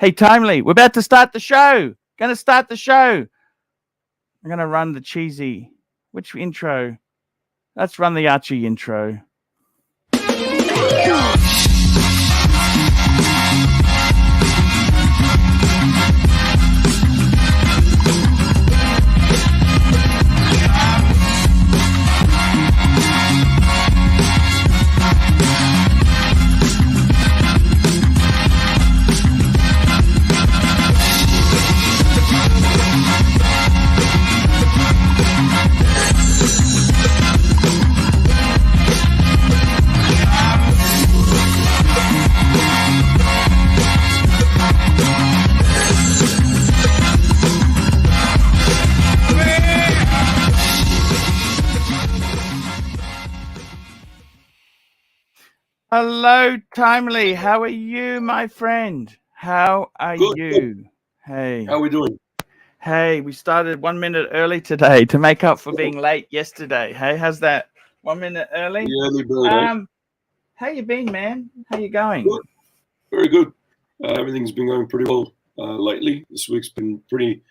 Hey, Timely, we're about to start the show. Gonna start the show. I'm gonna run the cheesy. Which intro? Let's run the Archie intro. Hello, Timely. How are you, my friend? How are you? Good. Hey. How are we doing? Hey, we started 1 minute early today to make up for being late yesterday. Hey, how's that? 1 minute early? The early bird, How you been, man? How you going? Good. Very good. Everything's been going pretty well lately. This week's been pretty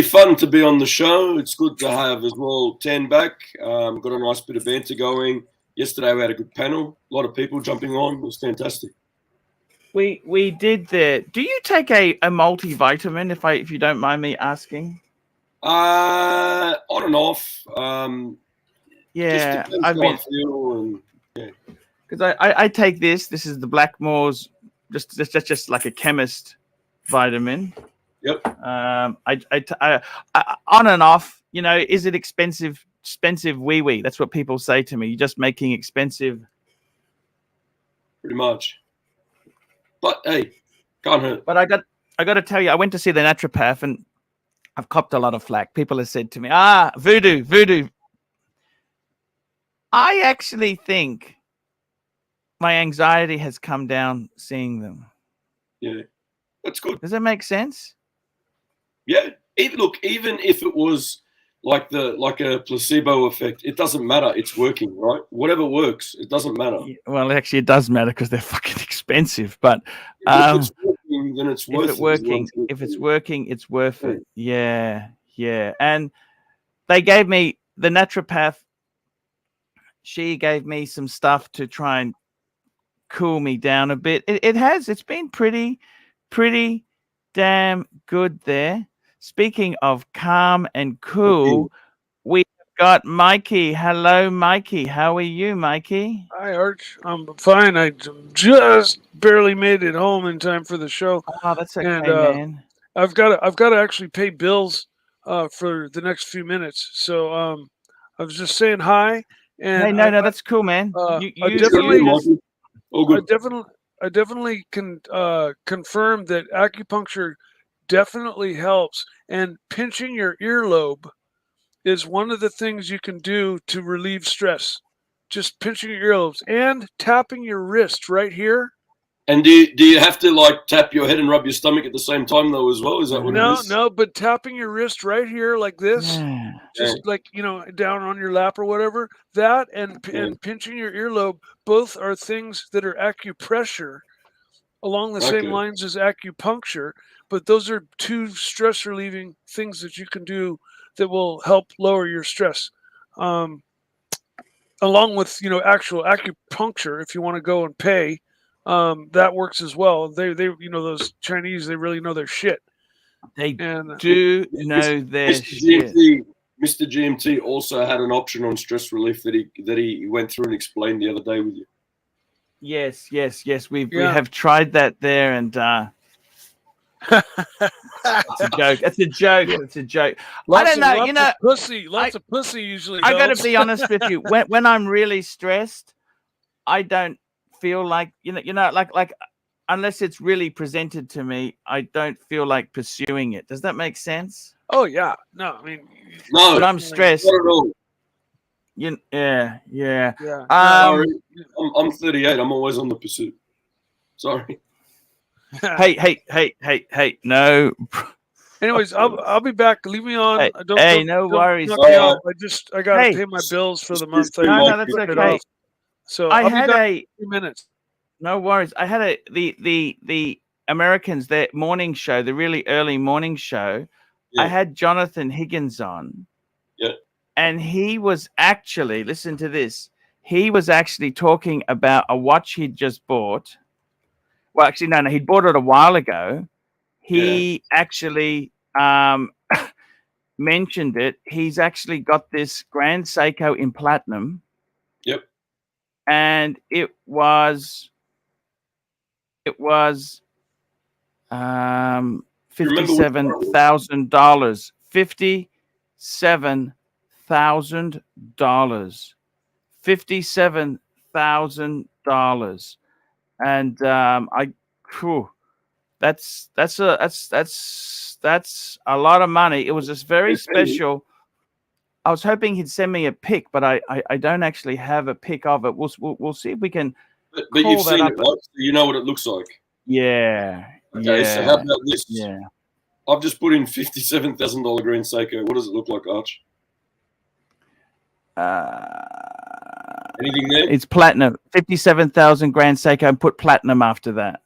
fun to be on the show. It's good to have as well 10 back. Got a nice bit of banter going. Yesterday we had a good panel. A lot of people jumping on. It was fantastic. We did that. Do you take a multivitamin, if you don't mind me asking? On and off. Yeah, I've been feel and because I take this. This is the Blackmore's, just like a chemist vitamin. Yep. I on and off. You know, is it expensive? Expensive wee. That's what people say to me. You're just making expensive. Pretty much. But hey, can't hurt. But I got to tell you, I went to see the naturopath and I've copped a lot of flack. People have said to me, voodoo. I actually think my anxiety has come down seeing them. Yeah, that's good. Does that make sense? Yeah. Even if it was like a placebo effect, it doesn't matter. It's working, right? Whatever works, it doesn't matter. Well, actually, it does matter because they're fucking expensive. But if it's working, then it's worth it. If it's working, it's worth it. Yeah. And they gave me the naturopath. She gave me some stuff to try and cool me down a bit. It's been pretty damn good there. Speaking of calm and cool, we've got Mikey. Hello, Mikey. How are you, Mikey? Hi, Arch. I'm fine. I just barely made it home in time for the show. Oh, that's okay, and, man. I've got to actually pay bills for the next few minutes. So I was just saying hi. And hey, no, that's cool, man. I definitely can confirm that acupuncture definitely helps, and pinching your earlobe is one of the things you can do to relieve stress. Just pinching your earlobes and tapping your wrist right here. And do you have to like tap your head and rub your stomach at the same time though as well? Is that what it is? No, but tapping your wrist right here like this, just like, down on your lap or whatever, that and pinching your earlobe, both are things that are acupressure along the same lines as acupuncture, but those are two stress relieving things that you can do that will help lower your stress. Along with, actual acupuncture, if you want to go and pay, that works as well. They those Chinese, they really know their shit. They do know their shit. Mr. GMT also had an option on stress relief that he went through and explained the other day with you. Yes. We have tried that there, and it's a joke. I don't know. Lots of pussy usually. I got to be honest with you. When I'm really stressed, I don't feel like like unless it's really presented to me, I don't feel like pursuing it. Does that make sense? Oh yeah. No, I mean, no. But I'm stressed. Not at all. Yeah. Sorry, I'm 38. I'm always on the pursuit. Sorry. Hey. No. Anyways, I'll be back. Leave me on. No worries. I gotta pay my bills for the month. No, that's okay. So I I'll had be back in a few minutes. No worries. I had the Americans, their morning show, the really early morning show, I had Jonathan Higgins on. Yeah. And he was actually, listen to this, he was actually talking about a watch he'd just bought. Well, actually, no, he'd bought it a while ago. He actually mentioned it. He's actually got this Grand Seiko in platinum. Yep. And it was $57,000. $57,000. And that's a lot of money. It was just very special. I was hoping he'd send me a pic, but I don't actually have a pic of it. We'll see if we can. But you've seen it, right? So you know what it looks like. Yeah. Okay. Yeah. So how about this? Yeah. I've just put in $57,000 Grand Seiko. What does it look like, Arch? Anything there? It's platinum. 57,000 Grand Seiko, and put platinum after that.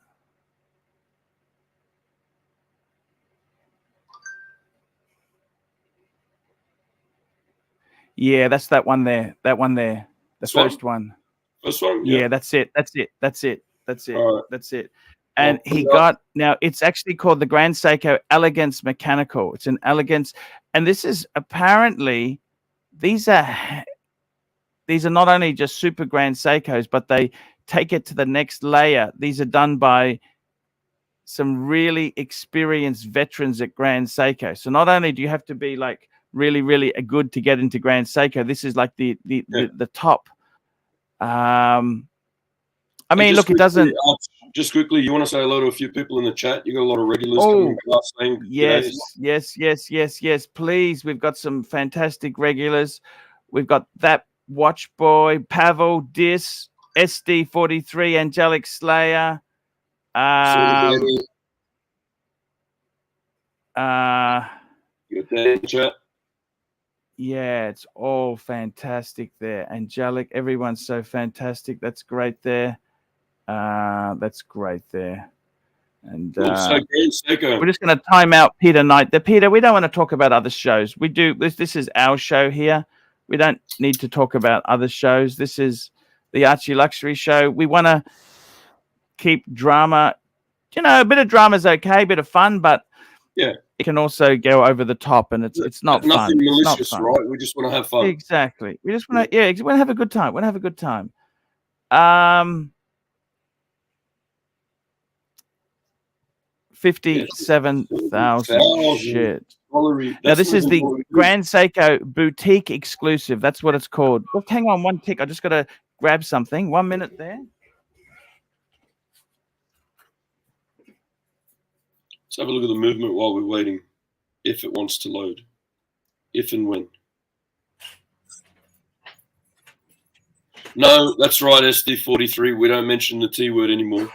Yeah, that's that one there. That one there. The first one. First one? Yeah, that's it. That's it. That's it. That's it. Right. That's it. And he got, now it's actually called the Grand Seiko Elegance Mechanical. It's an Elegance. And this is apparently, these are not only just super Grand Seikos, but they take it to the next layer. These are done by some really experienced veterans at Grand Seiko. So not only do you have to be like really, really good to get into Grand Seiko, this is like the top. I mean, look, it doesn't. Just quickly, you want to say hello to a few people in the chat? You got a lot of regulars coming class saying yes. Please, we've got some fantastic regulars. We've got that Watch Boy, Pavel, Dis, SD43, Angelic Slayer. Yeah, it's all fantastic there. Angelic, everyone's so fantastic. That's great there. That's great there. And we're just going to time out Peter Knight. Peter, we don't want to talk about other shows. We do. This is our show here. We don't need to talk about other shows. This is the Archie Luxury Show. We want to keep drama. You know, a bit of drama is okay, a bit of fun, but yeah, it can also go over the top, and it's not fun. Nothing malicious, right? We just want to have fun. Exactly. We just want to, we want to have a good time. We want to have a good time. 57,000 shit. Now this is the Grand Seiko boutique exclusive. That's what it's called. Well, hang on one tick. I just got to grab something. 1 minute there. Let's have a look at the movement while we're waiting. If it wants to load. If and when. No, that's right, SD43. We don't mention the T word anymore.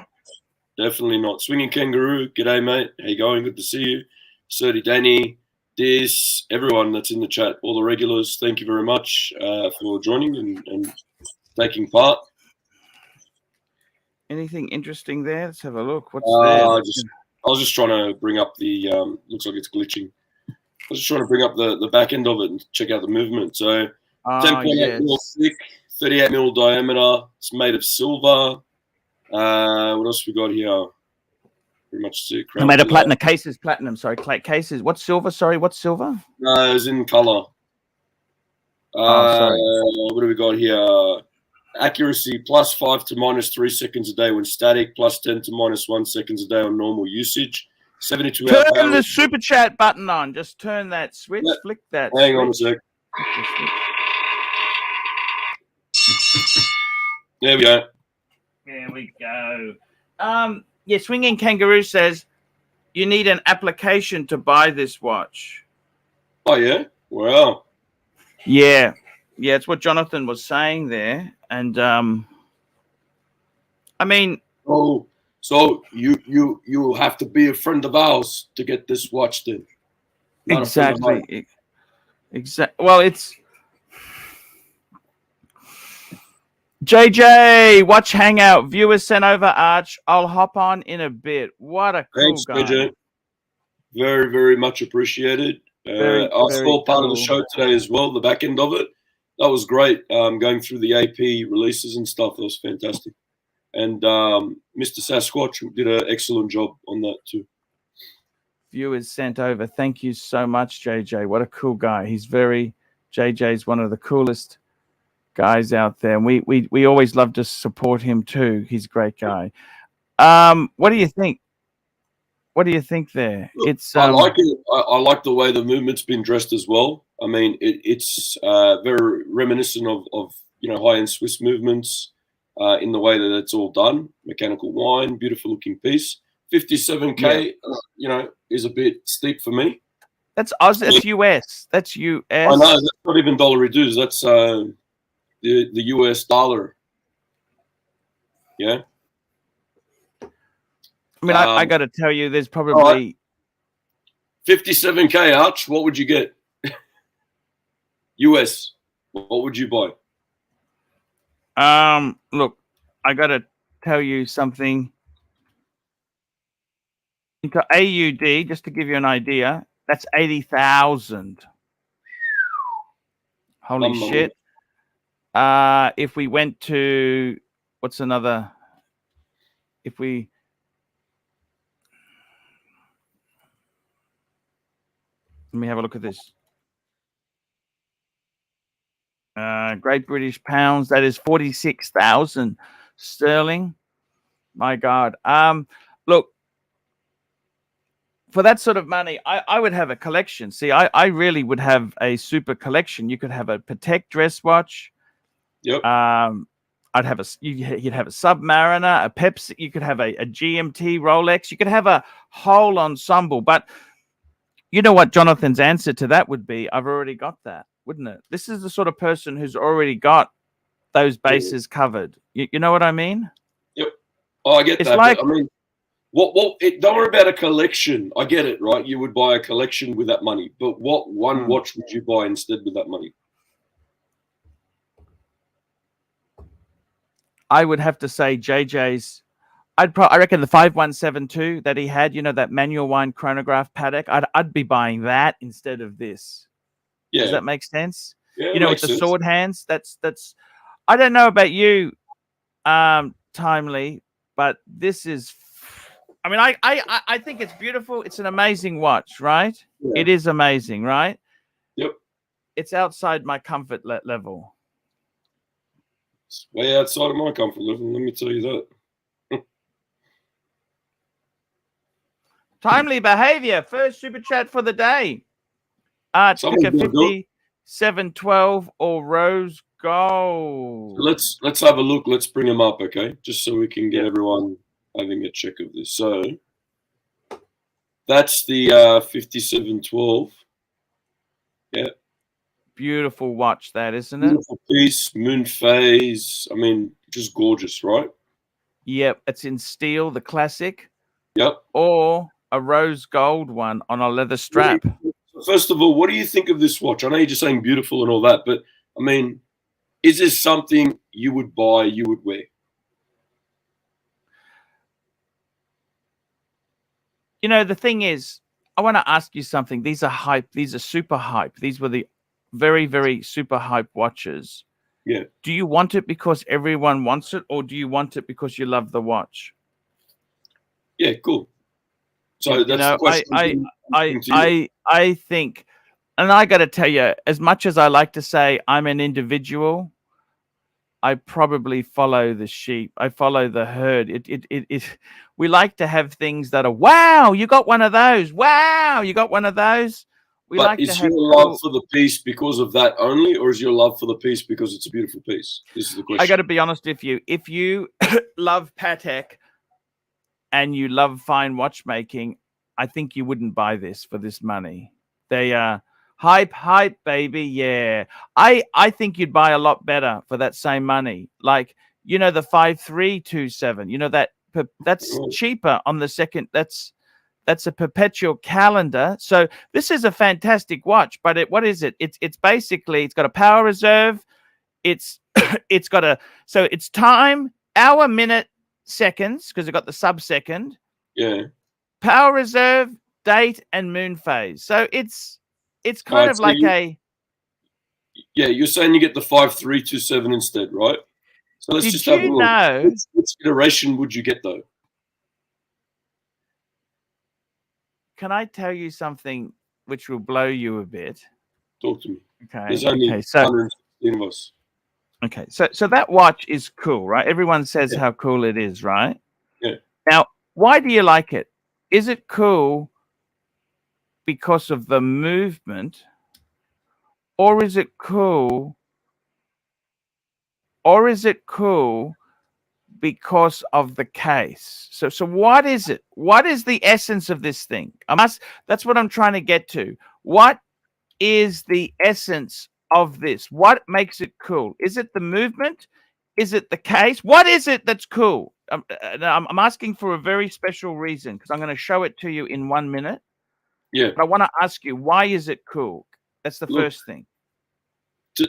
Definitely not. Swinging Kangaroo. G'day, mate. How you going? Good to see you. Serdy Danny, Dis, everyone that's in the chat, all the regulars, thank you very much for joining and taking part. Anything interesting there? Let's have a look. What's there? I was just trying to bring up the looks like it's glitching. I was just trying to bring up the back end of it and check out the movement. So 10.8 mil thick, 38 mil diameter. It's made of silver. What else we got here? Pretty much sick. I made a platinum. Cases platinum. Sorry, cases. What's silver? Sorry, what's silver? No, it's in color. Sorry. What do we got here? Accuracy +5 to -3 seconds a day when static, +10 to -1 seconds a day on normal usage. 72 hour Turn the super chat button on. Just turn that switch. Yep. Flick that. Hang on a sec. There we go. There we go. Yeah, Swinging Kangaroo says you need an application to buy this watch. Oh yeah, wow. Yeah, it's what Jonathan was saying there, and I mean, so you have to be a friend of ours to get this watch, then. Exactly. Well, JJ, watch hangout. Viewers sent over Arch. I'll hop on in a bit. What a cool Thanks, guy. JJ. Very, very much appreciated. Very, I very saw part of the cool. show today as well, the back end of it. That was great. Going through the AP releases and stuff. That was fantastic. And Mr. Sasquatch did an excellent job on that too. Viewers sent over. Thank you so much, JJ. What a cool guy. JJ's one of the coolest guys out there. And we always love to support him too. He's a great guy. What do you think? What do you think there? Look, I like it. I like the way the movement's been dressed as well. I mean, it's very reminiscent of high-end Swiss movements in the way that it's all done. Mechanical wine, beautiful looking piece. 57K, is a bit steep for me. That's Oz. That's US. That's US. I know that's not even dollar reduced. That's the US dollar. Yeah. I mean, I got to tell you, there's probably 57K, Arch. What would you get? US. What would you buy? Look, I got to tell you something. Into AUD, just to give you an idea, that's 80,000. Holy shit! If we went to what's another? If we let me have a look at this. Great British pounds. That is 46,000 sterling. My God. Look, for that sort of money, I would have a collection. See, I really would have a super collection. You could have a Patek dress watch. Yep. You'd have a Submariner, a Pepsi. You could have a GMT Rolex. You could have a whole ensemble. But you know what Jonathan's answer to that would be? I've already got that, wouldn't it? This is the sort of person who's already got those bases covered. You know what I mean? Yep. Oh, I get it's that. Like, I mean, don't worry about a collection. I get it, right? You would buy a collection with that money. But what one watch would you buy instead with that money? I would have to say JJ's. I reckon the 5172 that he had, that manual wine chronograph Patek. I'd be buying that instead of this. Yeah. Does that make sense? Yeah, with the sword hands. That's. I don't know about you, Timely, but this is. I mean, I think it's beautiful. It's an amazing watch, right? Yeah. It is amazing, right? Yep. It's outside my comfort level. It's way outside of my comfort level. Let me tell you that. Timely behavior. First super chat for the day. Ticker 5712 or rose gold. Let's have a look. Let's bring them up, okay? Just so we can get everyone having a check of this. So that's the 5712. Yeah. Beautiful watch, that, isn't it? Beautiful piece, moon phase. I mean, just gorgeous, right? Yep. It's in steel, the classic. Yep. Or a rose gold one on a leather strap. First of all, what do you think of this watch? I know you're just saying beautiful and all that, but I mean, is this something you would buy, you would wear? The thing is, I want to ask you something. These are hype. These are super hype. These were the very, very super hype watches. Yeah. Do you want it because everyone wants it, or do you want it because you love the watch? Yeah, cool. So that's the question. I think, and I got to tell you, as much as I like to say I'm an individual, I probably follow the sheep. I follow the herd. We like to have things that are, wow, you got one of those. Wow, you got one of those. Is your love for the piece because of that only, or is your love for the piece because it's a beautiful piece? This is the question. I got to be honest with you. If you love Patek and you love fine watchmaking, I think you wouldn't buy this for this money. They are hype, baby. Yeah. I think you'd buy a lot better for that same money. Like, the 5327, that's cheaper on the second. That's a perpetual calendar. So this is a fantastic watch, but what is it? It's basically, it's got a power reserve. It's it's got so it's time, hour, minute, seconds, because it got the sub-second. Yeah. Power reserve, date, and moon phase. So it's kind of so like Yeah, you're saying you get the 5327 instead, right? So let's just have a you look. know? Which iteration would you get though? Can I tell you something which will blow you a bit? Talk to me. Okay. There's only 116 of us. Okay. So that watch is cool, right? Everyone says how cool it is, right? Yeah. Now, why do you like it? Is it cool because of the movement, or is it cool? Or is it cool because of the case? So what is it? What is the essence of this thing? That's what I'm trying to get to. What is the essence of this? What makes it cool? Is it the movement? Is it the case? What is it that's cool? I'm asking for a very special reason, because I'm going to show it to you in 1 minute. Yeah. But I want to ask you, why is it cool? That's the first thing.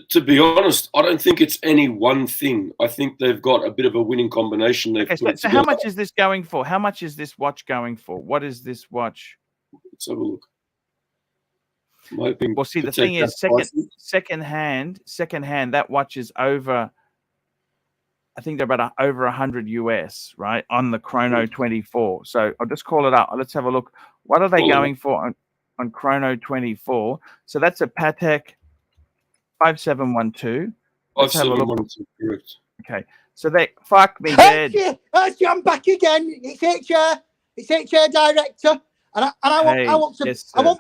To be honest, I don't think it's any one thing. I think they've got a bit of a winning combination. So how much is this going for? How much is this watch going for? What is this watch? Let's have a look. Well, see, the thing is, second hand, that watch is over, I think they're about over 100 US, right, on the Chrono 24. So I'll just call it up. Let's have a look. What are they going for on Chrono 24? So that's a Patek 5712. Let's have a look. Correct. Okay, so they fuck me dead. Archie, I'm back again. It's HR director, and I want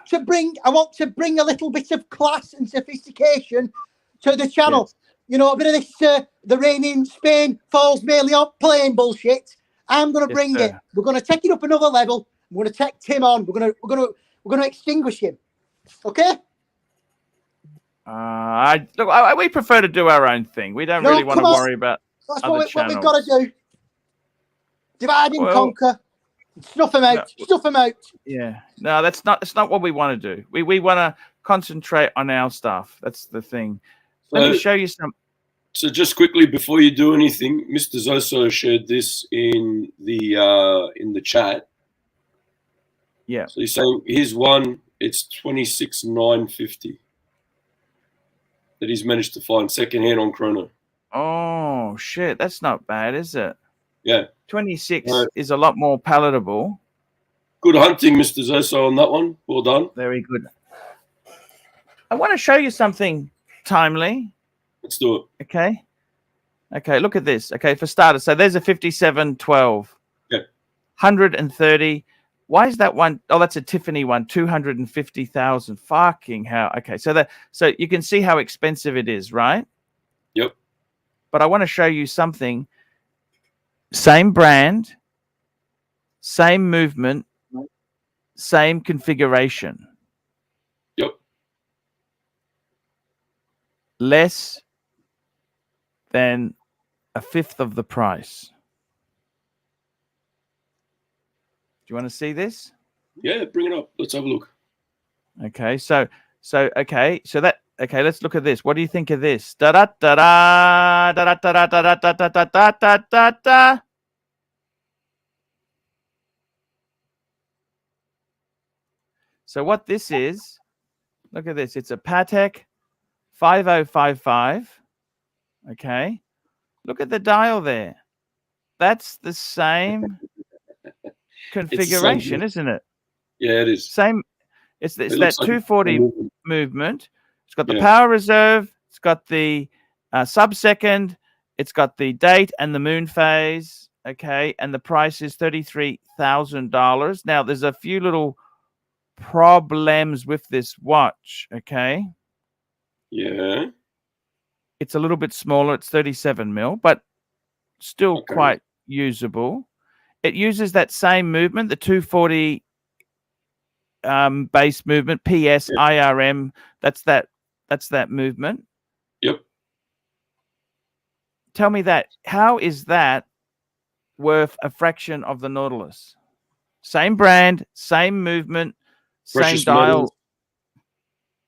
to bring a little bit of class and sophistication to the channel. Yes. You know, a bit of this the rain in Spain falls mainly on plane bullshit. I'm going to bring it. We're going to take it up another level. We're going to take Tim on. We're going to extinguish him. Okay. We prefer to do our own thing. We don't really want to worry about other channels. What we've got to do. Divide and conquer. Snuff them out. Snuff them out. Yeah. No, that's not what we want to do. We want to concentrate on our stuff. That's the thing. Let me show you some. So just quickly before you do anything, Mr. Zoso shared this in the chat. Yeah. So he's saying his one, it's 26,950 that he's managed to find secondhand on Chrono. Oh shit, that's not bad, is it? Yeah. 26 is a lot more palatable. Good hunting, Mr. Zoso, on that one. Well done. Very good. I want to show you something timely. Let's do it. Okay, look at this. Okay, for starters, so there's a 5712. Yeah. 130. Why is that one? Oh, that's a Tiffany one, 250,000. Fucking hell. Okay, so you can see how expensive it is, right? Yep. But I want to show you something. Same brand, same movement, same configuration. Yep. Less than a fifth of the price. Do you want to see this? Yeah, bring it up. Let's have a look. Okay, so let's look at this. What do you think of this? Da da da da da da da da da da da da da da da. So what this is, look at this. It's a Patek 5055. Okay. Look at the dial there. That's the same configuration, isn't it? Yeah, it is. Same. It's that like 240 movement. It's got the power reserve. It's got the sub-second. It's got the date and the moon phase. Okay. And the price is $33,000. Now, there's a few little problems with this watch. Okay. Yeah. It's a little bit smaller. It's 37 mil, but still quite usable. It uses that same movement, the 240 base movement, PS, IRM. That's that movement. Yep. Tell me that. How is that worth a fraction of the Nautilus? Same brand, same movement, same dial.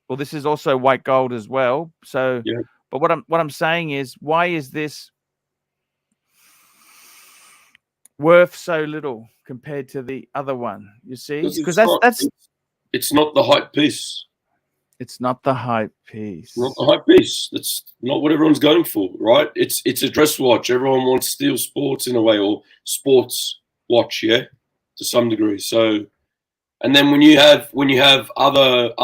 Well, this is also white gold as well. So, but But what I'm saying is, why is this worth so little compared to the other one? You see, because it's not the hype piece. It's not the hype piece. Not the hype piece. That's not what everyone's going for, right? It's a dress watch. Everyone wants steel sports in a way, or sports watch, yeah, to some degree. So, and then when you have other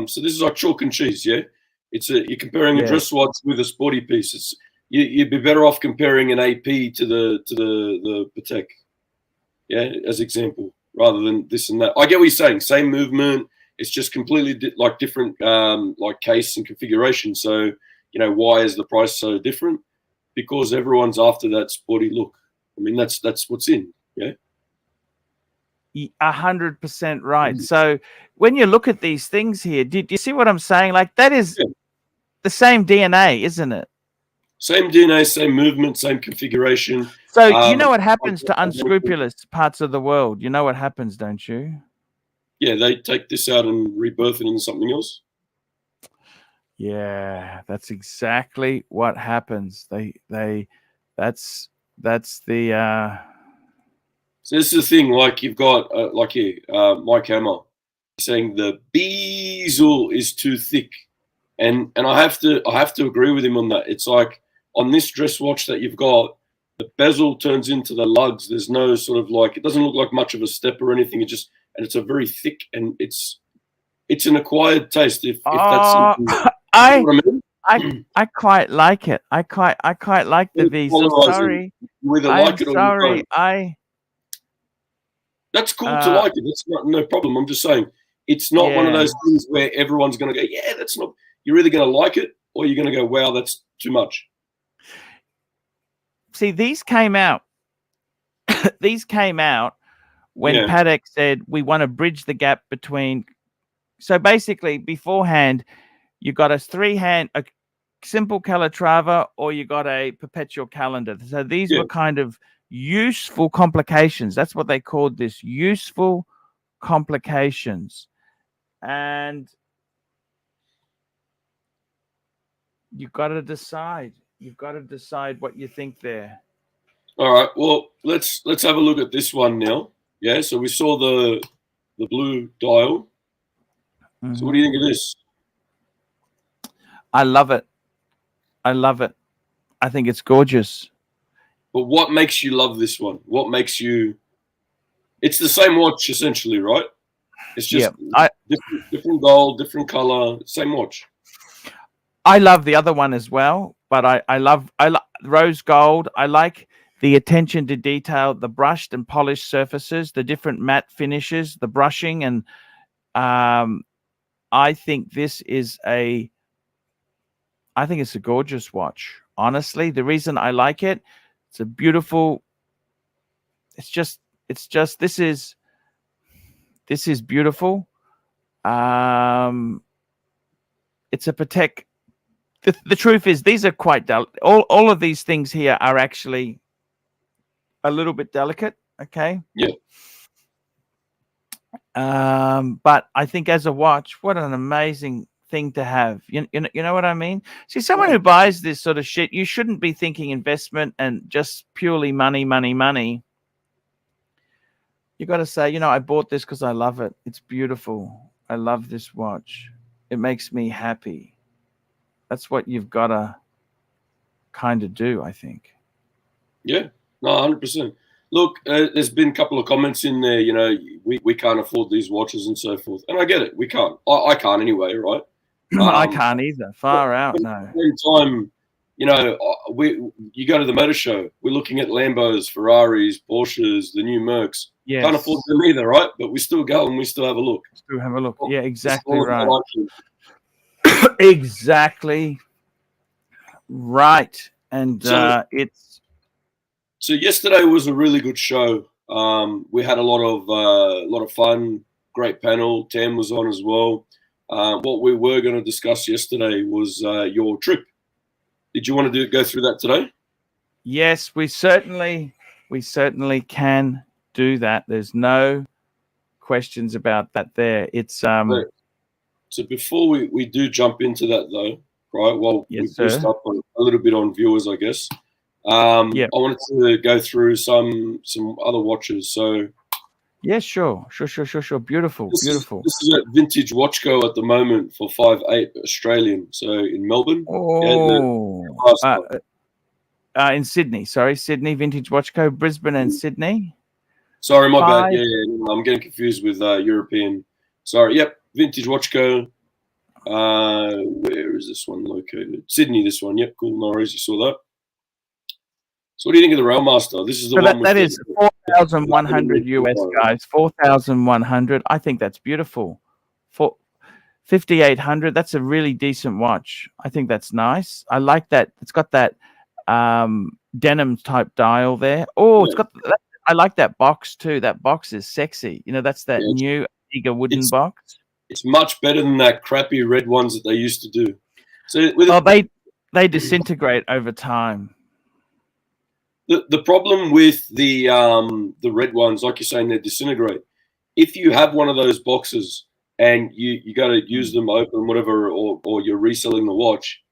so this is like chalk and cheese, yeah. You're comparing a dress watch with a sporty piece. You'd be better off comparing an AP to the Patek, yeah, as example, rather than this and that. I get what you're saying. Same movement. It's just completely different, like case and configuration. So, you know, why is the price so different? Because everyone's after that sporty look. I mean, that's what's in. Yeah. 100% right. So when you look at these things here, do you see what I'm saying? Like, that is the same DNA, isn't it? Same DNA, same movement, same configuration. So you know what happens to unscrupulous parts of the world? You know what happens, don't you? Yeah, they take this out and rebirth it into something else. Yeah, that's exactly what happens. That's the So this is the thing, like you've got like here, Mike Hammer saying the bezel is too thick. And I have to agree with him on that. It's like on this dress watch that you've got, the bezel turns into the lugs. There's no sort of like, it doesn't look like much of a step or anything. And it's a very thick, and it's an acquired taste. If that's something, I quite like it. I quite like the bezel. Sorry, I'm sorry. That's cool to like it. That's no problem. I'm just saying it's not one of those things where everyone's going to go, yeah, that's not. You're either going to like it or you're going to go, wow, that's too much. See, these came out. These came out when Patek said we want to bridge the gap between. So basically, beforehand, you got a simple Calatrava, or you got a perpetual calendar. So these were kind of useful complications. That's what they called this, useful complications. And you've got to decide. You've got to decide what you think there. All right. Well, let's have a look at this one now. Yeah. So we saw the blue dial. Mm-hmm. So what do you think of this? I love it. I love it. I think it's gorgeous. But what makes you love this one? What makes you? It's the same watch essentially, right? It's just different gold, different color, same watch. I love the other one as well, but I love rose gold. I like the attention to detail, the brushed and polished surfaces, the different matte finishes, the brushing, and I think this is it's a gorgeous watch. Honestly, the reason I like it, it's a beautiful. It's just this is beautiful. It's a Patek. The truth is, these are quite all of these things here are actually a little bit delicate. Okay. Yeah. But I think as a watch, what an amazing thing to have. You know what I mean? See, someone who buys this sort of shit, you shouldn't be thinking investment and just purely money. You got to say, you know, I bought this because I love it. It's beautiful. I love this watch. It makes me happy. That's what you've got to kind of do, I think. Yeah, no, 100%. Look, there's been a couple of comments in there, you know, we can't afford these watches and so forth. And I get it. We can't. I can't anyway, right? I can't either. Far out, no. At the same time, you know, you go to the motor show, we're looking at Lambos, Ferraris, Porsches, the new Mercs. Yes. Can't afford them either, right? But we still go and we still have a look. Still have a look. Yeah, exactly right. Exactly right. And so yesterday was a really good show. We had a lot of fun. Great panel. Tam was on as well. What we were going to discuss yesterday was your trip. Did you want to go through that today? Yes, we certainly can do that. There's no questions about that there. It's So before we do jump into that though, right? Well, Yes, we boost sir. up a little bit on viewers, I guess. Yep. I wanted to go through some other watches. So yeah, sure. Beautiful, beautiful. This is at Vintage Watchco at the moment for 5'8" Australian. So in Melbourne. Oh, in Sydney. Sorry, Sydney Vintage Watchco, Brisbane and Sydney. Sorry, my bad. Yeah, I'm getting confused with European. Sorry. Yep, Vintage Watchco. Where is this one located? Sydney. This one. Yep, cool. No worries. You saw that. So what do you think of the Railmaster? This is the one that is 4,100 US, guys. 4,100. I think that's beautiful. For 5,800. That's a really decent watch. I think that's nice. I like that. It's got that denim type dial there. Oh, it's got. I like that box too. That box is sexy. You know, that's that new Omega wooden box. It's much better than that crappy red ones that they used to do. So they disintegrate over time. The problem with the red ones, like you're saying, they disintegrate. If you have one of those boxes and you got to use them open, whatever, or you're reselling the watch,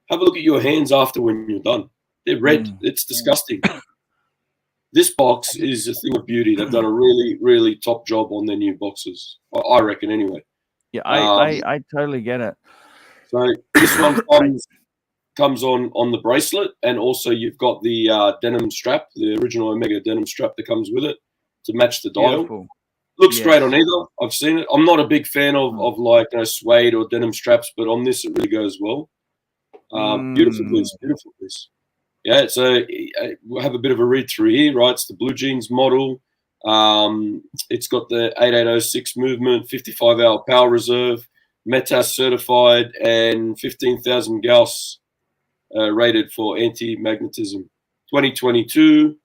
have a look at your hands after when you're done. They're red. It's disgusting. This box is a thing of beauty. They've done a really, really top job on their new boxes. I reckon, anyway. Yeah, I totally get it. So this one comes on the bracelet, and also you've got the denim strap, the original Omega denim strap that comes with it to match the dial. Beautiful. Looks great on either. I've seen it. I'm not a big fan of like suede or denim straps, but on this it really goes well. Beautiful piece, beautiful piece. Yeah, so we'll have a bit of a read through here, right? It's the Blue Jeans model. It's got the 8806 movement, 55-hour power reserve, METAS certified, and 15,000 Gauss rated for anti-magnetism. 2022,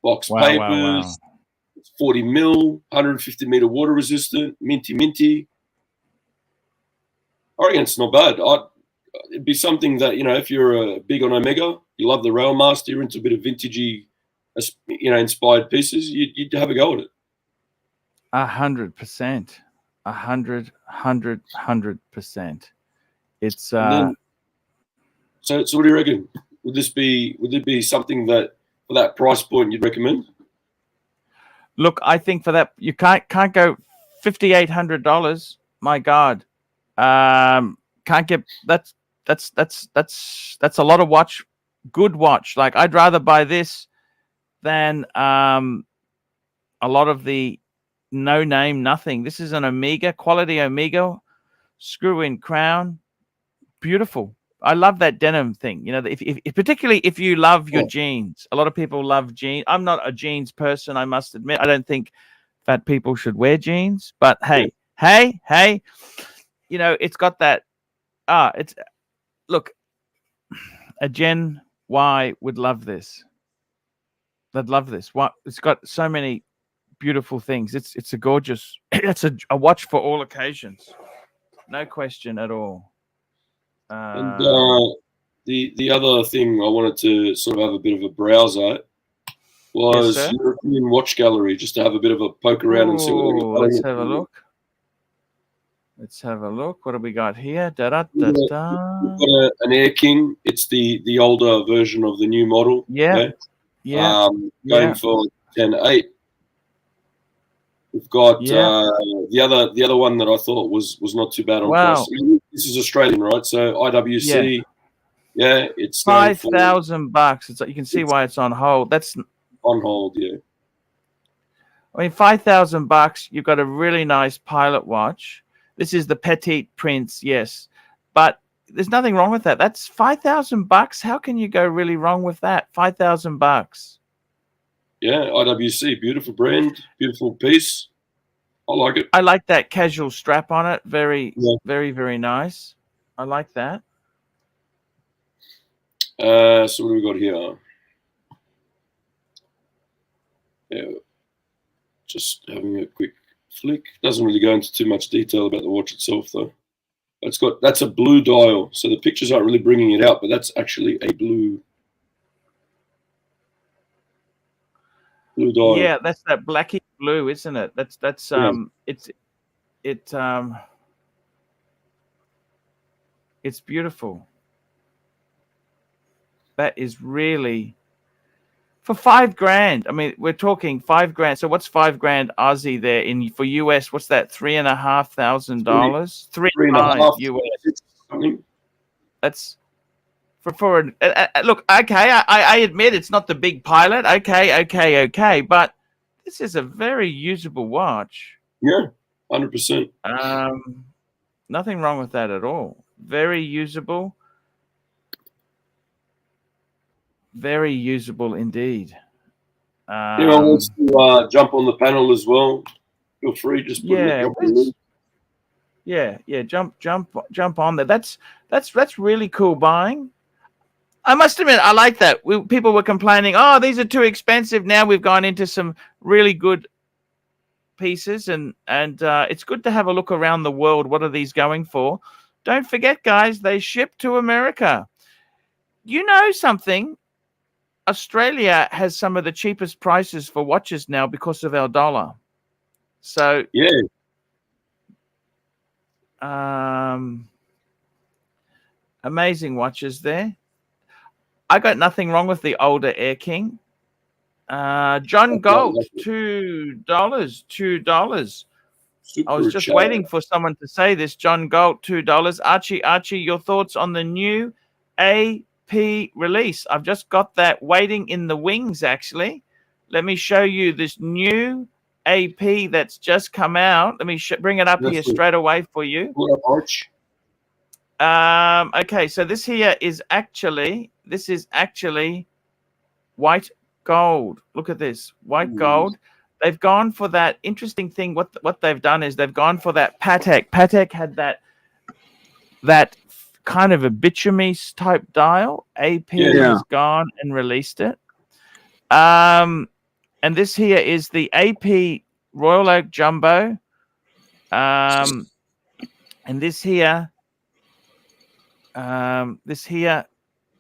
box papers. Wow. It's 40 mil, 150 meter water resistant, minty. I reckon it's not bad. It'd be something that, if you're big on Omega, you love the Railmaster, you're into a bit of vintagey, inspired pieces, you'd have a go at it. 100%. 100%. It's so what do you reckon? Would it be something that for that price point you'd recommend? Look, I think for that you can't go $5,800. My God, can't get that's a lot of watch. Good watch. Like I'd rather buy this than a lot of the no name nothing. This is an Omega, quality Omega, screw in crown, beautiful. I love that denim thing. If particularly if you love your jeans, a lot of people love jeans. I'm not a jeans person, I must admit. I don't think fat people should wear jeans. But hey, it's got that. Look, a Gen Y would love this. They'd love this. What? It's got so many beautiful things. It's a gorgeous. It's a watch for all occasions. No question at all. And the other thing I wanted to sort of have a bit of a browse at was European Watch Gallery, just to have a bit of a poke around and see what they got. Let's have a look. Let's have a look. What do we got here? We've got an Air King. It's the older version of the new model. Yeah. Going for 10.8. We've got the other one that I thought was not too bad on price. I mean, this is Australian, right? So IWC, it's $5,000. It's you can see why it's on hold. That's on hold, yeah. I mean, $5,000. You've got a really nice pilot watch. This is the Petite Prince, yes, but there's nothing wrong with that. That's $5,000. How can you go really wrong with that? $5,000. Yeah, IWC, beautiful brand, beautiful piece. I like it. I like that casual strap on it. Very, very nice. I like that. So what do we got here? Yeah, just having a quick flick. Doesn't really go into too much detail about the watch itself, though. That's a blue dial, so the pictures aren't really bringing it out, but that's actually a blue dial. Yeah, that's that blacky blue, isn't it? It's beautiful. That is really for $5,000. I mean, we're talking $5,000. So what's $5,000 Aussie there in for US? What's that? $3,500. Three and a half US. something. That's for an look. Okay, I admit it's not the big pilot. Okay, but this is a very usable watch. Yeah, 100%. Nothing wrong with that at all. Very usable. Very usable indeed. Anyone wants to jump on the panel as well? Feel free. Just put jump on there. That's really cool buying. I must admit, I like that. People were complaining, oh, these are too expensive. Now we've gone into some really good pieces, and it's good to have a look around the world. What are these going for? Don't forget, guys, they ship to America. You know something? Australia has some of the cheapest prices for watches now because of our dollar. So yeah. Amazing watches there. I got nothing wrong with the older Air King. John Galt, $2. $2. I was just waiting for someone to say this. John Galt, $2. Archie, your thoughts on the new AP release? I've just got that waiting in the wings, actually. Let me show you this new AP that's just come out. Let me bring it up here straight away for you. Arch. Okay, so this is actually white gold. Look at this, white gold. They've gone for that interesting thing. What they've done is they've gone for that Patek. Patek had that kind of a bitumen type dial. AP has gone and released it. And this here is the AP Royal Oak Jumbo. And this here.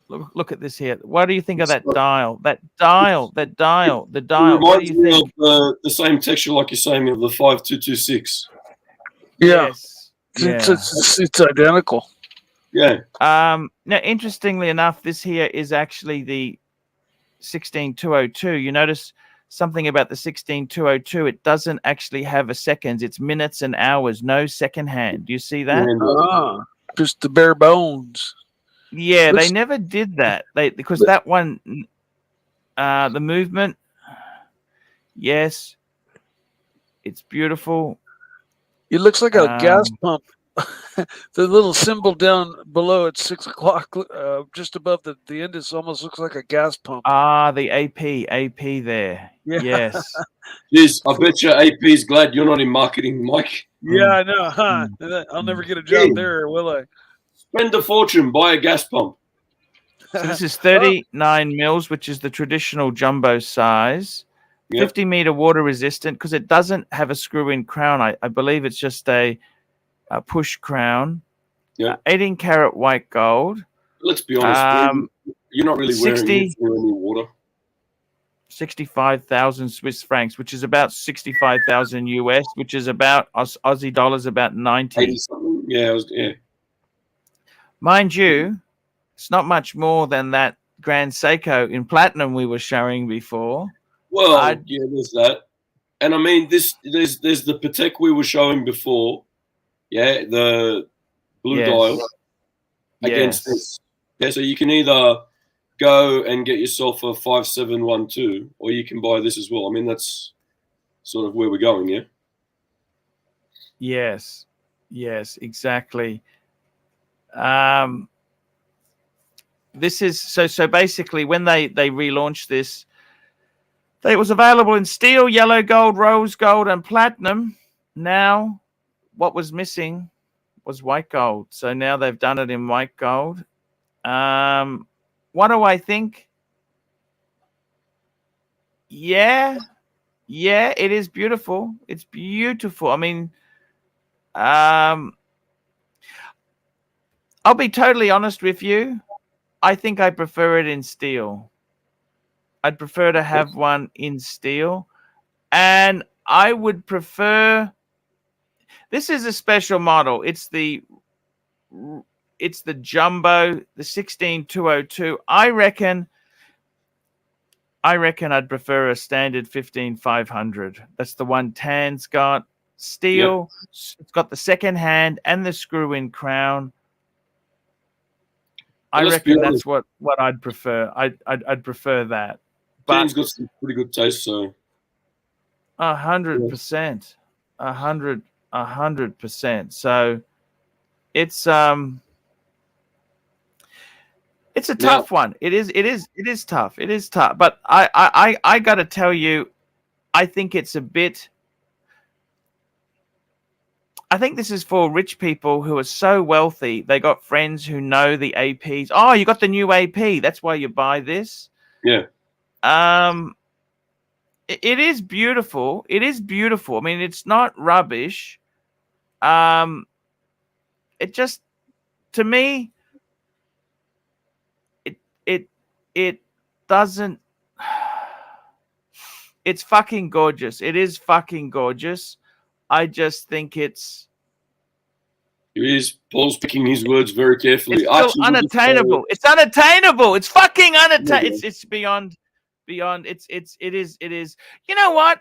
Look at this here. What do you think of that dial? The dial. What do you think? Of the same texture, like you're saying, of the 5226. Yeah, yes. It's identical. Yeah. Now, interestingly enough, this here is actually the 16202. You notice something about the 16202? It doesn't actually have a seconds. It's minutes and hours. No second hand. Do you see that? Just the bare bones. Yeah, they never did that. Because that one, the movement, yes, it's beautiful. It looks like a gas pump. The little symbol down below at 6 o'clock, just above the end, it almost looks like a gas pump. The AP there. Yeah. Yes. Yes, I bet you AP's glad you're not in marketing, Mike. Yeah, I know. Huh? I'll never get a job there, will I? Spend a fortune, buy a gas pump. So this is 39 mils, which is the traditional jumbo size. 50-meter water resistant, because it doesn't have a screw-in crown. I believe it's just a push crown. Yeah. 18-karat white gold. Let's be honest, you're not really wearing it for any water. 65,000 Swiss francs, which is about 65,000 US, which is about Aussie dollars, about 90. 80 something. Yeah. Mind you, it's not much more than that Grand Seiko in platinum we were showing before. Well, there's that. And I mean, there's the Patek we were showing before. Yeah, the blue dial against this. Yeah, so you can either go and get yourself a 5712, or you can buy this as well. I mean, that's sort of where we're going, yeah? Yes, exactly. This is so basically when they relaunched this, it was available in steel, yellow gold, rose gold, and platinum. Now, what was missing was white gold. So now they've done it in white gold. What do I think? Yeah, it is beautiful. It's beautiful. I mean, I'll be totally honest with you. I think I prefer it in steel. I'd prefer to have one in steel. And I would prefer... This is a special model. It's the it's the jumbo, the 16202. I reckon I'd prefer a standard 15500. That's the one Tan's got. Steel. Yep. It's got the second hand and the screw-in crown. I reckon that's what I'd prefer. I'd prefer that. But Tan's got some pretty good taste, so 100%. 100%. So it's a tough one. It is tough. It is tough. But I got to tell you, I think it's a bit. I think this is for rich people who are so wealthy. They got friends who know the APs. Oh, you got the new AP. That's why you buy this. Yeah. It is beautiful. It is beautiful. I mean, it's not rubbish. It just, to me, it doesn't. It's fucking gorgeous. It is fucking gorgeous. I just think it's. It is. Paul's picking his words very carefully. It's still unattainable. It's unattainable. It's fucking unattainable. It's beyond. It is. You know what?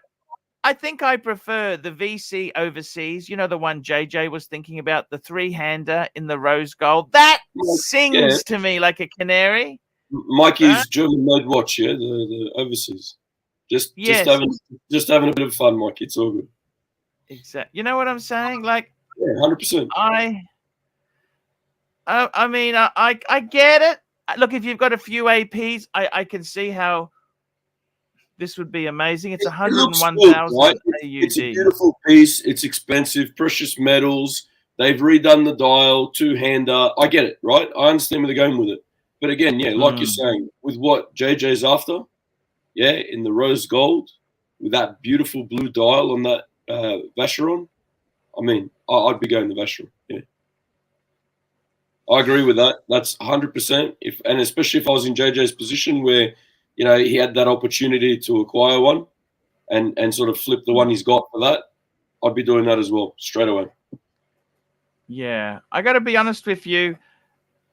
I think I prefer the VC overseas. You know, the one JJ was thinking about, the 3-hander in the rose gold. That sings to me like a canary. Mikey's German-made watch, yeah, the overseas. Just having a bit of fun, Mikey. It's all good. Exactly. You know what I'm saying? Like, yeah, 100%. I mean, I get it. Look, if you've got a few APs, I can see how this would be amazing. It's 101,000 AUD. It's a beautiful piece. It's expensive, precious metals. They've redone the dial, 2-hander. I get it, right? I understand where they're going with it. But again, yeah, like you're saying, with what JJ's after, yeah, in the rose gold, with that beautiful blue dial on that Vacheron, I mean, I'd be going the Vacheron. Yeah, I agree with that. That's 100%. And especially if I was in JJ's position, where you know he had that opportunity to acquire one, and sort of flip the one he's got for that, I'd be doing that as well straight away. Yeah, I got to be honest with you.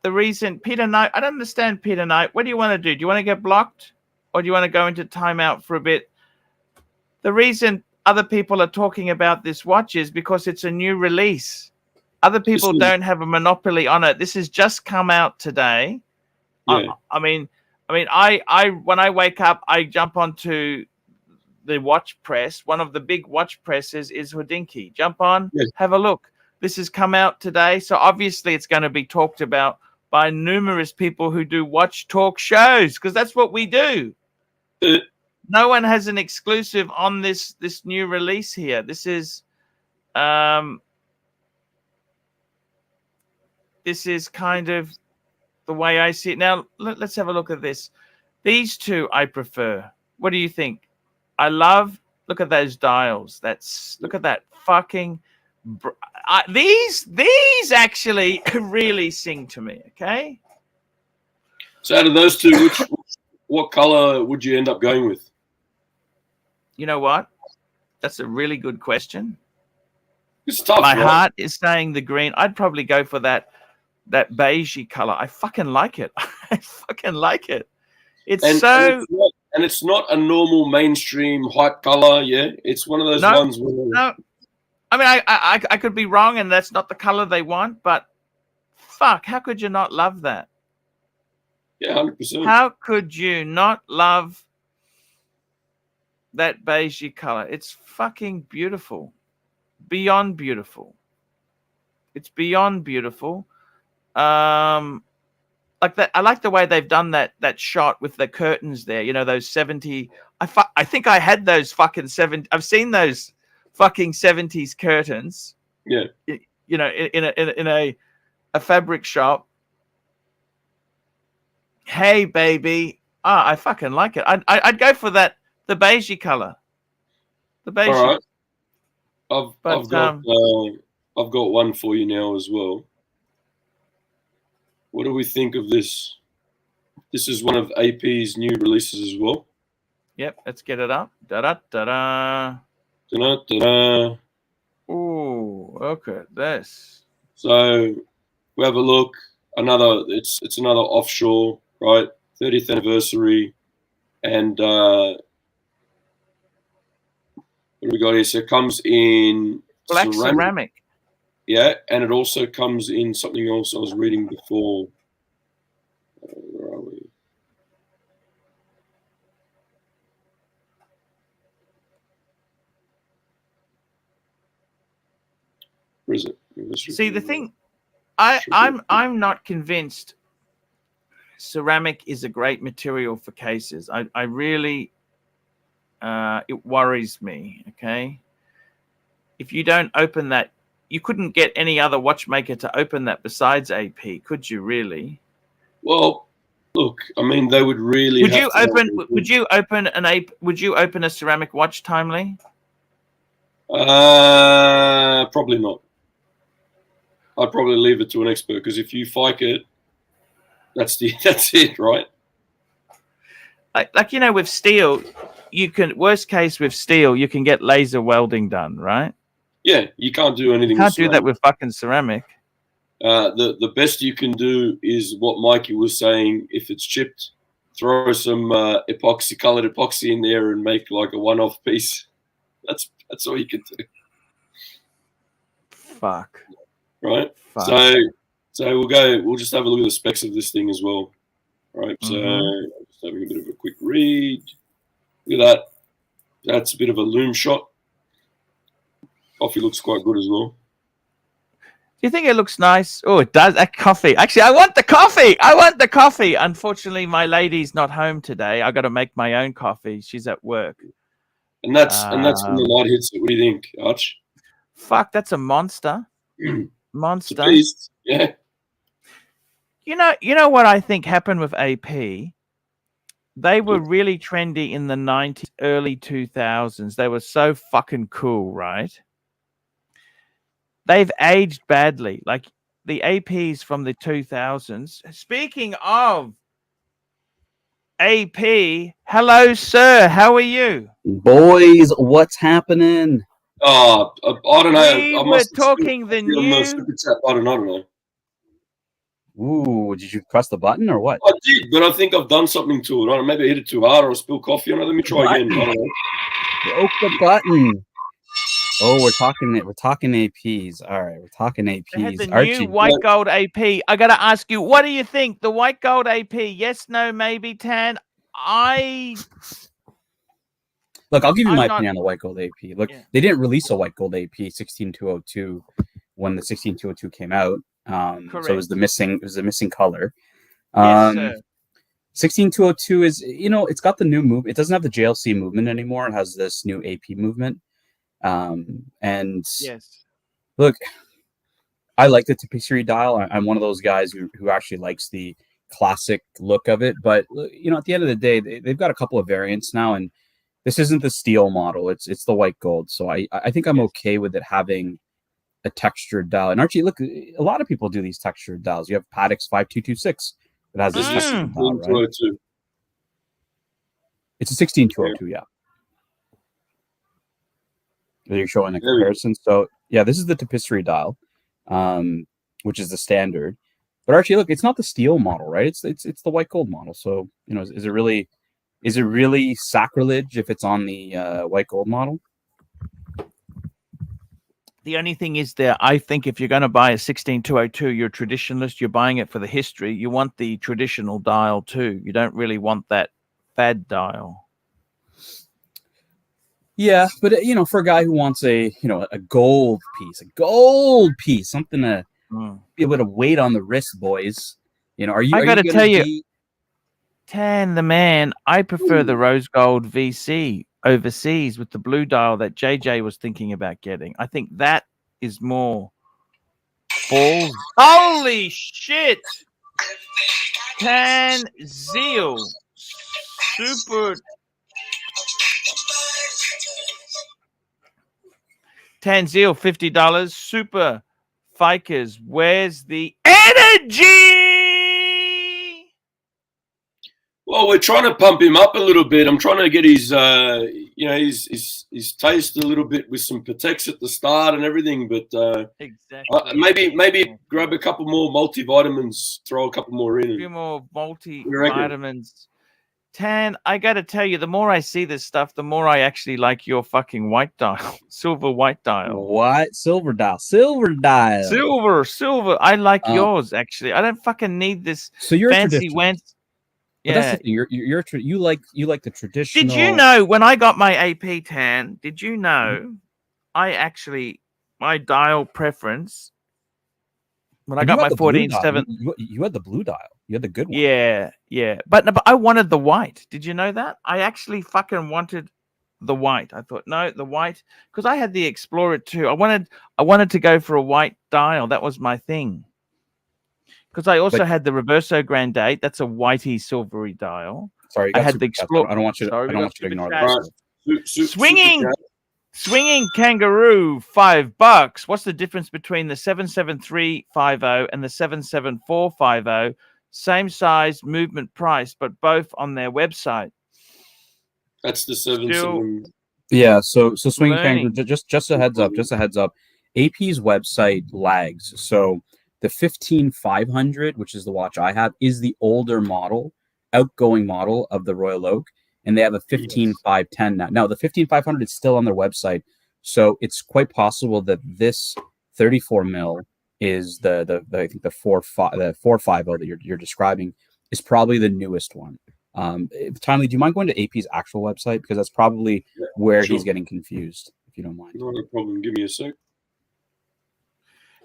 The reason Peter Knight, I don't understand Peter Knight. What do you want to do? Do you want to get blocked, or do you want to go into timeout for a bit? The reason other people are talking about this watch is because it's a new release. Other people don't have a monopoly on it. This has just come out today. Yeah. I mean, I when I wake up, I jump onto the watch press. One of the big watch presses is Hodinkee. Jump on, have a look. This has come out today, so obviously it's going to be talked about by numerous people who do watch talk shows, because that's what we do. No one has an exclusive on this new release here. This is kind of the way I see it. Now, let's have a look at this. These two I prefer. What do you think? Look at those dials. Look at that fucking... These actually really sing to me, okay? So out of those two, what color would you end up going with? You know what? That's a really good question. It's tough. My heart is saying the green. I'd probably go for that beigey color. I fucking like it. I fucking like it. It's not a normal mainstream hype color. Yeah, it's one of those ones where. No. I mean, I could be wrong, and that's not the color they want, but fuck, how could you not love that? Yeah, 100%. How could you not love that beigey color? It's fucking beautiful. Beyond beautiful. It's beyond beautiful. Like that. I like the way they've done that shot with the curtains there. You know, those 70. I think I had those fucking 70. I've seen those fucking 70s curtains. Yeah. You know, in a fabric shop. Hey, baby. I fucking like it. I'd go for that, the beigey color. The beige. All right. I've got one for you now as well. What do we think of this? This is one of AP's new releases as well. Yep, let's get it up. Da-da-da-da. Da-da-da-da. Ooh, look at this. So we have a look. it's another offshore, right? 30th anniversary, and what do we got here? So it comes in black ceramic. Yeah, and it also comes in something else I was reading before. Where are we? Where is it? See, the thing, I'm not convinced ceramic is a great material for cases. I really, it worries me. Okay, if you don't open that, you couldn't get any other watchmaker to open that besides AP, could you? Really? Well, look, I mean, they would really. Would you open? Would you open an AP? Would you open a ceramic watch, Timely? Probably not. I'd probably leave it to an expert, because if you fike it, that's it, right? Like with steel, you can, worst case with steel, you can get laser welding done, right? Yeah, you can't do anything. You can't do that with fucking ceramic. The best you can do is what Mikey was saying. If it's chipped, throw some colored epoxy in there and make like a one-off piece. That's all you can do. Fuck. Right. Fuck. So we'll just have a look at the specs of this thing as well. Right. So just having a bit of a quick read. Look at that. That's a bit of a loom shot. Coffee looks quite good as well. Do you think it looks nice? Oh, it does. That coffee. Actually, I want the coffee. I want the coffee. Unfortunately, my lady's not home today. I got to make my own coffee. She's at work. And that's when the light hits it. What do you think, Arch? Fuck, that's a monster. Monster. It's a beast. Yeah. You know what I think happened with AP? They were really trendy in the 90s, early 2000s. They were so fucking cool, right? They've aged badly. Like the APs from the 2000s. Speaking of AP, hello, sir. How are you? Boys, what's happening? Oh, I don't know. We were talking the new. I don't know. Ooh, did you press the button or what? I did, but I think I've done something to it. I don't know, maybe I hit it too hard or I spilled coffee on it. Let me try again. I don't know. Broke the button. Oh, we're talking APs. All right, we're talking APs. They had the Archie, new white gold AP. I gotta ask you, what do you think? The white gold AP? Yes, no, maybe, Tan. Look, I'll give you my opinion on the white gold AP. Look, they didn't release a white gold AP 16202 when the 16202 came out. So it was the missing color. Yes, sir. 16202 is, it's got the new move. It doesn't have the JLC movement anymore. It has this new AP movement. And yes, look, I like the tapisserie dial. I'm one of those guys who actually likes the classic look of it. But at the end of the day, they've got a couple of variants now, and this isn't the steel model. It's the white gold. So I think I'm okay with it having a textured dial. And Archie, look, a lot of people do these textured dials. You have Patek's 5226 that has this textured dial, right? It's a 16202, yeah. You're showing a comparison. So yeah, this is the tapisserie dial, which is the standard. But Archie, look, it's not the steel model, right? It's the white gold model. So is it really sacrilege if it's on the white gold model? The only thing is I think if you're going to buy a 16202, you're a traditionalist. You're buying it for the history. You want the traditional dial too. You don't really want that fad dial. Yeah, but for a guy who wants a gold piece, something to be able to weight on the wrist, boys. I got to tell you, Tan the man, I prefer the rose gold VC overseas with the blue dial that JJ was thinking about getting. I think that is more balls. Holy shit! Tan Zeal, super. Tanzil, $50. Super Fikers, where's the energy? Well, we're trying to pump him up a little bit. I'm trying to get his, his taste a little bit with some Patex at the start and everything. But exactly. Maybe grab a couple more multivitamins, throw a couple more in. A few more multivitamins. Tan, I got to tell you, the more I see this stuff, the more I actually like your fucking white dial, silver white dial. What? Silver dial. Silver dial. Silver. I like yours, actually. I don't fucking need this so you're fancy went. Yeah, but that's the thing. You like the traditional. Did you know when I got my AP Tan? Did you know my dial preference when I got my 14.7? You had the blue dial. You had the good one. Yeah. But I wanted the white. Did you know that? I actually fucking wanted the white. I thought, no, the white, because I had the Explorer too. I wanted to go for a white dial. That was my thing. Because I also had the Reverso Grande. That's a whitey silvery dial. Sorry, I had the Explorer. I don't want you to ignore that. Swinging Kangaroo, $5. What's the difference between the 77350 and the 77450? Same size, movement, price, but both on their website. That's the 77. Yeah. So Swinging Kangaroo. Just a heads up. AP's website lags. So the 15500, which is the watch I have, is the older model, outgoing model of the Royal Oak, and they have a 15510 now. Now the 15500 is still on their website, so it's quite possible that this 34 mil is the I think the 450 that you're describing is probably the newest one. Timely, do you mind going to AP's actual website, because that's probably where he's getting confused, if you don't mind? Not a problem. Give me a sec.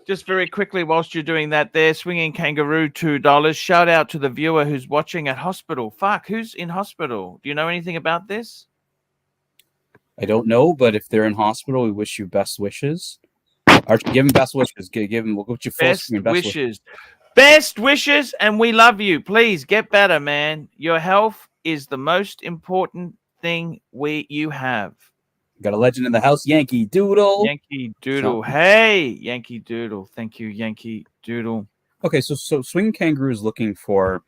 Just very quickly, whilst you're doing that there, Swinging Kangaroo, $2. Shout out to the viewer who's watching at hospital. Fuck, who's in hospital? Do you know anything about this? I don't know, but if they're in hospital, we wish you best wishes. Archie, give him best wishes. We'll go to full screen. Best wishes. Best wishes, and we love you. Please get better, man. Your health is the most important thing you have. Got a legend in the house, Yankee Doodle. Yankee Doodle. Hey, Yankee Doodle. Thank you, Yankee Doodle. Okay, so Swinging Kangaroo is looking for,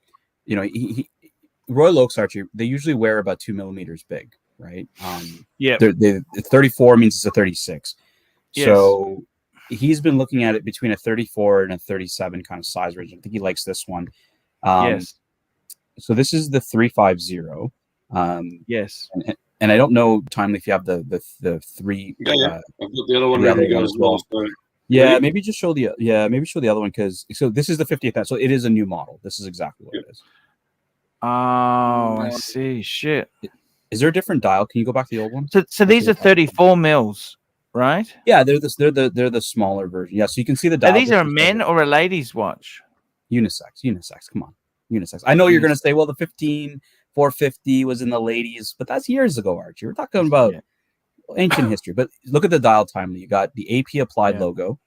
Royal Oaks, Archie, they usually wear about 2 millimeters big, right? Yeah. 34 means it's a 36. Yes. So he's been looking at it between a 34 and a 37 kind of size range. I think he likes this one. Yes. So this is the 350. Yes. And I don't know, Timely, if you have the three. Yeah. I've got the other one ready to go as well. So. Yeah, maybe just show the other one, because this is the 50th. So it is a new model. This is exactly what it is. Oh, I see. Shit. Is there a different dial? Can you go back to the old one? So these are 34 mils, right? Yeah, they're the smaller version. Yeah, so you can see the dial. Are these a men or a ladies watch? Unisex. Come on, unisex. I know you're gonna say, well, the 15450 was in the ladies, but that's years ago, Archie. We're talking about ancient history. But look at the dial time. You got the AP applied logo,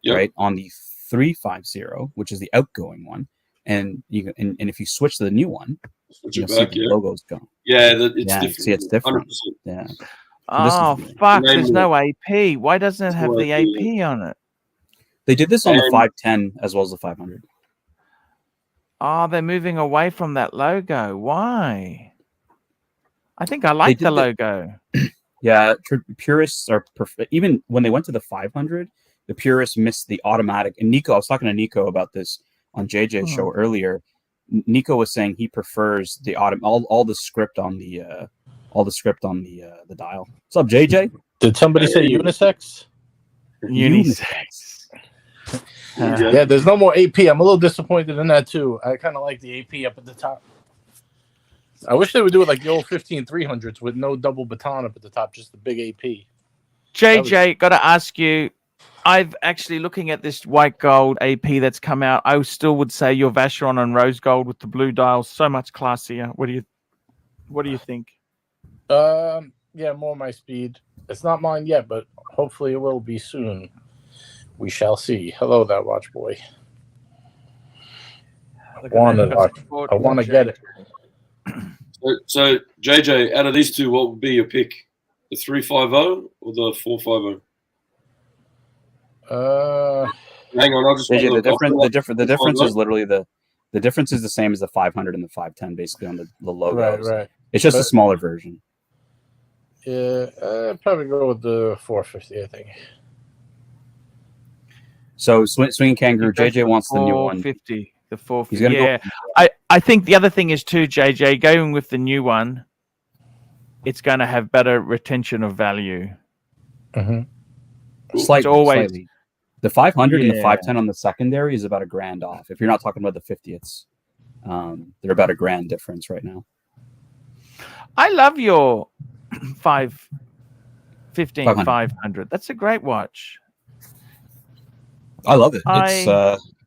right, on the 350, which is the outgoing one, and and if you switch to the new one, you'll see the logo's gone. Yeah, it's different. See, it's different. 100%. Yeah. So fuck! There's no AP. Why doesn't it have the AP on it? They did this on the 510 as well as the 500. Oh, they're moving away from that logo. Why? I think I like the logo. Yeah, purists are perfect. Even when they went to the 500, the purists missed the automatic. And Nico, I was talking to Nico about this on JJ's show earlier. Nico was saying he prefers the all the script on the dial. What's up, JJ? Did somebody say unisex? Unisex. Yeah, there's no more AP. I'm a little disappointed in that too. I kind of like the AP up at the top. I wish they would do it like the old 15300s with no double baton up at the top, just the big AP. JJ, got to ask you. I've actually looking at this white gold AP that's come out. I still would say your Vacheron and rose gold with the blue dial so much classier. What do you think? Yeah, more my speed. It's not mine yet, but hopefully it will be soon. We shall see. Hello there, watch boy. I want to get it. So JJ, out of these two, what would be your pick? The 350 or the 450? Hang on, I'll just JJ, the difference is literally the The difference is the same as the 500 and the 510, basically on the logos. Right. It's just a smaller version. Yeah, I'd probably go with the 450, I think. So Swinging Kangaroo, JJ wants the new one. 450. The 450. He's gonna go. I think the other thing is too, JJ, going with the new one, it's going to have better retention of value. Mm-hmm. Slightly. The 500 and the 510 on the secondary is about $1,000 off. If you're not talking about the 50ths, they're about $1,000 difference right now. I love your 500. That's a great watch. I love it.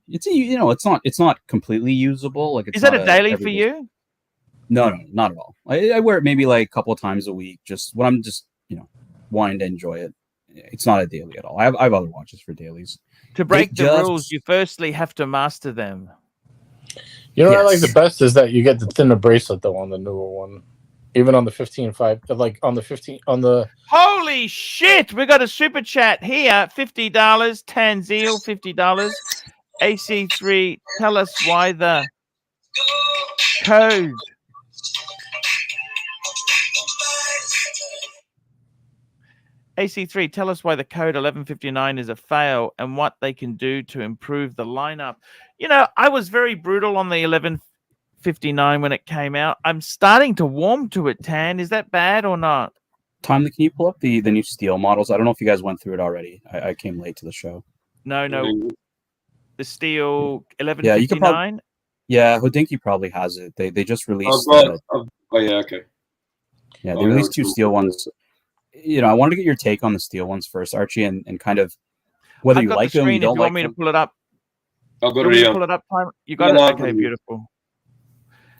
It's not completely usable. Like, is that a daily for you? No, not at all. I wear it maybe like a couple of times a week, just when I'm just wanting to enjoy it. It's not a daily at all. I have other watches for dailies. To break the rules, you firstly have to master them. You know what I like the best is that you get the thinner bracelet though on the newer one. Even on the 15.5, like on the Holy shit! We got a super chat here. $50. Tanzeel, $50. AC3, tell us why the code. AC3, tell us why the code 1159 is a fail and what they can do to improve the lineup. I was very brutal on the 1159 when it came out. I'm starting to warm to it, Tan. Is that bad or not? Tom, can you pull up the new steel models? I don't know if you guys went through it already. I came late to the show. No. The steel 1159? Yeah, Hodinkee probably has it. They just released... okay. Yeah, they released two steel ones. I wanted to get your take on the steel ones first, Archie, and kind of whether you like them or you don't like them. You want me to pull it up? I'll go to pull it up, time. You got it? Okay, beautiful.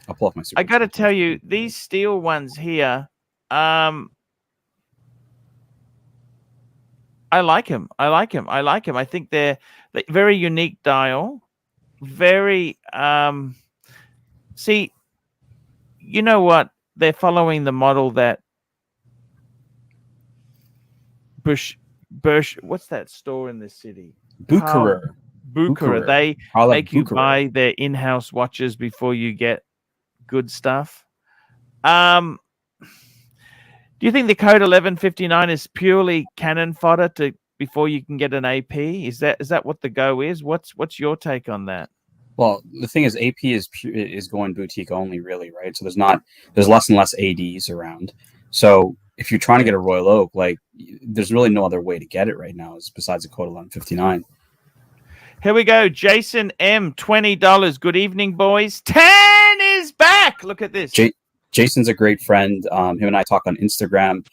I'll pull up my super. I got to tell you, these steel ones here, I like them. I think they're very unique dial. Very, see, you know what? They're following the model that Bush, what's that store in the city? Bucherer. They make you buy their in-house watches before you get good stuff. Do you think the code 1159 is purely cannon fodder before you can get an AP? Is that what the go is? What's your take on that? Well, the thing is, AP is going boutique only, really, right? So there's less and less ADs around. So if you're trying to get a Royal Oak, like, there's really no other way to get it right now besides the code 1159. Here we go. Jason M, $20. Good evening, boys. 10 is back. Look at this. Jason's a great friend. Him and I talk on Instagram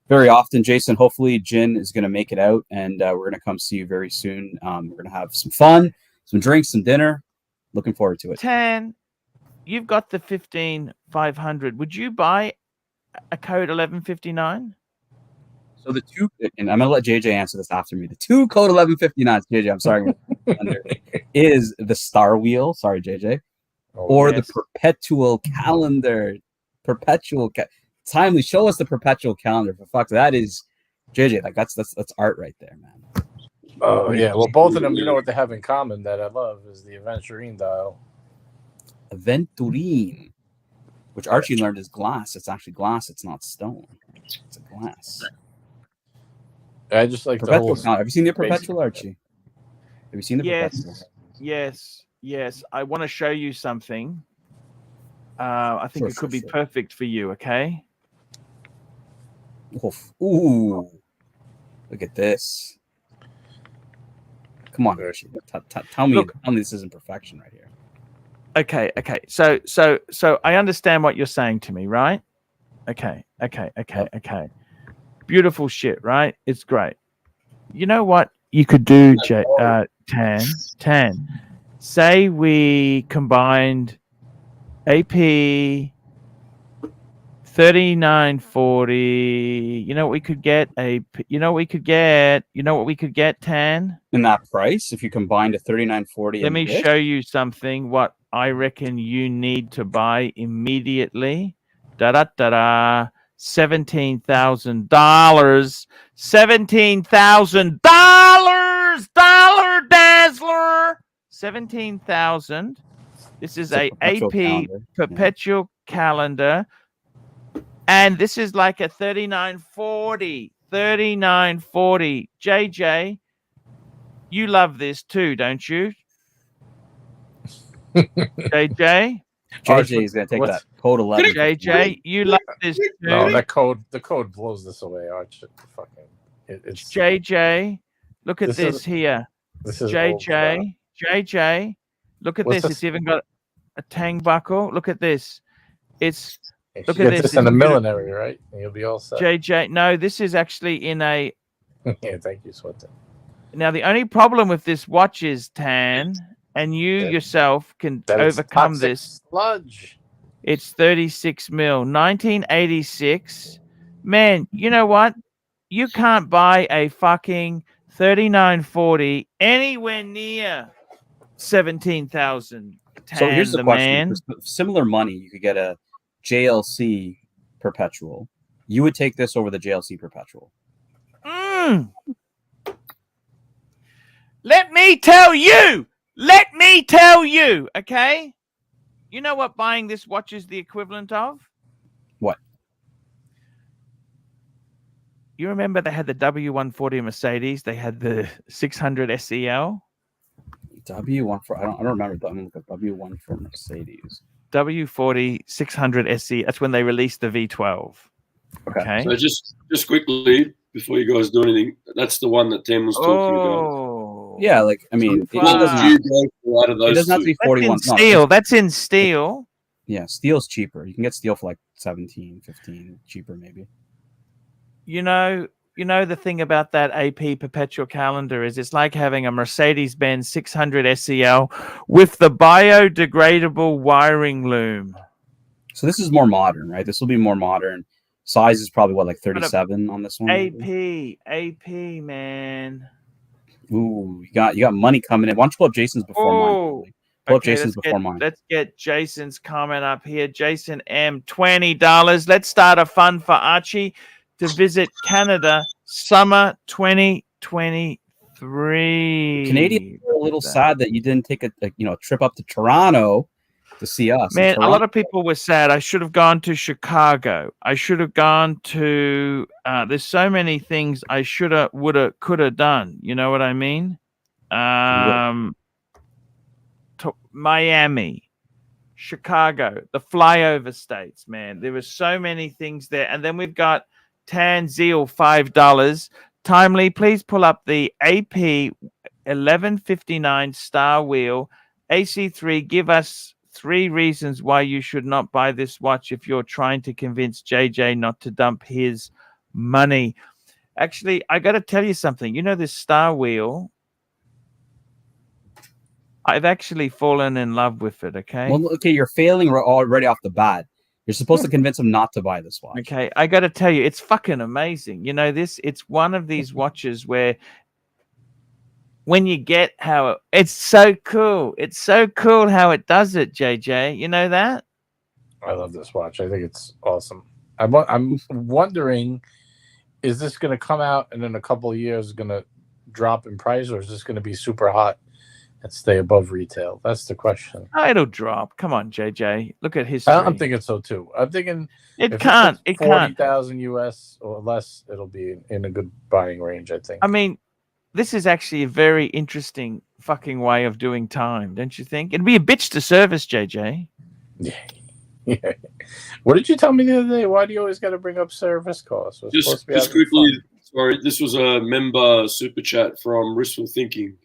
very often. Jason, hopefully Jin is going to make it out, and we're going to come see you very soon. We're going to have some fun, some drinks, some dinner. Looking forward to it. 10, you've got the 15500. Would you buy a code 1159? So the two, and I'm going to let JJ answer this after me. The two code 1159s, JJ, I'm sorry, is the Star Wheel. Sorry, JJ. The Perpetual Calendar. Timely, show us the Perpetual Calendar. For fuck, that is, JJ, like that's art right there, man. Oh, yeah. Well, both of them, you know what they have in common that I love is the Aventurine dial. Aventurine, which Archie learned is glass. It's actually glass. It's not stone. It's a glass. I just like Perpetual. Have you seen the Perpetual, Archie? Have you seen the Perpetual? Yes. I want to show you something. I think it could be perfect for you. Okay. Ooh, look at this. Come on, Archie. Tell me this isn't perfection right here. Okay. So I understand what you're saying to me, right? Okay. Beautiful shit, right? It's great. You know what you could do, Tan? Say we combined AP 3940. You know what we could get? You know what we could get, Tan? In that price, if you combined a 3940. Let me show you something. What I reckon you need to buy immediately. $17,000. $17,000. Dollar Dazzler. 17,000. This is It's a a perpetual AP calendar. perpetual calendar. And this is like a 3940. 3940. JJ, you love this too, don't you? JJ? JJ is going to take that code 11. JJ, you love this too? No, the code blows this away, Arch. It's JJ, look at this here. This is JJ, JJ, look at this. It's even got a tang buckle. Look at this. It's look at this. in a millinery, right? And you'll be all set. JJ, no, this is actually in a. Yeah, thank you, Sweater. Now the only problem with this watch is Tan, and you yourself can overcome this. Sludge. It's 36 mil, 1986. Man, you know what? You can't buy a fucking 3940 anywhere near 17,000. So here's the question: for similar money, you could get a JLC perpetual. You would take this over the JLC perpetual. Let me tell you. Let me tell you. Okay. You know what buying this watch is the equivalent of? What? You remember they had the W140 Mercedes? They had the 600 SEL. W1 for I don't remember. I'm gonna look at W1 for Mercedes. W40 600 SE. That's when they released the V12. Okay. So just quickly before you guys do anything, that's the one that Tim was talking about. Yeah, like I mean, it doesn't have to be 41. That's in steel. That's in steel. Yeah, steel's cheaper. You can get steel for like 17, 15 cheaper maybe. You know the thing about that AP perpetual calendar is it's like having a Mercedes-Benz 600 SEL with the biodegradable wiring loom. So this is more modern, right? This will be more modern. Size is probably what, like 37 on this one? AP, man. Ooh, you got money coming in. Why don't you pull up Jason's before mine? Pull up Jason's before mine. Let's get Jason's comment up here. Jason M, $20. Let's start a fund for Archie to visit Canada summer 2023. Canadians are a little sad that you didn't take a trip up to Toronto to see us. Man, a lot of people were sad. I should have gone to Chicago. I should have gone to there's so many things I shoulda, woulda, coulda done. You know what I mean? To Miami, Chicago, the flyover states, man. There were so many things there. And then we've got Tan Zeal, $5. Timely, please pull up the AP 1159 Star Wheel AC3. Give us 3 reasons why you should not buy this watch if you're trying to convince JJ not to dump his money. Actually, I got to tell you something. You know this Star Wheel? I've actually fallen in love with it, okay? Well, okay, you're failing already off the bat. You're supposed to convince him not to buy this watch. Okay, I got to tell you, it's fucking amazing. You know this? It's one of these watches where when you get how it's so cool. It's so cool how it does it, JJ. You know that? I love this watch. I think it's awesome. I'm wondering, is this going to come out and in a couple of years going to drop in price, or is this going to be super hot and stay above retail? That's the question. Oh, it'll drop. Come on, JJ. Look at history. I'm thinking so too. I'm thinking it can't. It can't. 40,000 US or less, it'll be in a good buying range, I think. I mean, this is actually a very interesting fucking way of doing time, don't you think? It'd be a bitch to service, JJ. Yeah. What did you tell me the other day? Why do you always got to bring up service costs? Just quickly, sorry, this was a member super chat from Wistful Thinking.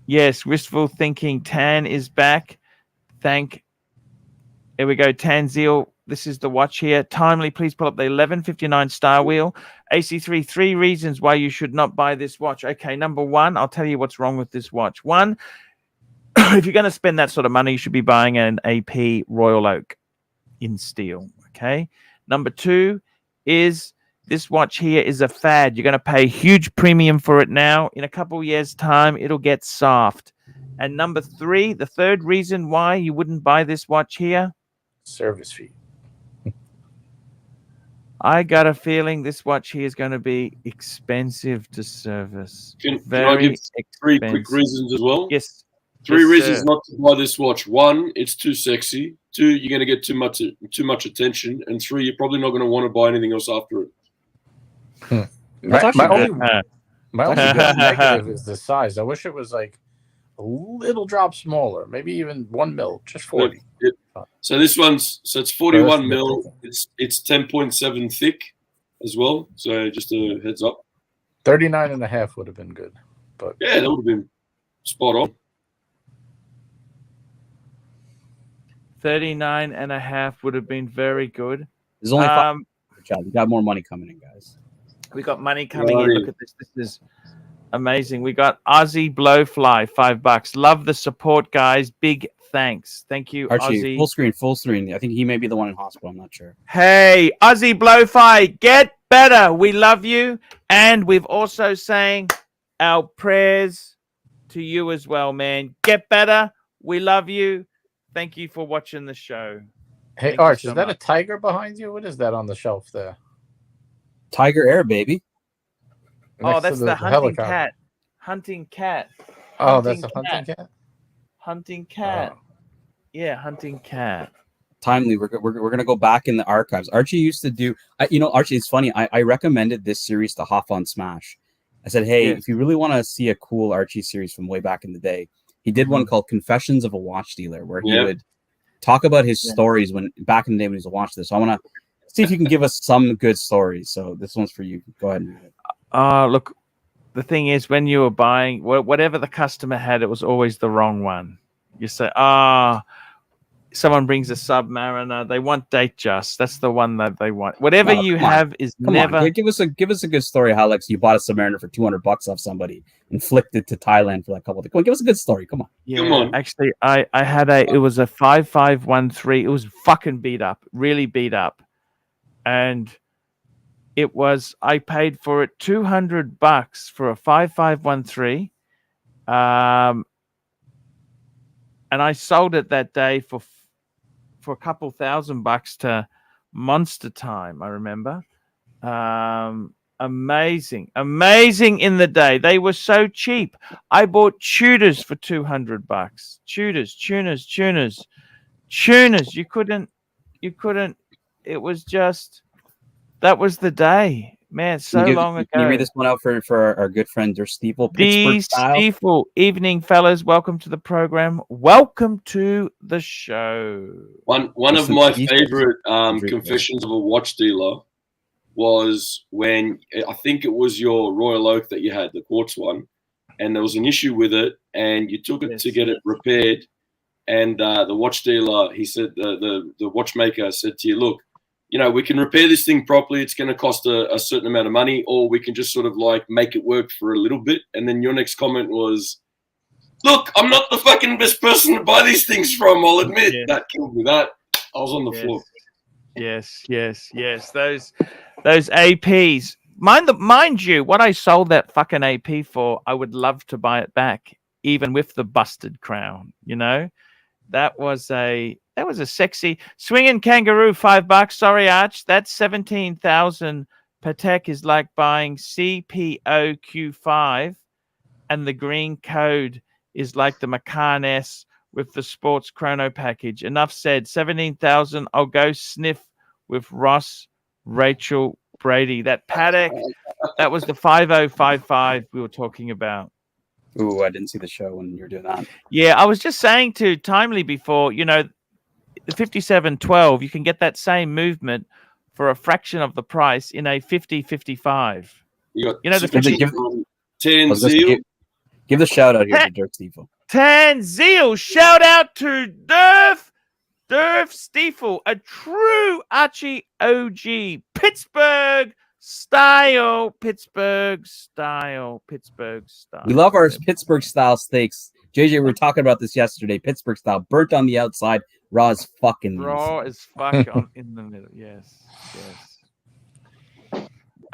Yes, Wistful Thinking. Tan is back. Here we go. Tan Zeal. This is the watch here. Timely, please pull up the 1159 Star Wheel. AC3, 3 reasons why you should not buy this watch. Okay, number 1, I'll tell you what's wrong with this watch. 1, if you're going to spend that sort of money, you should be buying an AP Royal Oak in steel. Okay. Number 2 is this watch here is a fad. You're going to pay a huge premium for it now. In a couple of years' time, it'll get soft. And number 3, the third reason why you wouldn't buy this watch here? Service fee. I got a feeling this watch here is going to be expensive to service. Can I give 3 quick reasons as well? Yes. Three Yes, reasons sir. not to buy this watch. One, it's too sexy. Two, you're going to get too much attention. And three, you're probably not going to want to buy anything else after it. My only actually big negative is the size. I wish it was like a little drop smaller, maybe even 1 mil, just 40. So this one's it's 41 mil. It's 10.7 thick as well. So just a heads up. 39.5 would have been good, but yeah, that would have been spot on. 39.5 would have been very good. There's only 5. We got more money coming in, guys. We got money coming in. Look at this. This is amazing. We got Aussie Blowfly, $5. Love the support, guys. Big thanks. Thank you, Archie. Aussie. Full screen. I think he may be the one in hospital. I'm not sure. Hey, Aussie Blowfly, get better. We love you. And we've also saying our prayers to you as well, man. Get better. We love you. Thank you for watching the show. Hey, Thank Arch, you so is that much. a tiger behind you? What is that on the shelf there? Tiger Air, baby. Oh, that's the hunting cat. Hunting cat. Oh, that's a hunting cat? Hunting cat. Oh. Yeah, hunting cat. Timely. We're going to go back in the archives. Archie used to do, Archie, it's funny. I recommended this series to Hoff on Smash. I said, hey, if you really want to see a cool Archie series from way back in the day, he did one called Confessions of a Watch Dealer, where he would talk about his stories when back in the day when he was a watch dealer. So I want to see if you can give us some good stories. So this one's for you. Go ahead. Look, the thing is, when you were buying whatever the customer had, it was always the wrong one. You say, someone brings a Submariner, they want Datejust. That's the one that they want. Whatever you have is never. On. Give us a good story how like you bought a Submariner for $200 off somebody and flipped it to Thailand for like a couple of days. Come on, give us a good story. Come on. Yeah, come on. Actually, I had it was a 5513. It was fucking beat up, really beat up, and I paid for it $200 for a 5513. And I sold it that day for a couple $1,000 to Monster Time, I remember. Amazing in the day. They were so cheap. I bought tuners for $200. Tuners. You couldn't. It was just, that was the day. Man, so long ago. Can you read this one out for our good friend Der Stiefel? Pittsburgh style. Stiefel. Evening, fellas. Welcome to the program. Welcome to the show. One of my favorite confessions of a watch dealer was when I think it was your Royal Oak that you had, the quartz one, and there was an issue with it, and you took it to get it repaired, and the watch dealer, he said, the watchmaker said to you, look, we can repair this thing properly. It's going to cost a certain amount of money, or we can just sort of like make it work for a little bit. And then your next comment was, look, I'm not the fucking best person to buy these things from. I'll admit that killed me. I was on the floor. Yes. Those APs. Mind you, what I sold that fucking AP for, I would love to buy it back, even with the busted crown. That was a sexy swinging kangaroo. $5. Sorry, Arch. That's 17,000 Patek is like buying CPOQ5, and the green code is like the Macan S with the sports chrono package. Enough said. 17,000. I'll go sniff with Ross, Rachel, Brady. That Patek, that was the 5055 we were talking about. Ooh, I didn't see the show when you were doing that. Yeah, I was just saying to Timely before, the 5712, you can get that same movement for a fraction of the price in a 5055. The Tan Zeal. Give the shout out here to Dirk Stiefel. Tan Zeal, shout out to Durf Stiefel, a true Archie OG, Pittsburgh style. We love our Pittsburgh style steaks. JJ, we were talking about this yesterday. Pittsburgh style, burnt on the outside, raw as fucking. Raw as fuck in the middle. Yes.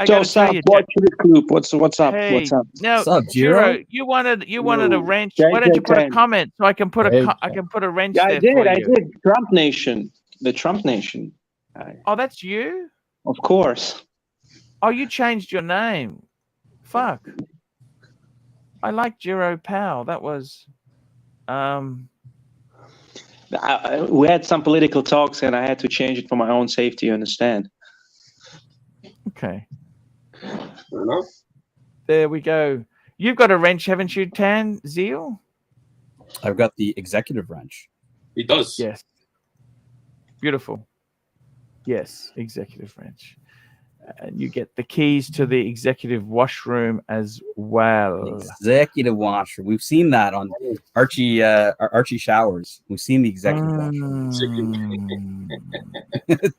Joseph, watch the club. What's up? Hey, what's up? Now, what's up, Giro? You wanted a wrench. Why don't you put a comment so I can put a wrench there? I did. Trump Nation. The Trump Nation. Oh, that's you? Of course. Oh, you changed your name. Fuck. I like Giro Powell. That was We had some political talks, and I had to change it for my own safety. You understand? Okay. Fair enough. There we go. You've got a wrench, haven't you, Tan Zeal? I've got the executive wrench. He does. Yes. Beautiful. Yes, executive wrench. And you get the keys to the executive washroom as well. Executive washroom. We've seen that on Archie showers. We've seen the executive washroom.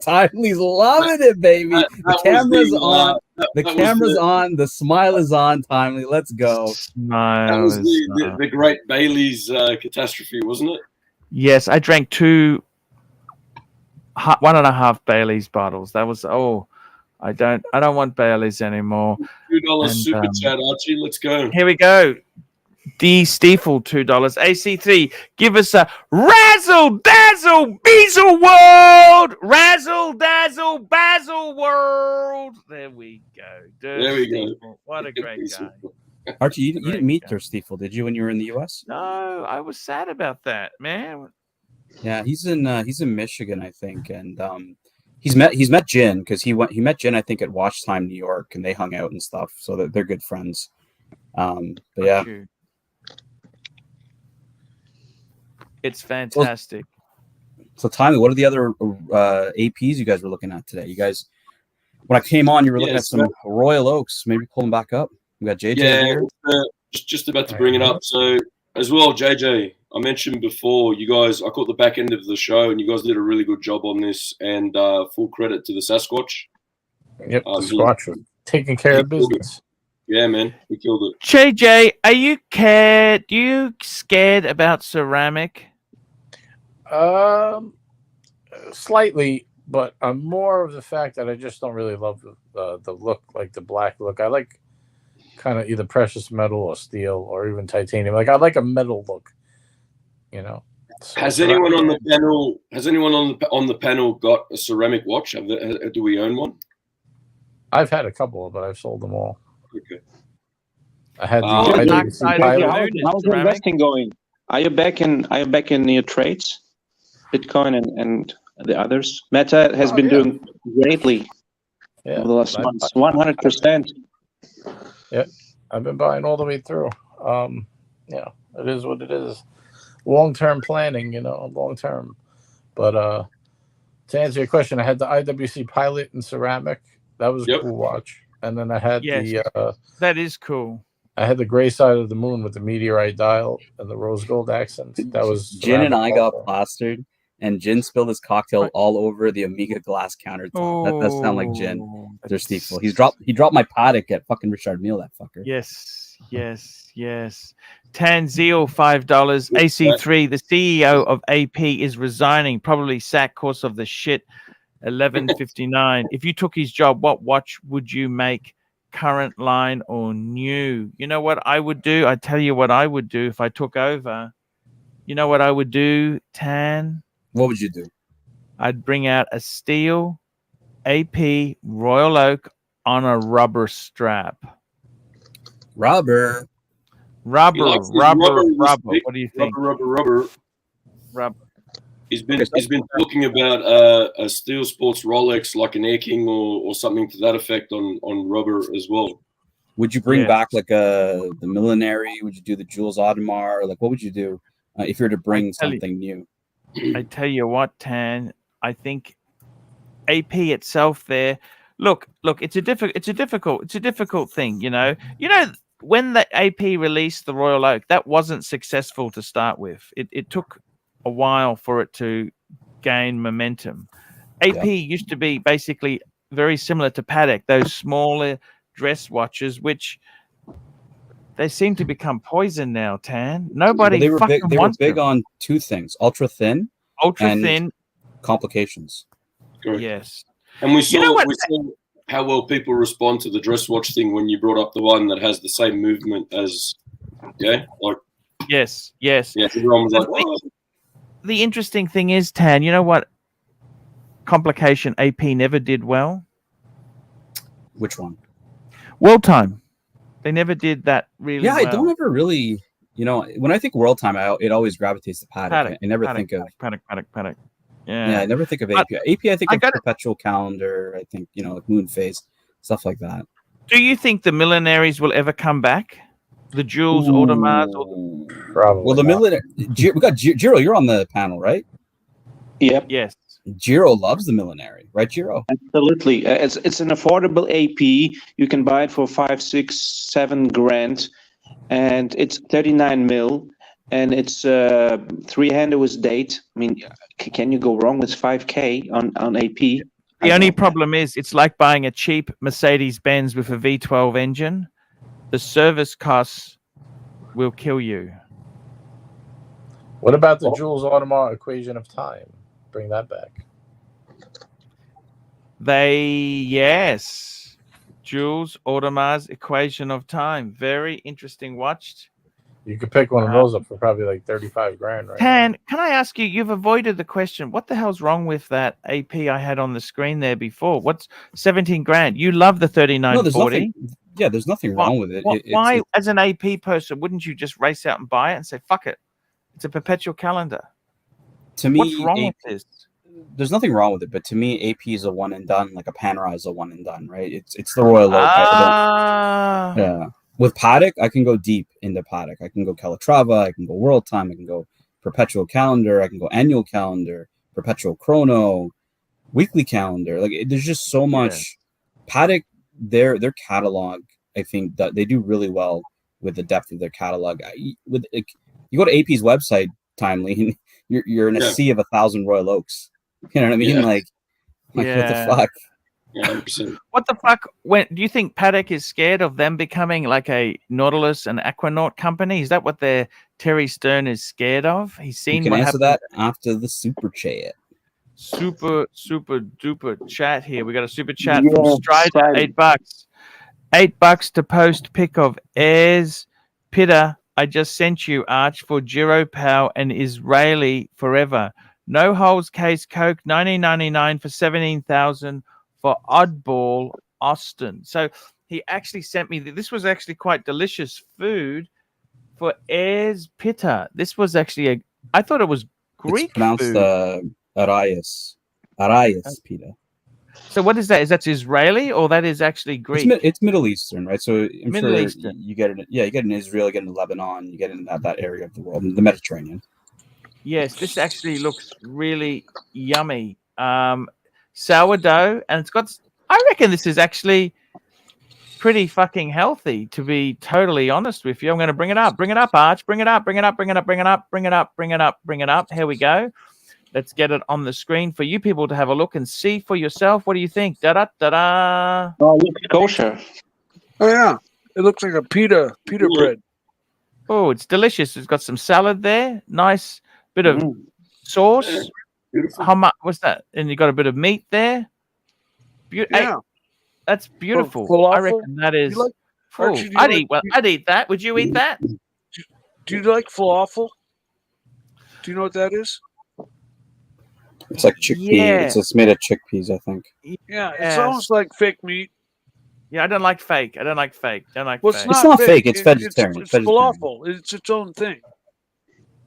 Timely's loving it, baby. The camera's on. The camera's on. The smile is on. Timely, let's go. That was the Great Bailey's catastrophe, wasn't it? Yes, I drank 1.5 Bailey's bottles. That was I don't want Bailey's anymore. $2 super chat, Archie. Let's go. Here we go. D Stiefel, $2. AC3, give us a razzle dazzle beazle world. Razzle dazzle basil world. There we go. There we go. What a great guy. Archie, you didn't meet Dirk Stiefel, did you, when you were in the US? No, I was sad about that, man. Yeah, he's in Michigan, I think, and he's met Jin, because he met Jin, I think, at Watch Time New York, and they hung out and stuff, so they're good friends. But yeah, it's fantastic. So Timely, what are the other APs you guys were looking at today? You guys, when I came on, you were looking at some Royal Oaks. Maybe pull them back up. We got JJ here. Just about to bring it up. So as well, JJ, I mentioned before, you guys, I caught the back end of the show, and you guys did a really good job on this, and full credit to the Sasquatch. Yep, the Sasquatch was taking care of business. Yeah, man, he killed it. JJ, are you scared about ceramic? Slightly, but I'm more of the fact that I just don't really love the look, like the black look. I like kind of either precious metal or steel or even titanium. Like I like a metal look, you know. So has anyone on the panel? Has anyone on the panel got a ceramic watch? Do we own one? I've had a couple, but I've sold them all. Okay. I had how's your investing going? Are you back in your trades, Bitcoin and the others? Meta has been doing greatly over the last months. 100%. Yeah, I've been buying all the way through. Yeah, it is what it is. Long-term planning, long-term. But to answer your question, I had the IWC Pilot in ceramic. That was a cool watch. And then I had that is cool. I had the gray side of the moon with the meteorite dial and the rose gold accent. That was Jin and I got plastered, and Jin spilled his cocktail all over the Omega glass countertop. That sound like Jin. There's Stiefel. He dropped my paddock at fucking Richard Mille, that fucker. Yes. Tanzeal, $5. AC3, the CEO of AP is resigning, probably sacked course of the shit. 11.59. If you took his job, what watch would you make? Current line or new? You know what I would do? I tell you what I would do if I took over. You know what I would do, Tan? What would you do? I'd bring out a steel AP Royal Oak on a rubber strap. Rubber. What do you think? Rubber. He's been talking about a Steel Sports Rolex, like an Air King or something to that effect on rubber as well. Would you bring back like the Millenary? Would you do the Jules Audemars? Like, what would you do if you were to bring something new? I tell you what, Tan. I think AP itself there. Look. It's a difficult thing. When the AP released the Royal Oak, that wasn't successful to start with. It took a while for it to gain momentum. AP used to be basically very similar to Patek, those smaller dress watches, which they seem to become poison now, Tan. Nobody they were wants big them. on two things: ultra thin, complications. Correct. Yes. And we saw how well people respond to the dress watch thing when you brought up the one that has the same movement as Yes. Everyone was like, oh. The interesting thing is, Tan, you know what complication AP never did well? Which one? World Time. They never did that really well. I don't ever really You know, when I think world time, it always gravitates to paddock. I never think of paddock. Yeah, I never think of AP. AP, I think of perpetual calendar. I think, you know, like moon phase, stuff like that. Do you think the millenaries will ever come back? The Jules Audemars? Probably. Well, the millenary. We got Giro. You're on the panel, right? Yep. Yes. Giro loves the millenary, right, Giro? Absolutely. It's an affordable AP. You can buy it for 5, 6, 7 grand, and it's 39 mil, and it's 3-hander with date. I mean, can you go wrong with 5K on AP? The only problem is it's like buying a cheap Mercedes-Benz with a V12 engine. The service costs will kill you. What about the Jules Audemars equation of time? Bring that back. Yes. Jules Audemars equation of time. Very interesting watch. You could pick one of those up for probably like 35 grand, right? Can I ask you, you've avoided the question, what the hell's wrong with that AP I had on the screen there before? What's 17 grand? You love the 3940. No, there's nothing wrong with it. Why, as an AP person, wouldn't you just race out and buy it and say, fuck it? It's a perpetual calendar. To me, what's wrong with this? There's nothing wrong with it, but to me, AP is a one and done, like a Panerai is a one and done, right? It's the Royal Oak. Yeah. With paddock, I can go deep into paddock. I can go Calatrava, I can go World Time, I can go Perpetual Calendar, I can go Annual Calendar, Perpetual Chrono, Weekly Calendar. Like, there's just so much. Paddock, their catalog, I think that they do really well with the depth of their catalog. You go to AP's website, Timely, and you're in a sea of 1,000 Royal Oaks. You know what I mean? Like what the fuck? Yeah, 100%. What the fuck? Do you think Paddock is scared of them becoming like a Nautilus and Aquanaut company? Is that what Terry Stern is scared of? He's seen. You can answer that after the super chat. Super duper chat here. We got a super chat from Strider, $8. $8 to post pic of Ayers Pitta. I just sent you, Arch, for Giro Pow and Israeli forever. No holes case Coke, 1999 for 17,000 for Oddball Austin. So he actually sent me this was actually quite delicious food for Ayers Pitta. This was actually I thought it was Greek. It's pronounced food. Archies Pitta. So what is that? Is that Israeli or that is actually Greek? It's Middle Eastern, right? So I'm Middle sure Eastern. You get it. Yeah, you get in Israel, you get in Lebanon, you get in that area of the world, the Mediterranean. Yes, this actually looks really yummy. Sourdough, and it's got. I reckon this is actually pretty fucking healthy. To be totally honest with you, I'm going to bring it up, Arch, bring it up. Here we go. Let's get it on the screen for you people to have a look and see for yourself. What do you think? Da. Oh, look, kosher. Oh yeah, it looks like a pita bread. Oh, it's delicious. It's got some salad there. Nice bit of sauce. Beautiful. How much was that? And you got a bit of meat there. Hey, that's beautiful. I reckon that is. Archie, I'd eat that. Would you eat that? Do you like falafel? Do you know what that is? It's like chickpea. Yeah. It's made of chickpeas, I think. Yeah, it's almost like fake meat. Yeah, I don't like fake. Well, fake. It's not fake. It's vegetarian. It's falafel. It's its own thing.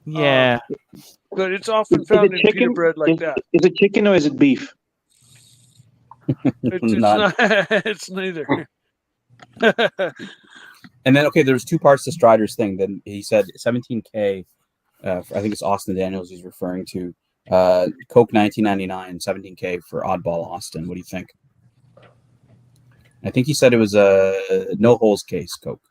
Yeah. But it's often found in pita bread like that. Is it chicken or is it beef? It's not. It's neither. And then, okay, there's two parts to Strider's thing. Then he said 17K. I think it's Austin Daniels he's referring to. Coke 1999, 17K for Oddball Austin. What do you think? I think he said it was a no holes case Coke.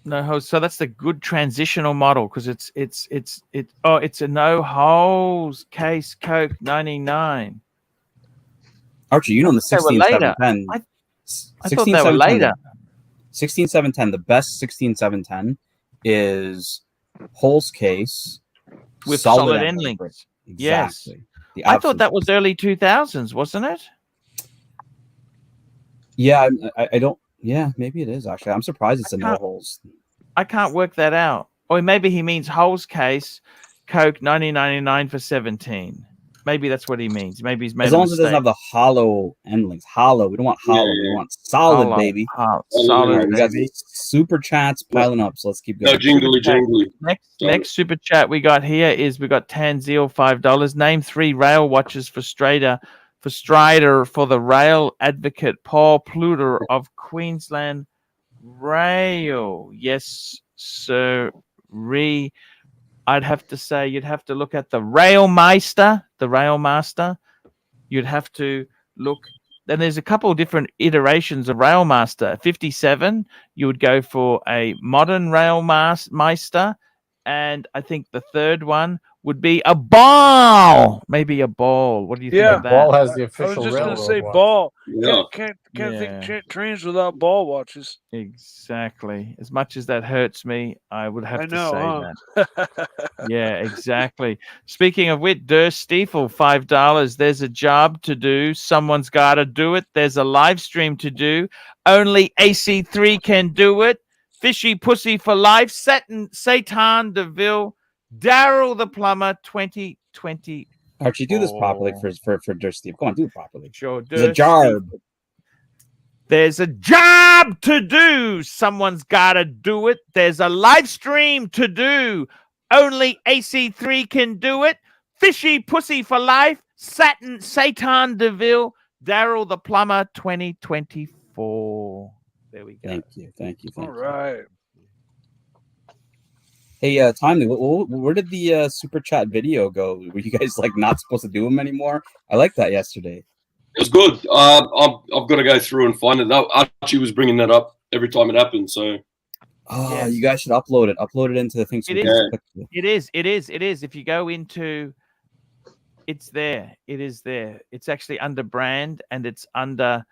No holes. So that's the good transitional model because it's a no holes case Coke 99. Archie, you know the 16710. I thought they were later. 16710. The best 16710 is holes case with solid end links. Exactly. Yes. I thought that was early 2000s, wasn't it? Yeah, I don't. Yeah, maybe it is actually. I'm surprised it's a no holes. I can't work that out. Or maybe he means holes case Coke 1999 for 17. Maybe that's what he means. Maybe he's made as long as it doesn't have the hollow endings. Hollow. We don't want hollow. We want solid, baby. Solid. Right, we got super chats piling up, so let's keep going. No jingly jangly. Next super chat we got here is we got Tanzil $5. Name 3 rail watches for Strider for the rail advocate Paul Pluter of Queensland Rail. Yes, sir. I'd have to say you'd have to look at the Railmaster. You'd have to look. Then there's a couple of different iterations of Railmaster. 57, you would go for a modern Railmaster. And I think the third one would be a ball. Maybe a ball. What do you think of that? Ball has the official. I was just going to say watch. ball. Yeah. Can't think trains without ball watches. Exactly. As much as that hurts me, I would have to say that. Yeah, exactly. Speaking of which, Der Stiefel, $5. There's a job to do. Someone's got to do it. There's a live stream to do. Only AC3 can do it. Fishy Pussy for Life, Satan DeVille, Daryl the Plumber, 2020. Archie, do this properly for Der Steve. Come on, do it properly. Sure. There's a job. There's a job to do. Someone's got to do it. There's a live stream to do. Only AC3 can do it. Fishy Pussy for Life, Satan DeVille, Daryl the Plumber, 2024. There we go. Thank you. All right. Hey, Timely, where did the super chat video go? Were you guys like not supposed to do them anymore? I liked that yesterday. It was good. I've got to go through and find it. Archie was bringing that up every time it happened. So, you guys should upload it. Upload it into the thing. So it is. If you go into, it's there. It is there. It's actually under brand, and it's under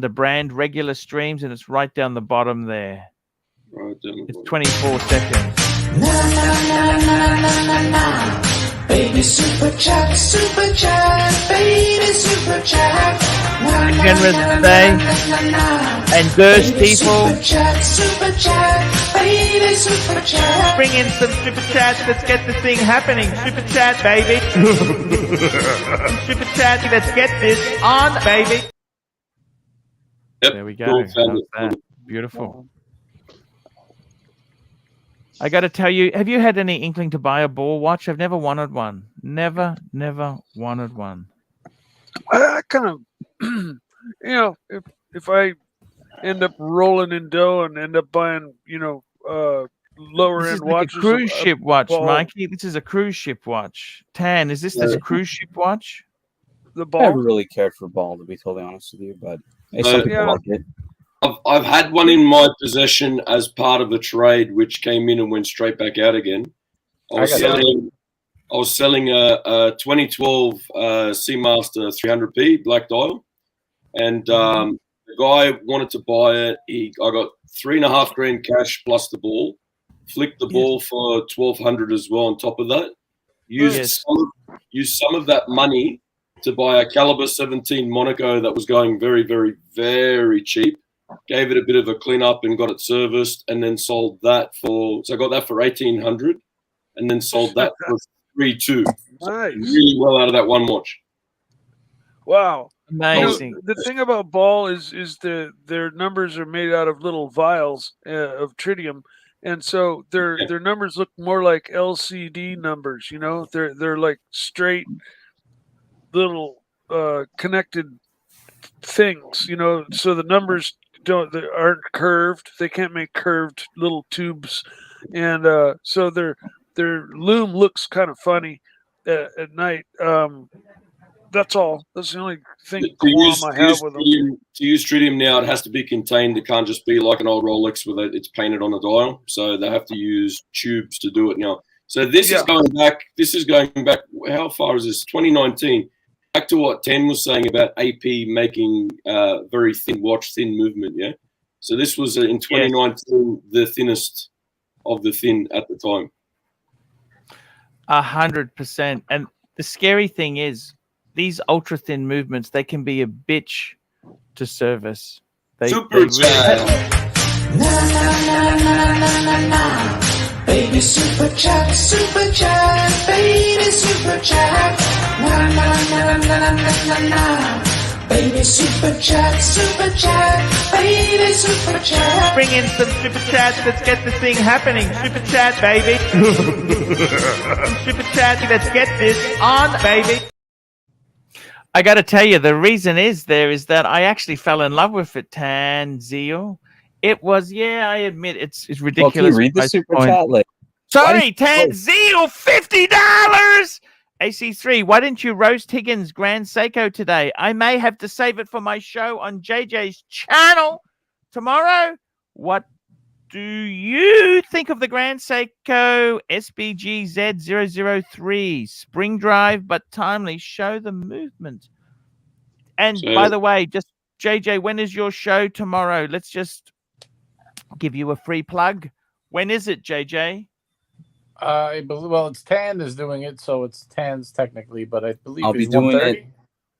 brand regular streams, and it's right down the bottom there. Right down the it's bottom. 24 seconds. Baby super chat, baby super chat. Generous Day and those people. Super chat, baby super chat. Bring in some super chats. Let's get this thing happening. Super chat, baby. Super chat. Let's get this on, baby. Yep. There we go. That. Beautiful. I got to tell you, have you had any inkling to buy a ball watch? I've never wanted one. Never wanted one. I kind of, if I end up rolling in dough and end up buying, lower end watches. A cruise ship watch, Mikey. This is a cruise ship watch. Tan, is this a cruise ship watch? The ball. I never really cared for ball, to be totally honest with you, but some people like it. I've had one in my possession as part of a trade, which came in and went straight back out again. I was selling a 2012 Seamaster 300p black dial, and the guy wanted to buy it. I got $3,500 cash plus the ball. Flicked the ball for $1,200 as well on top of that. Used some of that money to buy a caliber 17 Monaco that was going very, very, very cheap. Gave it a bit of a clean up and got it serviced, and then sold that so I got that for $1,800, and then sold that for $3,200. Nice. Really well out of that one watch. Wow. Amazing. The thing about ball is their numbers are made out of little vials of tritium, and so their numbers look more like LCD numbers. They're like straight little connected things. So the numbers aren't curved. They can't make curved little tubes, and so their loom looks kind of funny at night. That's all. That's the only thing I have with them. To use tritium now, it has to be contained. It can't just be like an old Rolex where it's painted on a dial. So they have to use tubes to do it now. So this is going back. How far is this? 2019. Back to what Ten was saying about AP making very thin watch, thin movement. Yeah. So this was in 2019 the thinnest of the thin at the time. 100%. And the scary thing is, these ultra thin movements, they can be a bitch to service. Super chat. Baby super chat, baby super chat. Na na na na na na na na. Baby super chat, baby super chat. Bring in some super chats. Let's get this thing happening. Super chat, baby. Super chat. Let's get this on, baby. I got to tell you, the reason is that I actually fell in love with it, Tanzio. It was, I admit, it's ridiculous. Well, can you read the super chat? Like, sorry, Tanzio, $50. AC3, why didn't you roast Higgins Grand Seiko today? I may have to save it for my show on JJ's channel tomorrow. What do you think of the Grand Seiko SBGZ003? Spring drive, but timely. Show the movement. And by the way, just JJ, when is your show tomorrow? Let's just give you a free plug. When is it, JJ? I believe, well, it's Tan is doing it, so it's Tan's technically, but I believe I'll be doing it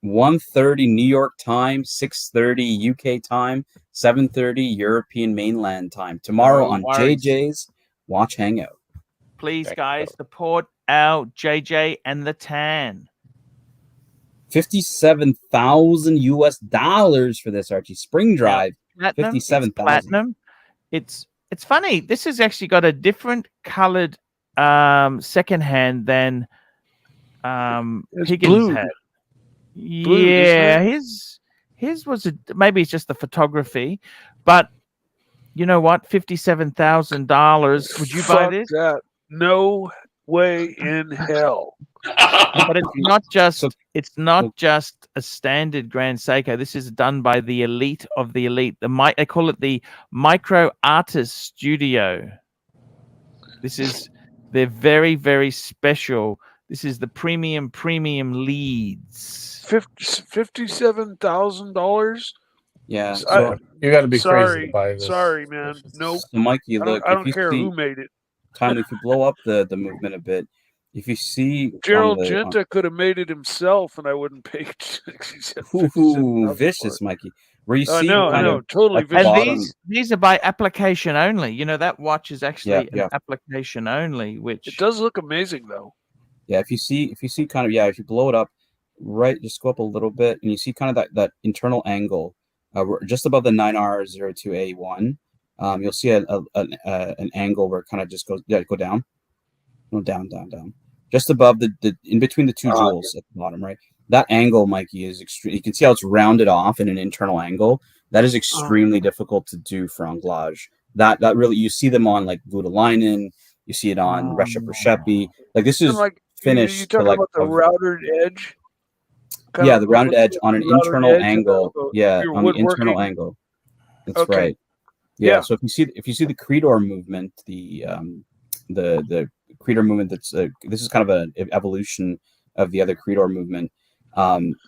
1:30 New York time, 6:30 UK time, 7:30 European mainland time tomorrow on JJ's Watch Hangout. Please, guys, support our JJ and the Tan. $57,000 for this Archie Spring Drive. Platinum. 57,000. Platinum. It's funny. This has actually got a different colored secondhand than Higgins had. Blue, yeah, his was maybe it's just the photography, but you know what? $57,000. Would you buy this? That. No way in hell. But it's not just a standard Grand Seiko. This is done by the elite of the elite. They call it the Micro Artist Studio. They're very, very special. This is the premium leads. $57,000. Yeah, so you got to be crazy to buy this. Sorry, man. Nope. So Mikey, look, I don't care who made it. Kindly, if you blow up the movement a bit, if you see Gerald Genta could have made it himself, and I wouldn't pay. Ooh, vicious, Mikey. Where you see, I know, totally vicious. And these are by application only. You know, that watch is actually an application only, which it does look amazing, though. Yeah, if you see kind of if you blow it up, right, just go up a little bit, and you see kind of that internal angle, just above the 9R02A1. You'll see an angle where it kind of just goes go down, down, just above the in between the two jewels at the bottom, right? That angle, Mikey, is extreme. You can see how it's rounded off in an internal angle. That is extremely difficult to do for anglage. That really, you see them on like Voutilainen, you see it on Resha Pershepi. Like this is finished. You talking about the routed edge? Yeah, the rounded edge on an internal angle. Yeah, on the internal angle. That's right. Yeah. So if you see the Creedor movement, the Creedor movement, this is kind of an evolution of the other Creedor movement.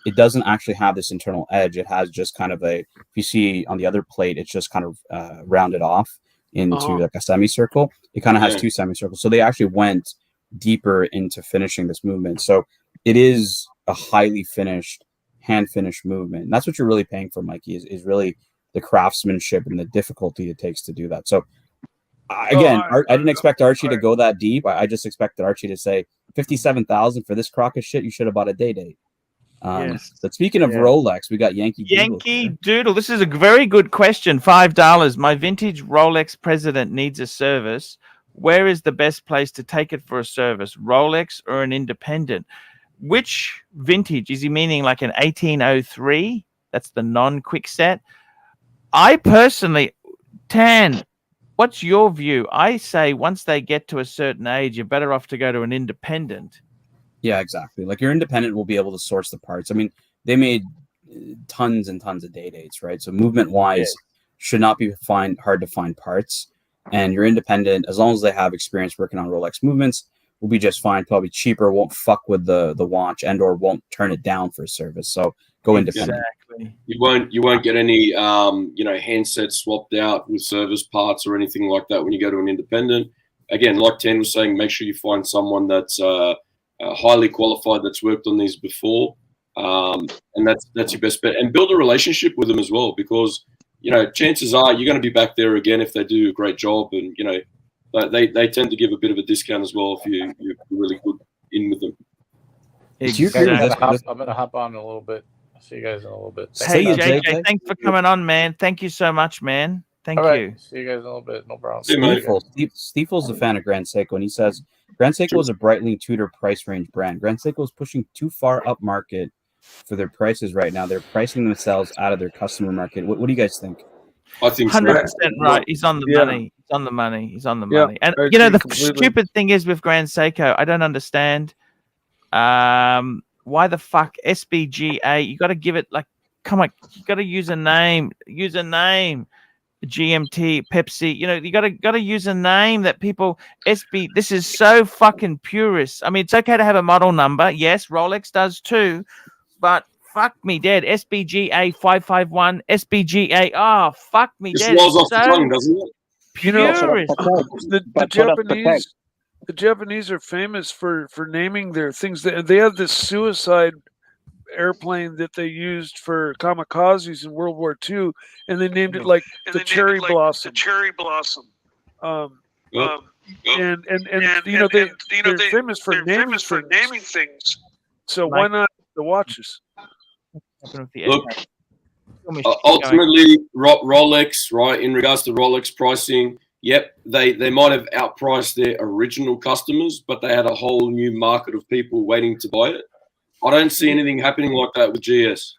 It doesn't actually have this internal edge. It has just kind of if you see on the other plate, it's just kind of rounded off into like a semicircle. It kind of has two semicircles. So they actually went deeper into finishing this movement. So it is a highly finished, hand finished movement. And that's what you're really paying for, Mikey, is really the craftsmanship and the difficulty it takes to do that. So again, I didn't expect Archie to go that deep. I just expected Archie to say 57,000 for this crock of shit. You should have bought a day. But speaking of Rolex, we got Yankee Doodle. This is a very good question. $5. My vintage Rolex President needs a service. Where is the best place to take it for a service? Rolex or an independent? Which vintage? Is he meaning like an 1803? That's the non-quick set. I personally, Tan, what's your view? I say once they get to a certain age, you're better off to go to an independent. Yeah, exactly. Like your independent will be able to source the parts. I mean, they made tons and tons of dates, right? So movement-wise, should not be hard to find parts. And your independent, as long as they have experience working on Rolex movements, will be just fine. Probably cheaper, won't fuck with the watch, and or won't turn it down for service. So go independent. Exactly. You won't get any handsets swapped out with service parts or anything like that when you go to an independent. Again, like Tan was saying, make sure you find someone that's highly qualified, that's worked on these before, and that's your best bet. And build a relationship with them as well, because chances are you're going to be back there again if they do a great job, and but they tend to give a bit of a discount as well if you're really good in with them. Exactly. I'm gonna hop on in a little bit. I'll see you guys in a little bit. Hey, JJ, thanks for coming on, man. Thank you so much, man. Thank you. See you guys in a little bit. No problem. Steeple's a fan of Grand Seiko, and he says Grand Seiko is a Breitling Tudor price range brand. Grand Seiko is pushing too far up market for their prices right now. They're pricing themselves out of their customer market. What do you guys think? I think 100% right. He's on the money. He's on the money. He's on the money. And you know, the stupid thing is with Grand Seiko, I don't understand. Why the fuck SBGA? You got to give it like, come on, you got to use a name. Use a name. GMT, Pepsi. You know, you got to use a name that people. SB. This is so fucking purist. I mean, it's okay to have a model number. Yes, Rolex does too, but fuck me dead. SBGA 551. SBGA. Oh, fuck me dead. It rolls off the tongue, doesn't it? You know, the Japanese are famous for naming their things. They have this suicide airplane that they used for kamikazes in World War II, and they named it like the Cherry Blossom. The Cherry Blossom. And you know they're famous for naming things. So why not the watches? Look, ultimately, Rolex, right? In regards to Rolex pricing, yep, they might have outpriced their original customers, but they had a whole new market of people waiting to buy it. I don't see anything happening like that with GS.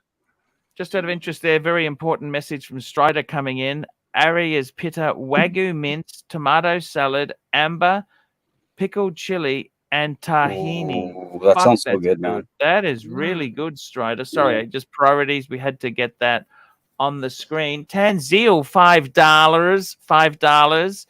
Just out of interest there, very important message from Strider coming in. Arias Pitta, Wagyu mince, tomato salad, amber, pickled chili, and tahini. Ooh, that sounds so good, man. That is really good, Strider. Sorry, just priorities. We had to get that on the screen. Tanzil, $5. $5.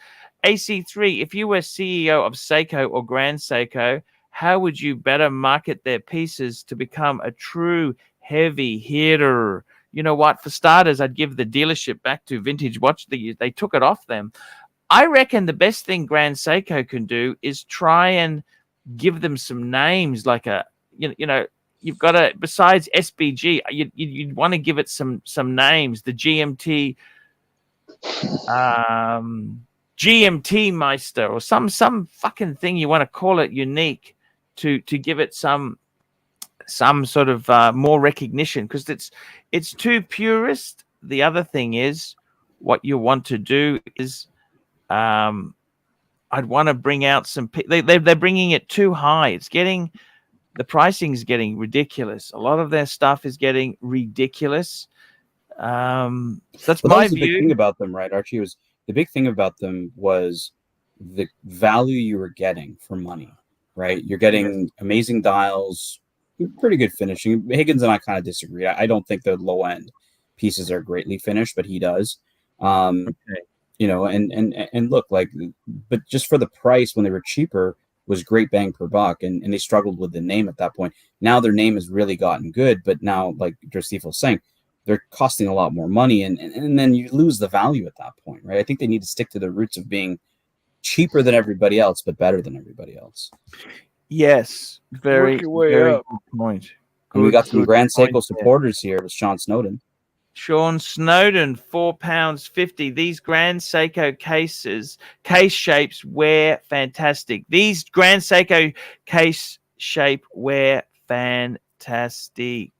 AC3, if you were CEO of Seiko or Grand Seiko, how would you better market their pieces to become a true heavy hitter? You know what? For starters, I'd give the dealership back to Vintage Watch. They took it off them. I reckon the best thing Grand Seiko can do is try and give them some names, like you know, you've got to, besides SBG, you'd want to give it some names. The GMT, GMT Meister, or some fucking thing you want to call it unique to give it some sort of more recognition, because it's too purist. The other thing is, what you want to do is I'd want to bring out some. They're bringing it too high. It's getting, the pricing is getting ridiculous. A lot of their stuff is getting ridiculous. That's my view. The big thing about them, right, Archie? The big thing about them was the value you were getting for money, right? You're getting amazing dials, pretty good finishing. Higgins and I kind of disagree. I don't think the low end pieces are greatly finished, but he does. You know, and look, like, but just for the price when they were cheaper was great bang per buck, and they struggled with the name at that point. Now their name has really gotten good, but now, like Steve was saying, they're costing a lot more money, and then you lose the value at that point, right? I think they need to stick to the roots of being cheaper than everybody else, but better than everybody else. Yes, very good point. And we got some Grand Seiko supporters here with Sean Snowden. Sean Snowden, £4.50. These Grand Seiko case shapes wear fantastic. These Grand Seiko case shape wear fantastic.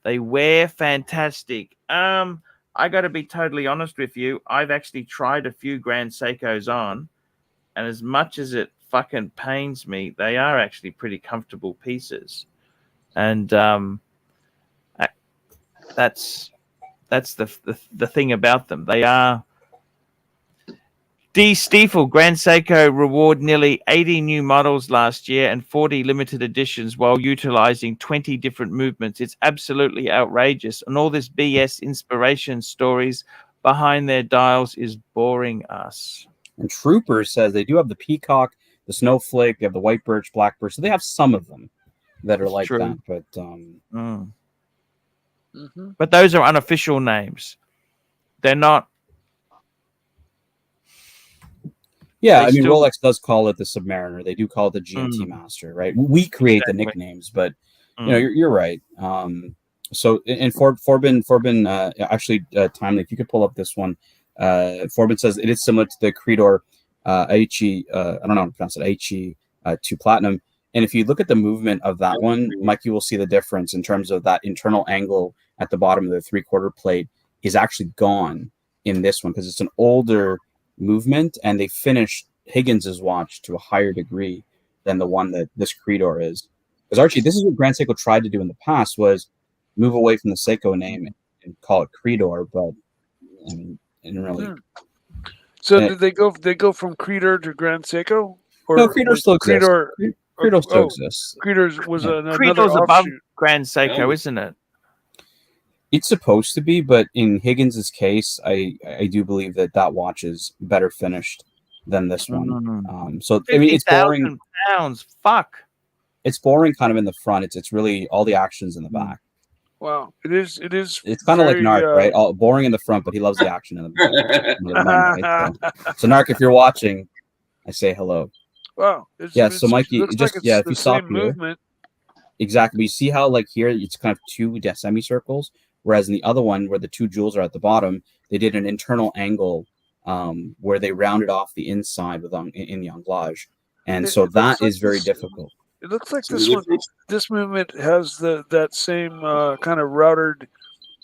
They wear fantastic. I got to be totally honest with you. I've actually tried a few Grand Seikos on, and as much as it fucking pains me, they are actually pretty comfortable pieces. And that's the thing about them. They are. D. Stiefel, Grand Seiko reward nearly 80 new models last year and 40 limited editions while utilizing 20 different movements. It's absolutely outrageous. And all this BS inspiration stories behind their dials is boring us. And Trooper says they do have the Peacock, the Snowflake, they have the White Birch, Black Birch. So they have some of them that are like that. But But those are unofficial names. They're not. Yeah, I mean, Rolex does call it the Submariner. They do call it the GMT Master, right? We create the nicknames, but you know, you're right. So, and Forbin, actually, Timely, if you could pull up this one, Forbin says it is similar to the Creedor Aichi, I don't know how to pronounce it, Aichi 2 Platinum. And if you look at the movement of that one, Mike, you will see the difference in terms of that internal angle at the bottom of the 3/4 plate is actually gone in this one because it's an older movement, and they finished Higgins's watch to a higher degree than the one that this Creedor is. Because Archie, this is what Grand Seiko tried to do in the past, was move away from the Seiko name and call it Creedor, but I mean, it didn't really. So did they go from Creedor to Grand Seiko? Or no, Creedor still exists. Creedor still exists. Creedor was another Creedor's above offshoot. Grand Seiko, isn't it? It's supposed to be, but in Higgins's case, I do believe that watch is better finished than this one. So I mean, it's boring. £50,000. Fuck. It's boring, kind of in the front. It's really all the actions in the back. Wow, it is. It's kind of like Narc, right? All boring in the front, but he loves the action in the back. So Narc, if you're watching, I say hello. Wow. So Mikey, just like if you stop here, movement. exactly. You see how like here it's kind of two semicircles, whereas in the other one where the two jewels are at the bottom, they did an internal angle where they rounded off the inside in the anglage, and so that is very difficult. It looks like this movement has that same kind of routed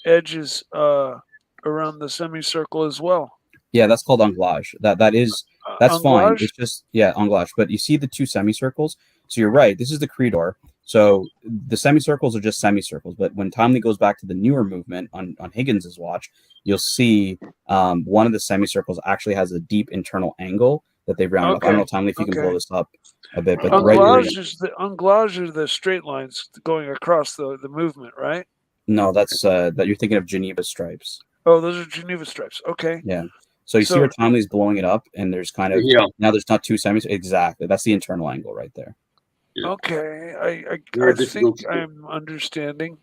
edges around the semicircle as well. Yeah, that's called anglage. That's anglage? fine. It's just anglage. But you see the two semicircles. So you're right. This is the Creedor. So the semicircles are just semicircles. But when Timely goes back to the newer movement on Higgins's watch, you'll see one of the semicircles actually has a deep internal angle that they round up. I don't know, Timely, if you can blow this up a bit. But anglage are the straight lines going across the movement, right? No, that's that you're thinking of Geneva stripes. Oh, those are Geneva stripes. Okay. Yeah. So you see where Timely's blowing it up, and there's kind of now there's not two semis. Exactly, that's the internal angle right there. Yeah. Okay, I think I'm understanding,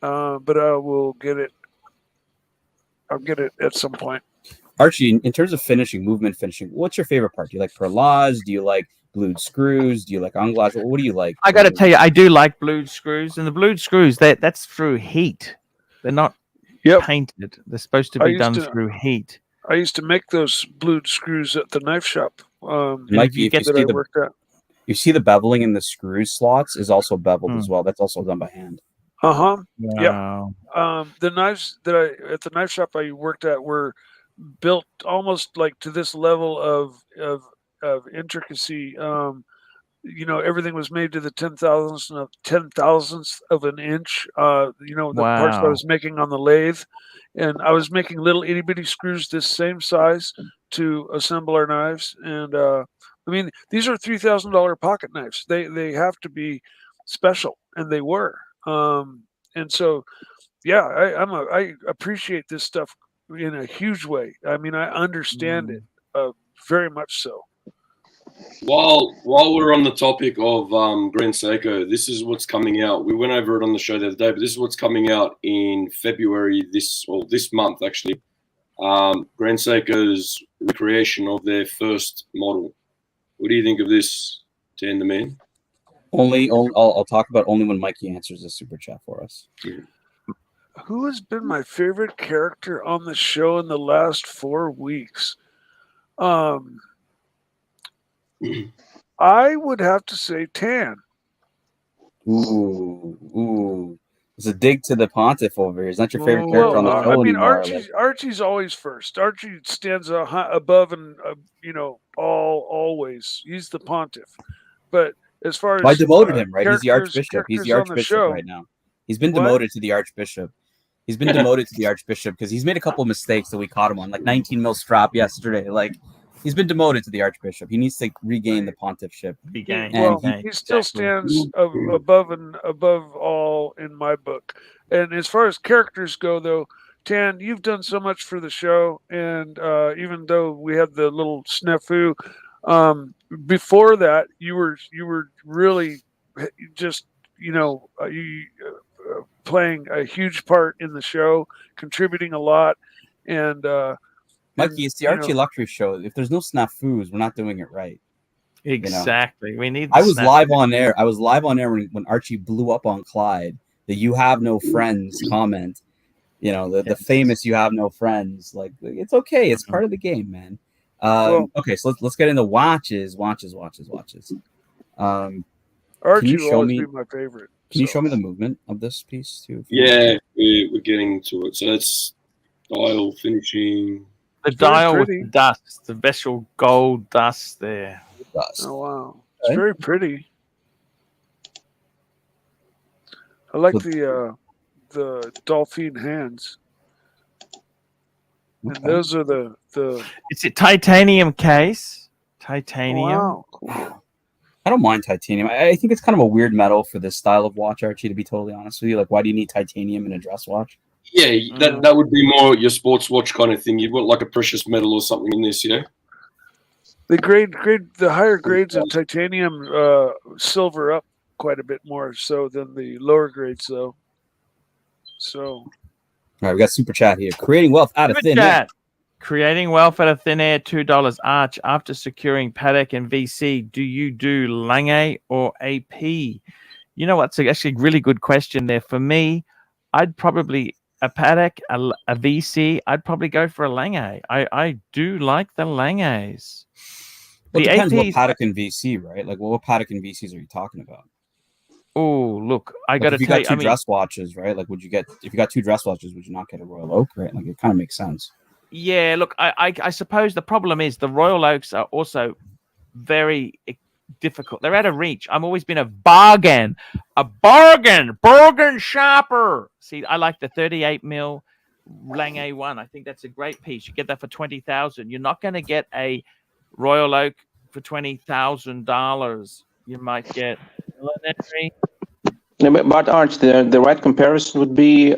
but I will get it. I'll get it at some point. Archie, in terms of movement finishing, what's your favorite part? Do you like perlage? Do you like blued screws? Do you like anglage? What do you like? I got to tell you, I do like blued screws, and the blued screws that's through heat. They're not painted. They're supposed to be done through heat. I used to make those blued screws at the knife shop. Mikey, you see the beveling in the screw slots is also beveled as well. That's also done by hand. Wow. Yeah. The knives that at the knife shop I worked at were built almost like to this level of intricacy. Everything was made to the 10,000th of an inch. The parts that I was making on the lathe, and I was making little itty bitty screws this same size to assemble our knives. And I mean, these are $3,000 pocket knives. They have to be special, and they were. And so, I appreciate this stuff in a huge way. I mean, I understand it very much so. While we're on the topic of Grand Seiko, this is what's coming out. We went over it on the show the other day, but this is what's coming out in February this month actually. Grand Seiko's recreation of their first model. What do you think of this, Dan the Man? I'll talk about only when Mikey answers the super chat for us. Yeah. Who has been my favorite character on the show in the last 4 weeks? I would have to say Tan. Ooh. It's a dig to the Pontiff over here. It's not your favorite character on the show anymore. Archie's always first. Archie stands above and always. He's the Pontiff. But as far as I demoted him, right? He's the Archbishop. He's the Archbishop right now. He's been demoted to the Archbishop. He's been demoted to the Archbishop because he's made a couple of mistakes that we caught him on, like 19 mil strap yesterday. Like, he's been demoted to the Archbishop. He needs to regain the pontiffship. He still stands above all in my book. And as far as characters go, though, Tan, you've done so much for the show, and even though we had the little snafu, before that, you were really just playing a huge part in the show, contributing a lot, and Mikey, it's the Archie Luxury Show. If there's no snafus, we're not doing it right. Exactly. We need. I was live on air. When Archie blew up on Clyde. The "You have no friends" comment. The famous "You have no friends." Like, it's okay. It's part of the game, man. Okay, so let's get into watches. Archie Can you will show always me? be my favorite. Can you show me the movement of this piece too? Yeah, we're getting to it. So that's dial finishing. The dial with the dust, the special gold dust there. Dust. Oh wow, it's very pretty. I like the dolphin hands. And those are the. It's a titanium case. Titanium. Oh, wow, cool. I don't mind titanium. I think it's kind of a weird metal for this style of watch, Archie, to be totally honest with you. Like, why do you need titanium in a dress watch? Yeah, that would be more your sports watch kind of thing. You'd want like a precious metal or something in this, yeah? The higher grades of titanium silver up quite a bit more so than the lower grades, though. So. All right, we got super chat here. Creating wealth out of thin air. Creating wealth out of thin air, $2. Arch, after securing Patek and VC, do you do Lange or AP? You know what's actually a really good question there. For me, I'd probably, a Patek, a VC, I'd probably go for a Lange. I do like the Langes. Well, it depends what Patek and VC, right? Like, what Patek and VCs are you talking about? Oh, look, I got to tell you. If you got two dress watches, right? Like, if you got two dress watches, would you not get a Royal Oak, right? Like, it kind of makes sense. Yeah, look, I suppose the problem is the Royal Oaks are also very difficult. They're out of reach. I've always been a bargain shopper. See, I like the 38 mil Lange one. I think that's a great piece. You get that for $20,000. You're not going to get a Royal Oak for $20,000. You might get military. But Arch, the right comparison would be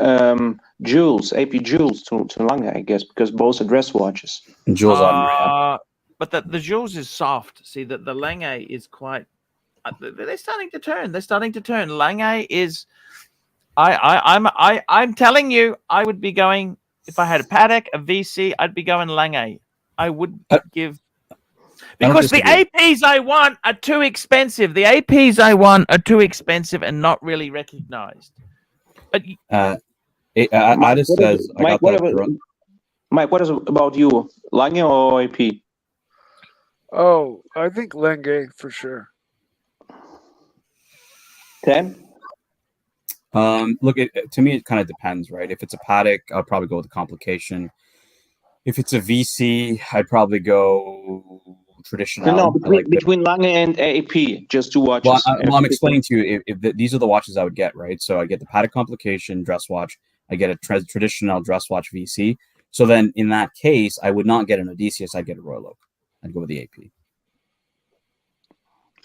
jewels, AP jewels to Lange, I guess, because both are dress watches. Jewels are. But the jewels is soft. See, that the Lange is quite. They're starting to turn. Lange is. I'm telling you, I would be going if I had a Patek, a VC. I'd be going Lange. I would give. Because the APs I want are too expensive. The APs I want are too expensive and not really recognized. But Mike, what is about you? Lange or AP? Oh, I think Lange for sure. 10? Look, to me, it kind of depends, right? If it's a Patek, I'll probably go with the complication. If it's a VC, I'd probably go traditional. No, between Lange and AP, just two watches. Well, I'm explaining to you if these are the watches I would get, right? So I get the Patek complication dress watch, I get a traditional dress watch VC. So then in that case, I would not get an Odysseus, I'd get a Royal Oak. I'd go with the AP.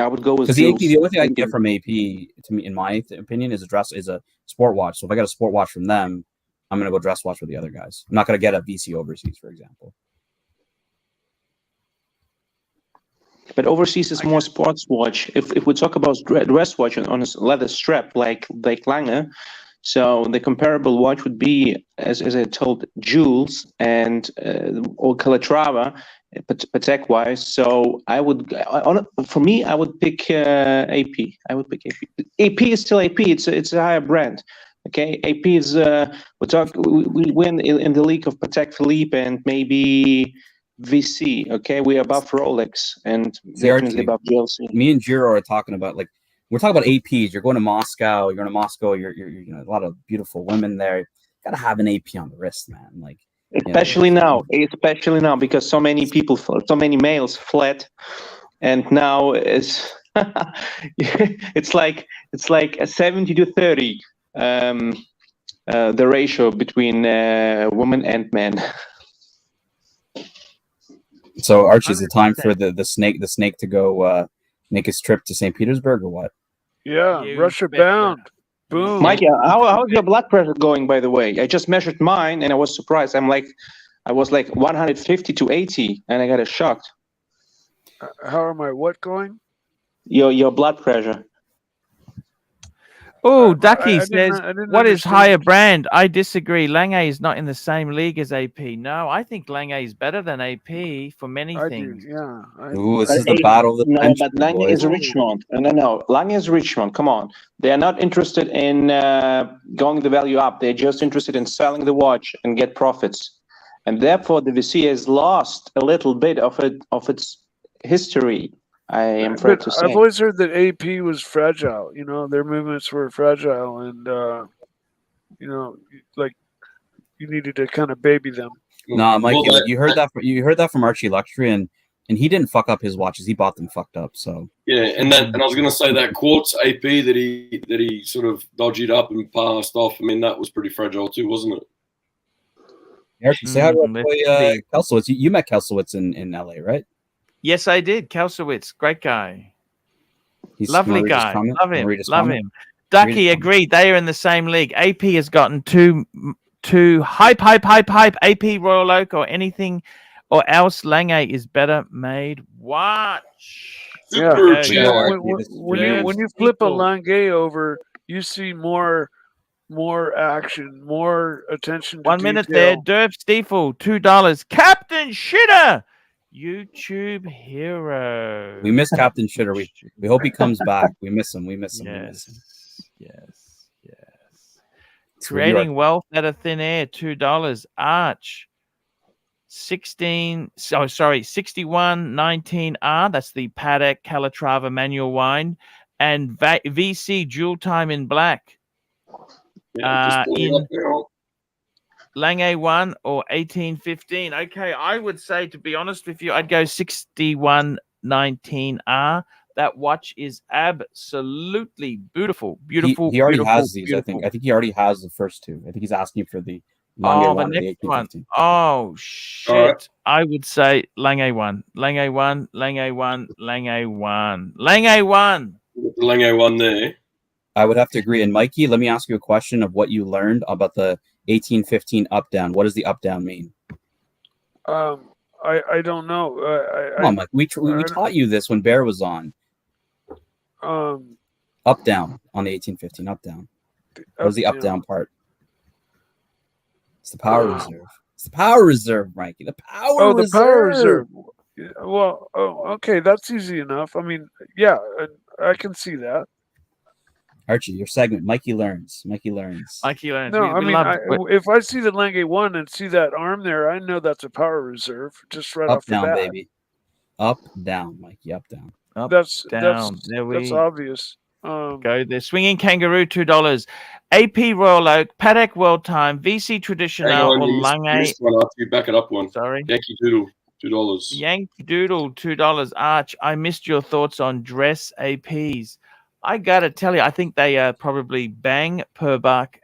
I would go with because the AP. The only thing I can get from AP, to me, in my opinion, is a sport watch. So if I got a sport watch from them, I'm gonna go dress watch with the other guys. I'm not gonna get a VC overseas, for example. But overseas is more sports watch. If we talk about dress watch on a leather strap like Lange, so the comparable watch would be, as I told, jewels and or Calatrava, Patek wise. So I would, for me, I would pick AP. I would pick AP. AP is still AP. It's a higher brand. Okay, AP is we win in the league of Patek Philippe and maybe VC. Okay, we're above Rolex and definitely above GLC. Me and Jiro are talking about, like, we're talking about APs. You're going to Moscow. You're you know, a lot of beautiful women there. You gotta have an AP on the wrist, man. Like, especially now, because so many people, so many males fled, and now it's it's like a 70 to 30 the ratio between women and men. So Archie, is it time for the snake to go make his trip to St. Petersburg or what? Yeah, Russia bound. Boom. Mike, how's your blood pressure going, by the way? I just measured mine and I was surprised. I was like 150 to 80 and I got a shocked. How am I what going? Your blood pressure. Oh, Ducky says, what is higher brand? I disagree. Lange is not in the same league as AP. No, I think Lange is better than AP for many things. Yeah. Ooh, this is the battle of the No, but Lange is Richmond. No. Lange is Richmond. Come on. They are not interested in going the value up. They're just interested in selling the watch and get profits. and therefore the VC has lost a little bit of its history. I am afraid to say. I've always heard that AP was fragile. You know, their movements were fragile, and you know, like you needed to kind of baby them. Nah, Mikey, you heard that from ARCHIELUXURY, and he didn't fuck up his watches. He bought them fucked up. So yeah, and I was going to say that quartz AP that he sort of dodged up and passed off. I mean, that was pretty fragile too, wasn't it? Archie, say hi to Kelslowitz. You met Kelslowitz in LA, right? Yes, I did. Kelslowitz, great guy. He's lovely guy. Love him. Love him. Ducky agreed. They are in the same league. AP has gotten too hype. AP Royal Oak or anything or else Lange is better made. Watch. When you flip a Lange over, you see more action, more attention to 1 minute detail. there. Derp Stiefel, $2. Captain Shitter, YouTube hero. We miss Captain Shitter. We hope he comes back. We miss him. Yes. Creating wealth out of thin air, $2. Arch 6119R. That's the Paddock Calatrava manual wine, and VC Dual Time in black. In Lange 1 or 1815. Okay, I would say, to be honest with you, I'd go 6119R. That watch is absolutely beautiful. He already has these. Beautiful. I think he already has the first two. I think he's asking for the Lange 1, the next one. 1815. Oh shit! Right. I would say Lange 1, Lange 1, Lange 1, Lange 1, Lange 1. Lange 1 there. I would have to agree. And Mikey, let me ask you a question of what you learned about the 1815 up down. What does the up down mean? I don't know. Come on, Mike. We taught you this when Bear was on. Up down on the 1815 up down. What was the up down part? It's the power reserve. It's the power reserve, Mikey. The power reserve. The power reserve. Well, okay, that's easy enough. I mean, yeah, I can see that. Archie, your segment. Mikey learns. No, if I see the Lange 1 and see that arm there, I know that's a power reserve. Just right off the bat. Up down, baby. Up down, Mikey. Up down. That's down. That's obvious. Go there. Swinging Kangaroo, $2. AP Royal Oak, Paddock World Time, VC Traditional, or Lange. You back it up one. Sorry. Yankee Doodle, $2. Yankee Doodle, $2. Arch, I missed your thoughts on dress APs. I gotta tell you, I think they are probably bang per buck.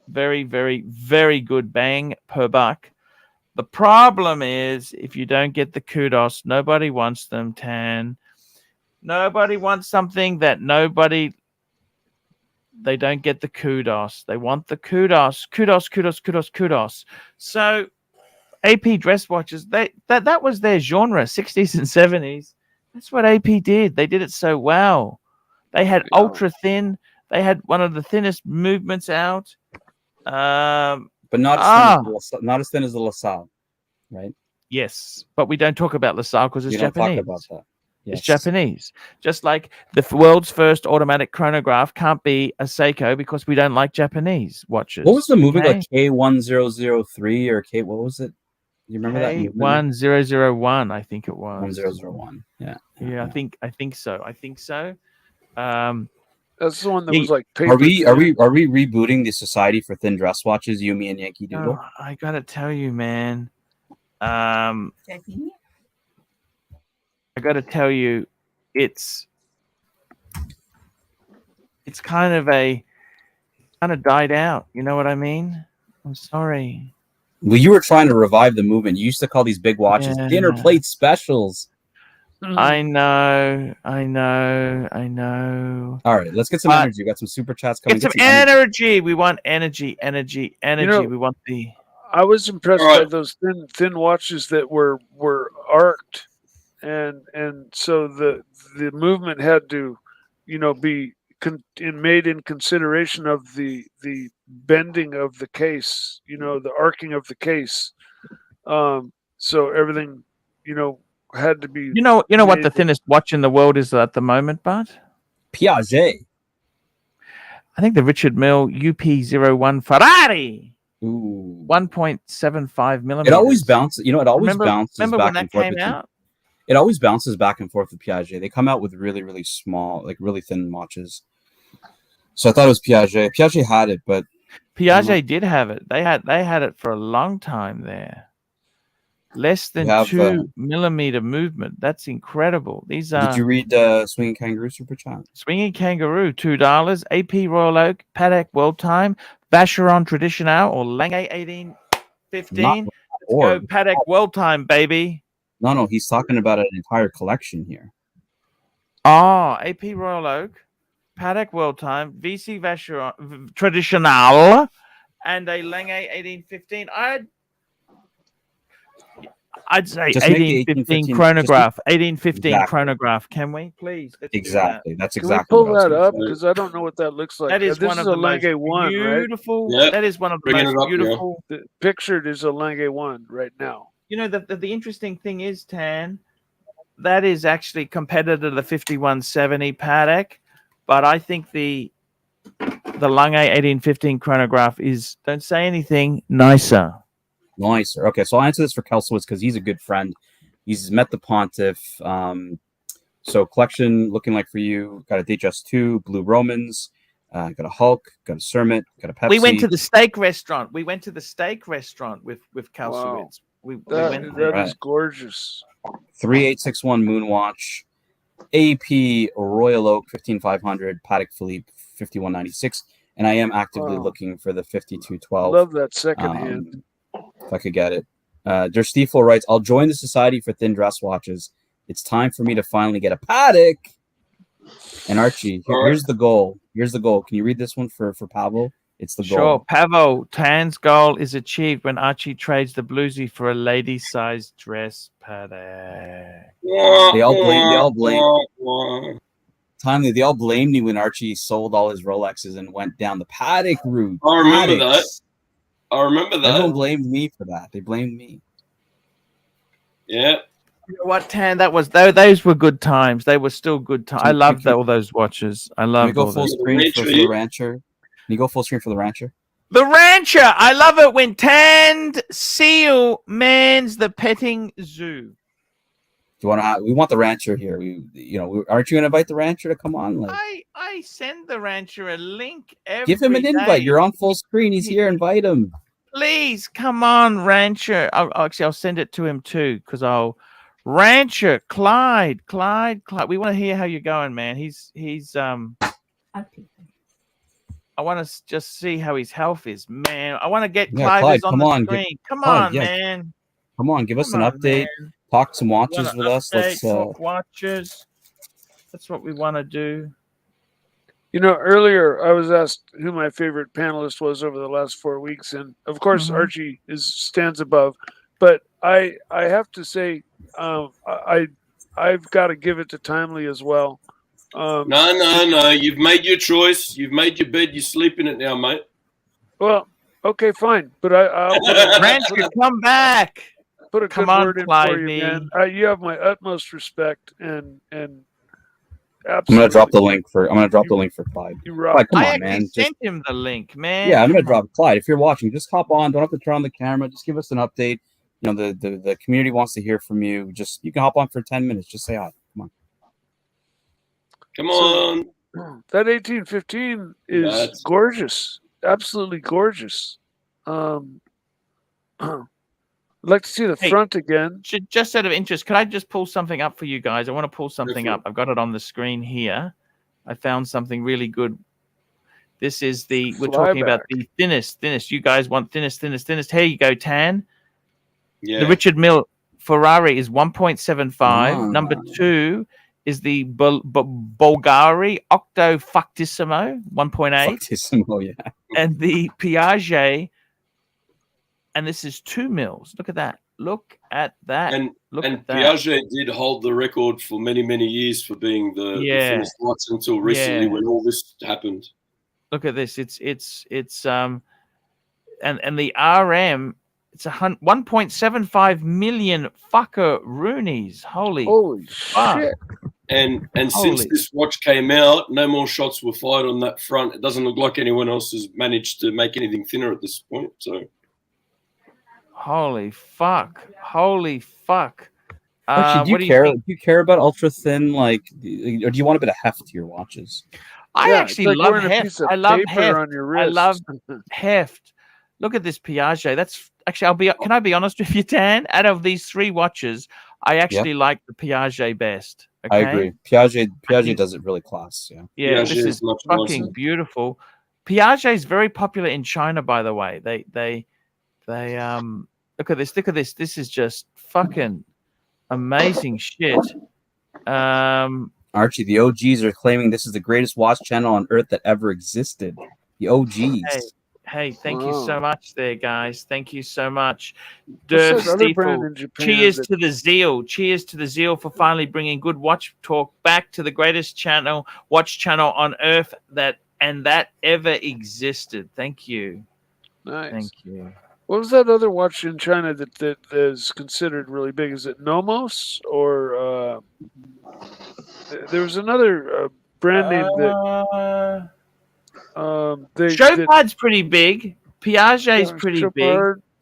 Very, very, very good bang per buck. The problem is, if you don't get the kudos, nobody wants them, Tan. Nobody wants something that they don't get the kudos. They want the kudos. So AP dress watches, that was their genre, 60s and 70s. That's what AP did. They did it so well. They had ultra thin. They had one of the thinnest movements out. But not as thin as the LaSalle, right? Yes, but we don't talk about LaSalle because it's Japanese. Talk about that. Yes. It's Japanese. Just like the world's first automatic chronograph can't be a Seiko because we don't like Japanese watches. What was the movie, like K1003 or K? What was it? You remember that movie? 1001, I think it was. 1001. Yeah. I think so. That's the one that was like. Are we rebooting the Society for Thin Dress Watches? You, me, and Yankee Doodle. I gotta tell you, man. I gotta tell you, it's kind of died out. You know what I mean? I'm sorry. Well, you were trying to revive the movement. You used to call these big watches dinner plate specials. I know. All right, let's get some energy. We got some super chats coming. Get some energy. We want energy. We want the. I was impressed by those thin watches that were arced, and so the movement had to, be made in consideration of the bending of the case, the arcing of the case. So everything, had to be. You know what the thinnest watch in the world is at the moment, Bart? Piaget. I think the Richard Mille UP01 Ferrari. Ooh. 1.75 millimeters. It always bounces. You know, it always bounces remember back when that and forth. came out? It always bounces back and forth with Piaget. They come out with really, really small, like really thin watches. So I thought it was Piaget. Piaget had it, but Piaget did have it. They had it for a long time there. Less than 2 millimeter movement. That's incredible. These are. Did you read Swinging Kangaroo Super Chat? Swinging Kangaroo, $2. AP Royal Oak, Patek World Time, Vacheron Traditional, or Lange 1815. Let's go Patek World Time, baby. No, he's talking about an entire collection here. Oh, AP Royal Oak, Patek World Time, VC Vacheron Traditional, and a Lange 1815. I'd say 1815 chronograph. 1815 chronograph. Can we please? Exactly. That's Can exactly. we pull that up? Because I don't know what that looks like. That is one of the most beautiful. Right? That is one of the most beautiful. Pictured is a Lange 1 right now. You know, the interesting thing is, Tan, that is actually competitor to the 5170 Patek, but I think the Lange 1815 chronograph is, don't say anything, nicer. Nicer. Okay, so I'll answer this for Kelsowitz because he's a good friend. He's met the Pontiff. So collection looking like for you, got a DHS2, Blue Romans, got a Hulk, got a Cermet, got a Pepsi. We went to the steak restaurant. with Kelsowitz. That is gorgeous. 3861 Moonwatch, AP Royal Oak 15500, Patek Philippe 5196, and I am actively looking for the 5212. Love that second hand. If I could get it. Der Stiefel writes, I'll join the Society for Thin Dress Watches. It's time for me to finally get a Patek. And Archie, here's the goal. Here's the goal. Can you read this one for Pavel? It's the goal. Sure. Pavo, Tan's goal is achieved when Archie trades the bluesy for a lady-sized dress Patek. They all blame. Timely, they all blamed me when Archie sold all his Rolexes and went down the Patek route. I remember that. Everyone blamed me for that. They blamed me. Yeah. You know what, Tan? Those were good times. They were still good times. I loved all those watches. I love. Can we go full screen for the Rancher? Can you go full screen for the Rancher? The Rancher. I love it when Tanned Seal mans the petting zoo. Do you want to? We want the Rancher here. Aren't you going to invite the Rancher to come on? I send the Rancher a link every Give him an invite. day. You're on full screen. He's here. Invite him. Please come on, Rancher. I'll send it to him too because Rancher Clyde. We want to hear how you're going, man. He's I want to just see how his health is, man. I want to get Clyde on the screen. Come on, man. Come on, give us an update. Man. Talk some watches with us. Let's talk watches. That's what we want to do. You know, earlier I was asked who my favorite panelist was over the last 4 weeks, and of course Archie stands above. But I have to say, I've got to give it to Timely as well. No. You've made your choice. You've made your bed. You sleep in it now, mate. Well, okay, fine. But I'll Rancher, come back. Put a good word in for you, man. You have my utmost respect and absolutely. I'm gonna drop the link for Clyde. Clyde, come on, man. Sent him the link, man. Yeah, I'm gonna drop Clyde. If you're watching, just hop on. Don't have to turn on the camera. Just give us an update. You know, the community wants to hear from you. You can hop on for 10 minutes. Just say hi. Come on. That 1815 is gorgeous. Absolutely gorgeous. I'd like to see the front again. Just out of interest, could I just pull something up for you guys? I want to pull something up. I've got it on the screen here. I found something really good. This is we're talking about the thinnest. You guys want thinnest. Here you go, Tan. Yeah. The Richard Mille Ferrari is 1.75. Number 2 is the Bulgari Octo Factissimo, 1.8. Factissimo, yeah. And the Piaget, and this is 2 mils. Look at that. Look at that. And Piaget did hold the record for many, many years for being the thinnest watch until recently when all this happened. Look at this. It's and the RM, it's 1.75 million fucker Roonies. Holy shit. And since this watch came out, no more shots were fired on that front. It doesn't look like anyone else has managed to make anything thinner at this point. So, holy fuck! Holy fuck! Archie, do you care about ultra thin? Like, or do you want a bit of heft to your watches? I actually love heft. I love heft. On your wrist. I love heft. Look at this Piaget. That's actually. Can I be honest with you, Dan? Out of these 3 watches, I actually like the Piaget best. Okay? I agree. Piaget does it really class. Yeah. Yeah, this is fucking beautiful. Piaget is very popular in China, by the way. They look at this. Look at this. This is just fucking amazing shit. Archie, the OGs are claiming this is the greatest watch channel on earth that ever existed. The OGs. Hey, thank you so much there, guys. Thank you so much. Cheers to the zeal. Cheers to the zeal for finally bringing good watch talk back to the greatest watch channel on earth that ever existed. Thank you. Nice. Thank you. What was that other watch in China that is considered really big? Is it Nomos or there was another brand name that Chopard's pretty big. Piaget's pretty big.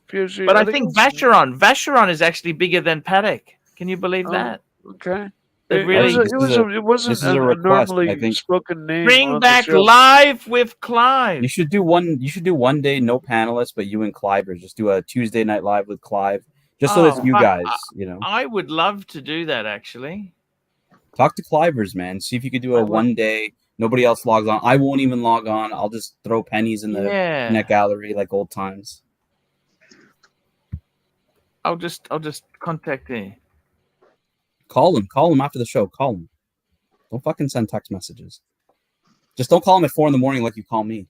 Piaget, but I think Vacheron is actually bigger than Patek. Can you believe that? Okay. It wasn't a normally spoken name. Bring back Live with Clive. You should do one day, no panelists, but you and Clive, or just do a Tuesday night live with Clive, just so it's you guys. I would love to do that actually. Talk to Clivers, man. See if you could do a one day. Nobody else logs on. I won't even log on. I'll just throw pennies in the net gallery like old times. I'll just contact him. Call him after the show. Call him. Don't fucking send text messages. Just don't call him at 4 a.m. like you call me.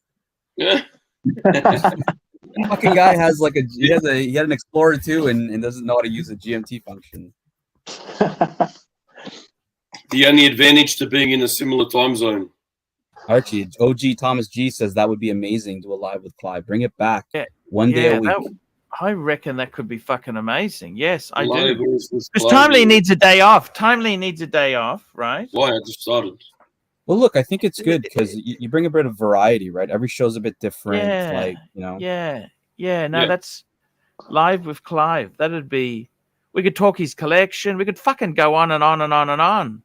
Yeah. Fucking guy has like he had an Explorer 2 and doesn't know how to use a GMT function. The only advantage to being in a similar time zone. Archie, OG Thomas G says that would be amazing to a live with Clive. Bring it back. One day a week. I reckon that could be fucking amazing. Yes, I Live do. Because Timely needs a day off. Timely needs a day off, right? Why? I just started. Well, look, I think it's good because you bring a bit of variety, right? Every show's a bit different. That's Live with Clive. That'd be. We could talk his collection. We could fucking go on and on and on and on.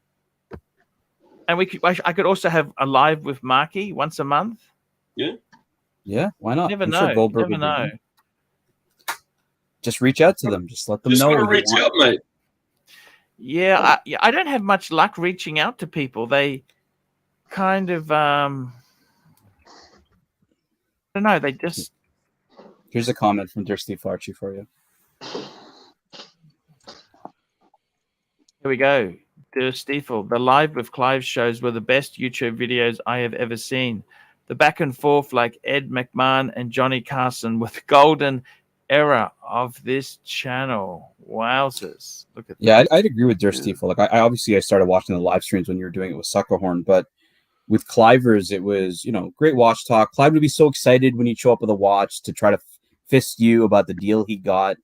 And I could also have a live with Marky once a month. Yeah. Yeah, why not? Never know. Goldberg Never know. Just reach out to them. Just let them know. Just reach out, mate. Yeah, I don't have much luck reaching out to people. They kind of I don't know. They just. Here's a comment from Dear Steve Archie for you. Here we go. Dear Stiefel, the Live with Clive shows were the best YouTube videos I have ever seen. The back and forth like Ed McMahon and Johnny Carson with the golden era of this channel. Wowzers. Look at that. Yeah, I'd agree with Dear Stiefel. Like I started watching the live streams when you were doing it with Suckerhorn, but with Clivers, it was, great watch talk. Clive would be so excited when he'd show up with a watch to try to fist you about the deal he got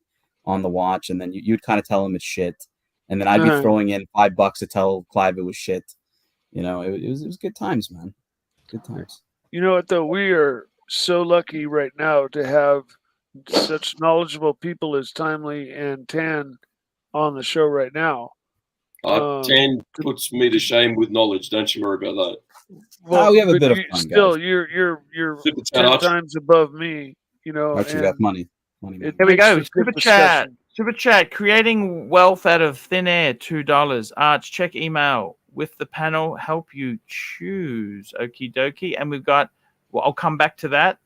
on the watch, and then you'd kind of tell him it's shit. And then I'd be throwing in $5 to tell Clive it was shit. It was good times, man. Good times. You know what, though? We are so lucky right now to have such knowledgeable people as Timely and Tan on the show right now. Tan puts me to shame with knowledge. Don't you worry about that. Well, we have a bit of fun, still, guys. You're 10 times above me. Archie got money. Here we go. Super chat. Creating wealth out of thin air. $2. Arch, check email with the panel. Help you choose. Okie dokie. And we've got. Well, I'll come back to that.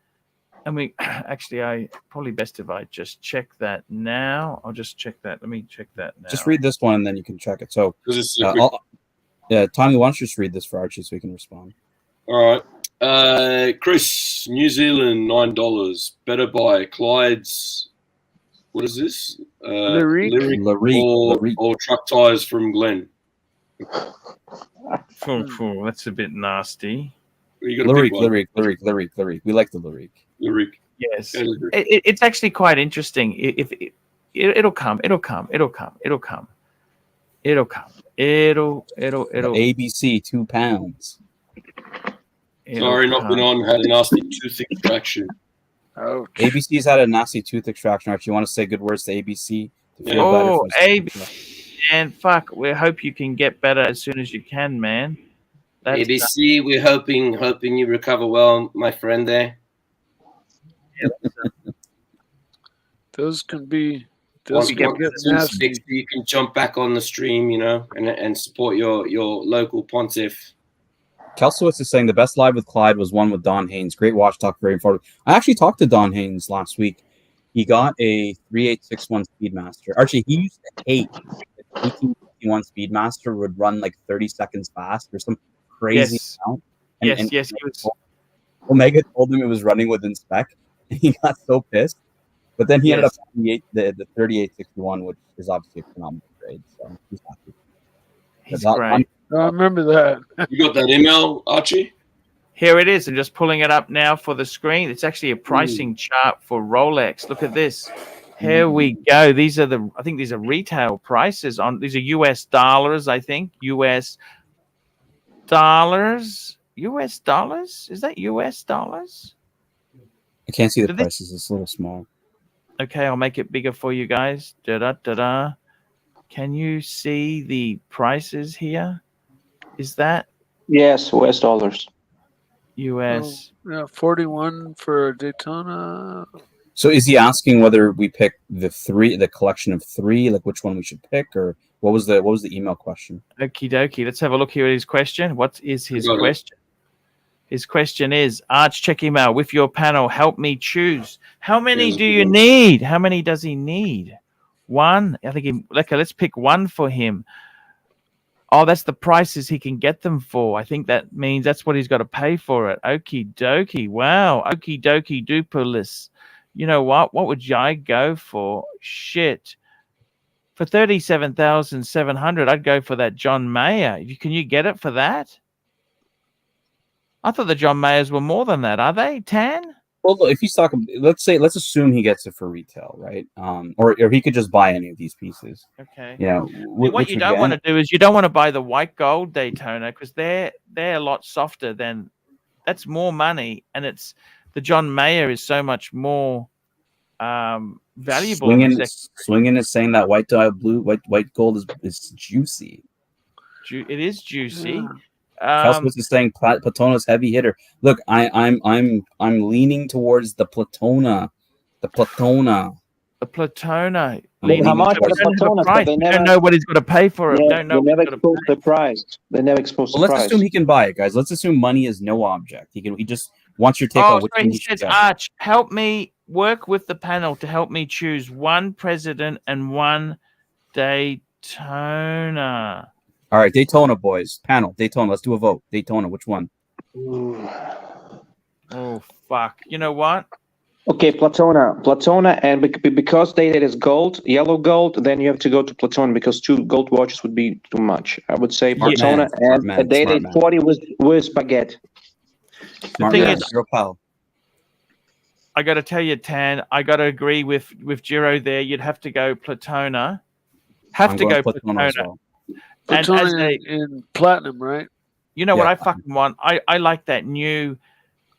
And I probably best if I just check that now. I'll just check that. Let me check that now. Just read this one and then you can check it. So, Tommy, why don't you just read this for Archie so we can respond? All right. Chris, New Zealand, $9. Better buy Clyde's. What is this? Lyric or truck tires from Glenn. That's a bit nasty. Lyric. We like the lyric. Lyric. Yes, it's actually quite interesting. If it'll come. It'll come. It'll. ABC, 2 pounds. Sorry, not been on. Had a nasty tooth extraction. Ouch. ABC's had a nasty tooth extraction. Archie, you want to say good words to ABC? To feel better for ABC, and fuck, we hope you can get better as soon as you can, man. That's ABC, we're hoping you recover well, my friend there. Those can be. Once Get nasty. you can jump back on the stream, you know, and support your local pontiff. Kelsowitz is saying the best live with Clyde was one with Don Haynes. Great watch, talk, very informative. I actually talked to Don Haynes last week. He got a 3861 Speedmaster. Archie, he used to hate 1851 Speedmaster would run like 30 seconds fast or some crazy amount. And yes, he was. Omega told him it was running within spec, and he got so pissed. But then he ended up having the 3861, which is obviously a phenomenal grade. So he's happy. He's great. I remember that. You got that email, Archie? Here it is. I'm just pulling it up now for the screen. It's actually a pricing chart for Rolex. Look at this. Here we go. These are I think these are retail prices these are US dollars, I think. US dollars? US dollars? Is that US dollars? I can't see the prices. It's a little small. Okay, I'll make it bigger for you guys. Da-da-da-da. Can you see the prices here? Is that? Yes, US dollars. US. Oh, yeah, 41 for Daytona. So is he asking whether we pick the collection of 3, like which one we should pick, or what was the email question? Okie dokie. Let's have a look here at his question. What is his question? His question is, Arch, check him out with your panel. Help me choose. How many do you need? How many does he need? 1. I think let's pick 1 for him. Oh, that's the prices he can get them for. I think that means that's what he's got to pay for it. Okie dokie. Wow. Okie dokie duperless. You know what? What would I go for? Shit. For 37,700, I'd go for that John Mayer. Can you get it for that? I thought the John Mayers were more than that. Are they 10? Well, look, if he's talking, let's assume he gets it for retail, right? Or he could just buy any of these pieces. Okay. Yeah. What you don't want to do is you don't want to buy the white gold Daytona because they're a lot softer than. That's more money, and the John Mayer is so much more valuable. Swinging is saying that white gold is juicy. It is juicy. Yeah. Kelsowitz is saying Platona's heavy hitter. Look, I'm leaning towards the Platona. The Platona. How much for the Platona? But they don't know what he's going to pay for it. Yeah, they never expose the price. They never expose the price. Let's assume he can buy it, guys. Let's assume money is no object. He just wants your take on which one he should get. Arch, help me work with the panel to help me choose 1 President and 1 Daytona. All right, Daytona, boys. Panel, Daytona. Let's do a vote. Daytona, which one? Oh, fuck. You know what? Okay, Platona, and because Daytona is gold, yellow gold, then you have to go to Platona because 2 gold watches would be too much. I would say Platona and a Daytona 40 with baguette. The thing is, I got to tell you, Tan, I got to agree with Giro there. You'd have to go Platona. Platona. Well. Platona in platinum, right? You know what I fucking want? I like that new.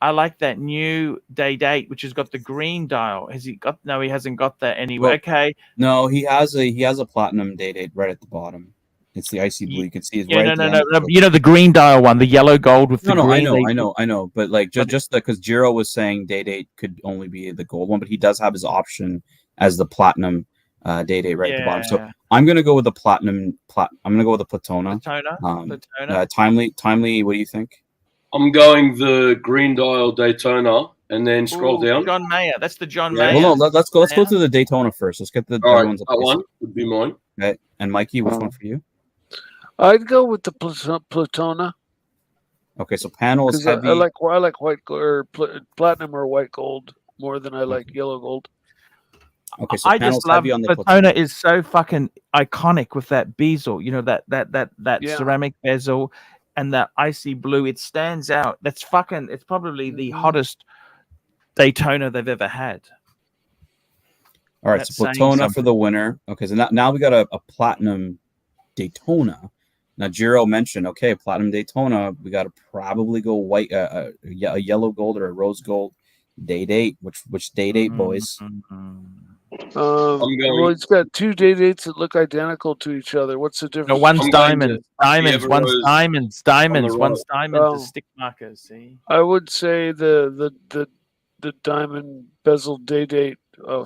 I like that new Day-Date, which has got the green dial. Has he got? No, he hasn't got that anyway. Well, okay. No, he has a platinum Day-Date right at the bottom. It's the icy blue. You can see it's right. No. You know the green dial one, the yellow gold with the green. I know. But like just because Giro was saying Day-Date could only be the gold one, but he does have his option as the platinum Day-Date right at the bottom. So I'm gonna go with the platinum. I'm gonna go with the Platona. Platona. Timely. What do you think? I'm going the green dial Daytona and then scroll down. John Mayer. That's the John Mayer. Well, no, let's go through the Daytona first. Let's get the other ones up. That one would be mine. Okay. And Mikey, which one for you? I'd go with the Platona. Okay, so panel is heavy. I like white or platinum or white gold more than I like yellow gold. Okay, so I just love Platona is so fucking iconic with that bezel, you know, that ceramic bezel and that icy blue. It stands out. It's probably the hottest Daytona they've ever had. All right, so Platona for the winner. Okay, so now we got a platinum Daytona. Now, Jiro mentioned, okay, Platinum Daytona, we got to probably go white, a yellow gold or a rose gold day date. Which day date, boys? Well, it's got 2 day dates that look identical to each other. What's the difference? No, one's diamonds. One's diamonds. One's diamonds. The stick markers. See, I would say the diamond bezel day date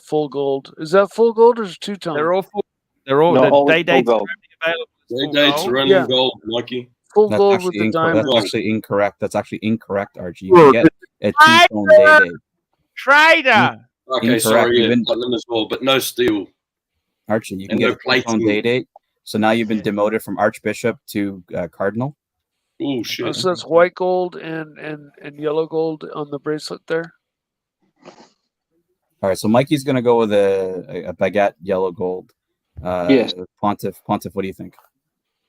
full gold. Is that full gold or is it 2-tone? They're all full. They're all the day dates are available. Day dates are running gold, Mikey. Full gold with the diamond. That's actually incorrect. That's actually incorrect, Archie. You can get a 2-tone day date. Trader. Okay, sorry, yeah, platinum as well, but no steel. Archie, you can get a 2-tone day date. So now you've been demoted from Archbishop to Cardinal. Oh shit! So that's white gold and yellow gold on the bracelet there. All right, so Mikey's gonna go with a baguette yellow gold. Yes. Pontiff, what do you think?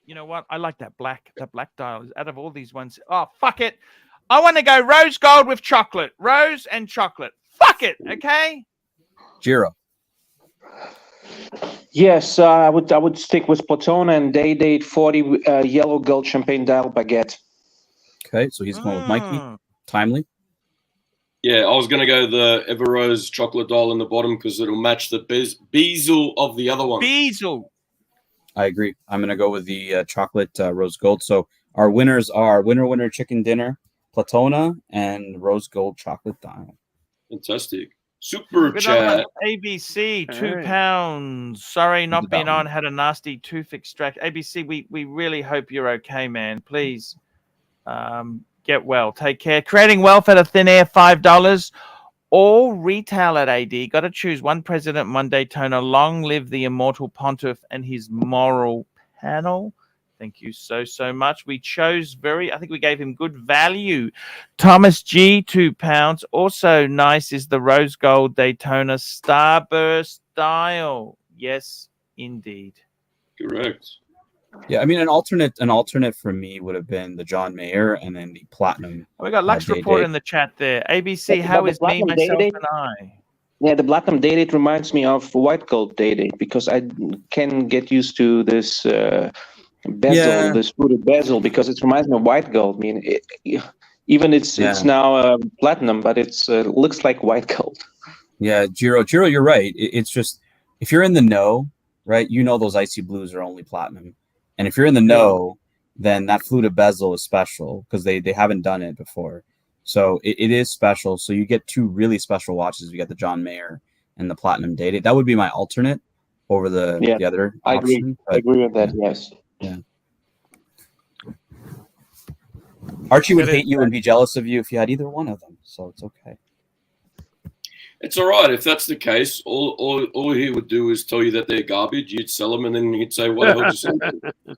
You know what? I like that black dial. Out of all these ones, oh fuck it, I want to go rose gold with chocolate, rose and chocolate. Fuck it, okay. Jiro. Yes, I would stick with Platona and day date 40 yellow gold champagne dial baguette. Okay, so he's going with Mikey. Timely. Yeah, I was going to go the Everose chocolate dial in the bottom because it'll match the bezel of the other one. Bezel. I agree. I'm going to go with the chocolate rose gold. So our winners are winner chicken dinner, Platona, and rose gold chocolate dial. Fantastic. Super chat. ABC, £2. Sorry, not being on. Had a nasty tooth extract. ABC, we really hope you're okay, man. Please get well. Take care. Creating wealth out of thin air, $5. All retail at AD. Got to choose one president, one Daytona. Long live the immortal pontiff and his moral panel. Thank you so much. We chose I think we gave him good value. Thomas G, £2. Also nice is the rose gold Daytona Starburst dial. Yes, indeed. Correct. Yeah, I mean an alternate for me would have been the John Mayer and then the platinum. We got Lux report in the chat there. ABC, how is me, myself, and I? Yeah, the platinum day date reminds me of white gold day date because I can get used to this bezel, this fluted bezel, because it reminds me of white gold. I mean, it's now platinum, but it's looks like white gold. Yeah, Jiro, you're right. It's just if you're in the know, right? You know those icy blues are only platinum, and if you're in the know, then that fluted bezel is special because they haven't done it before. So it is special. So you get 2 really special watches. You get the John Mayer and the platinum dated. That would be my alternate over the other option. I agree with that. Yes. Yeah. Archie would hate you and be jealous of you if you had either one of them. So it's okay. It's all right. If that's the case, all he would do is tell you that they're garbage. You'd sell them, and then he'd say, "What the hell did you say?"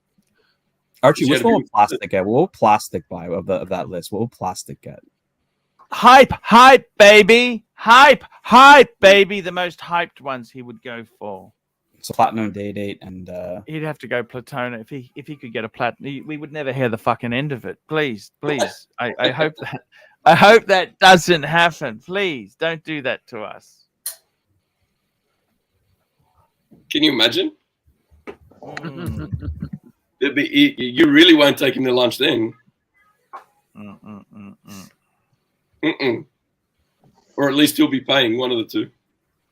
Archie, which one will plastic get? What will plastic buy of that list? What will plastic get? Hype, baby. Hype, baby. The most hyped ones he would go for. So platinum day date and he'd have to go Platona if he could get a platinum. We would never hear the fucking end of it. Please. I hope that doesn't happen. Please don't do that to us. Can you imagine? You really won't take him to lunch then. Or at least he'll be paying one of the two.